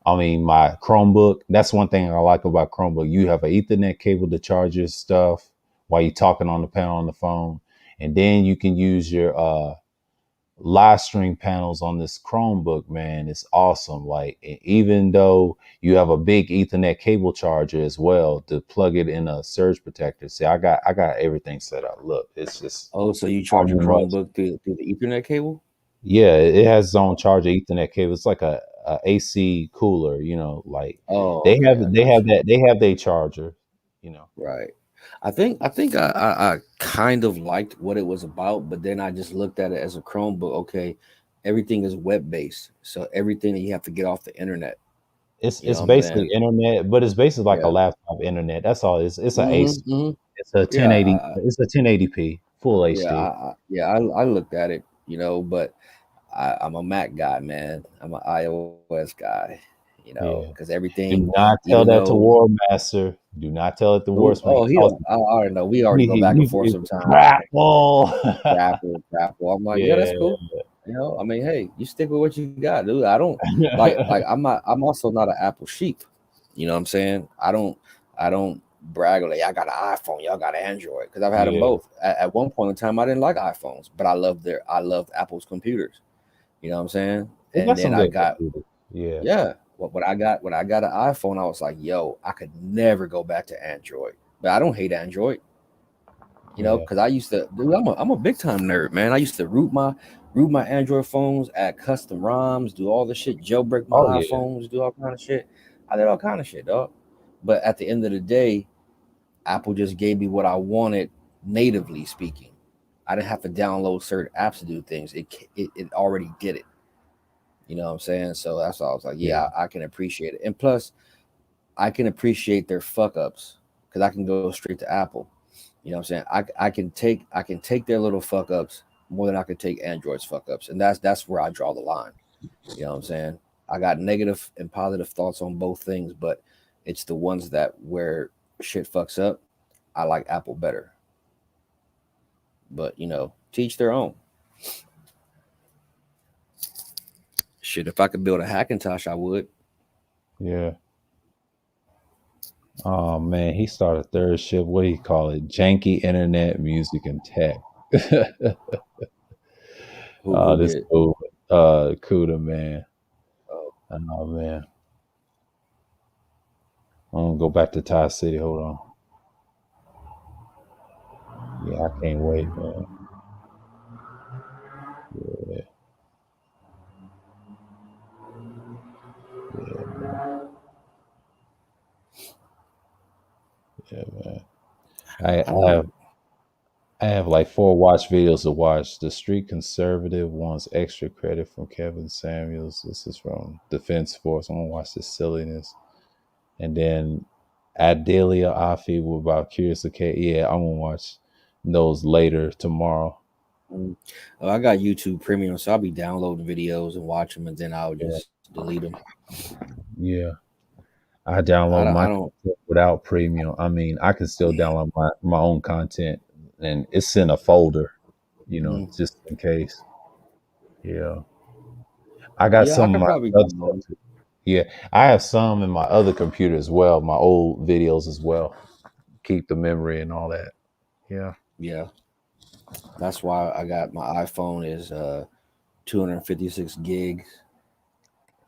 I mean, my Chromebook. That's one thing I like about Chromebook. You have an Ethernet cable to charge your stuff while you're talking on the panel on the phone, and then you can use your live stream panels on this Chromebook. Man, it's awesome. Like even though you have a big Ethernet cable charger as well to plug it in a surge protector. See, I got everything set up. Look, it's just
Oh, so you charge your
almost much.
Chromebook through the Ethernet cable?
Yeah, it has its own charger Ethernet cable. It's like a AC cooler, like
Oh,
they
okay,
have
I
they
got
have
you.
that they have their charger, you know.
Right. I think I kind of liked what it was about, but then I just looked at it as a Chromebook. Okay, everything is web based, so everything that you have to get off the internet.
It's
You
it's
know what I'm
basically
saying?
internet, but it's basically like a
Yeah.
laptop internet. That's all. It's a
Hmm.
AC.
Hmm.
It's a
Yeah.
1080. It's a 1080p full HD.
I looked at it, but I'm a Mac guy, man. I'm an iOS guy,
Yeah.
because everything,
Do not tell
even
that to
though,
War Master. Do not tell it to
oh,
War. He
he
calls
don't. I already know. We already go back and forth
he
sometimes.
grapple.
Grapple. I'm like, yeah, that's
Yeah.
cool. I mean, hey, you stick with what you got, dude. I don't like. I'm not. I'm also not an Apple sheep. You know what I'm saying? I don't brag like I got an iPhone, y'all got an Android because I've had them
Yeah.
both. At one point in time, I didn't like iPhones, but I loved Apple's computers. You know what I'm saying?
They
And
got
then
some
I
good
got
computers. Yeah.
yeah. When I got an iPhone, I was like, yo, I could never go back to Android. But I don't hate Android,
Yeah.
because I used to, dude. I'm a big time nerd, man. I used to root my Android phones, add custom ROMs, do all the shit, jailbreak my
Oh yeah.
iPhones, do all kind of shit. I did all kind of shit, dog. But at the end of the day, Apple just gave me what I wanted natively speaking. I didn't have to download certain apps to do things. It already did it. You know what I'm saying? So that's why I was like,
Yeah.
yeah, I can appreciate it. And plus, I can appreciate their fuck ups because I can go straight to Apple. You know what I'm saying? I can take their little fuck ups more than I can take Android's fuck ups, and that's where I draw the line. You know what I'm saying? I got negative and positive thoughts on both things, but it's the ones that where shit fucks up. I like Apple better, but teach their own. Shit, if I could build a Hackintosh, I would.
Yeah. Oh man, he started third shift. What do you call it? Janky internet, music, and tech.
Who
This
did?
cool. Cuda, man.
Oh,
Oh man. I'm gonna go back to Thai City. Hold on. Yeah, I can't wait, man. Yeah, yeah, man. Yeah, man. I,
I
I have
don't.
I have like 4 watch videos to watch. The Street Conservative wants extra credit from Kevin Samuels. This is from Defense Force. I'm gonna watch this silliness. And then Adelia Afi about Curious Cat. Yeah, I'm gonna watch those later tomorrow.
Mm. Oh, I got YouTube Premium, so I'll be downloading videos and watch them, and then I'll
Yeah.
just delete them.
Yeah. I
I
download
don't.
my
I don't.
content without premium. I mean, I can still download my own content and it's in a folder,
Mhm.
just in case. Yeah. I got
Yeah, I
some of
could
my
probably
other
download
stuff
it.
too. Yeah. I have some in my other computer as well, my old videos as well. Keep the memory and all that. Yeah.
Yeah, that's why I got my iPhone is 256 gigs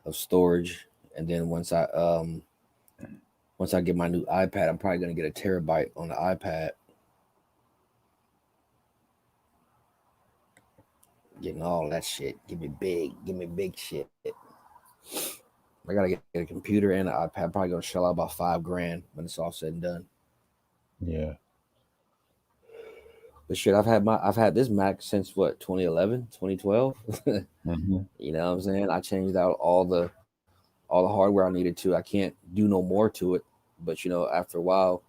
of storage, and then once I get my new iPad, I'm probably gonna get a terabyte on the iPad, getting all that shit. Give me big shit. I gotta get a computer and an iPad. Probably gonna shell out about 5 grand when it's all said and done.
Yeah.
But shit, I've had this Mac since what, 2011, 2012.
Hmm.
You know what I'm saying? I changed out all the hardware I needed to. I can't do no more to it. But after a while,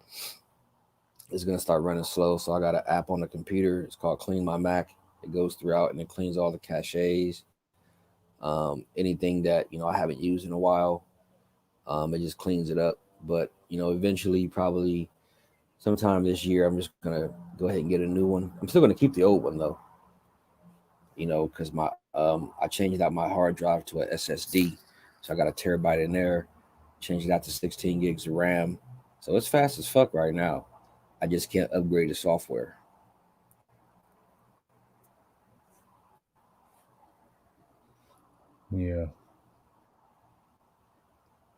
it's gonna start running slow. So I got an app on the computer. It's called Clean My Mac. It goes throughout and it cleans all the caches. Anything that I haven't used in a while, it just cleans it up. But eventually, probably sometime this year, I'm just gonna go ahead and get a new one. I'm still gonna keep the old one though, because I changed out my hard drive to a SSD, so I got a terabyte in there. Changed it out to 16 gigs of RAM, so it's fast as fuck right now. I just can't upgrade the software.
Yeah.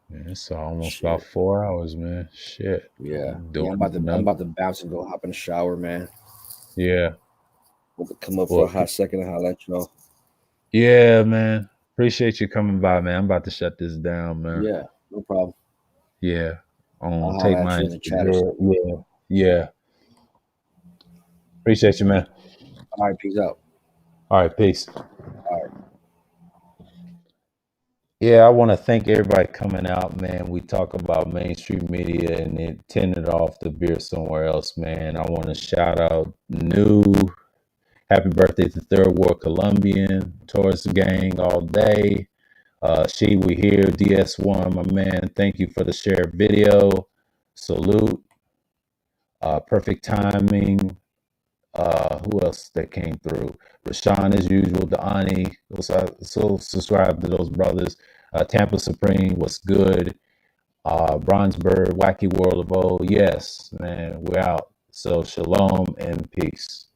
Man, it's almost about
Shit.
4 hours, man. Shit.
Yeah.
I'm
Yeah.
doing
I'm
another.
about to bounce and go hop in the shower, man.
Yeah.
About to come up for a
Well,
hot second and I'll let y'all.
yeah, man. Appreciate you coming by, man. I'm about to shut this down, man.
Yeah. No problem.
Yeah.
I'll
Take
holler at
my
you in the chat or
Instagram.
something.
Yeah. Yeah. Appreciate you, man.
All right. Peace out.
All right. Peace.
All right.
Yeah, I want to thank everybody coming out, man. We talk about mainstream media and it tended off the beer somewhere else, man. I want to shout out New. Happy birthday to Third World Colombian, Taurus Gang all day. We here, DS1, my man. Thank you for the shared video. Salute. Perfect timing. Who else that came through? Rashawn, as usual. Deani. So subscribe to those brothers. Tampa Supreme, what's good? Bronzeberg, Wacky World of O. Yes, man, we're out. So shalom and peace.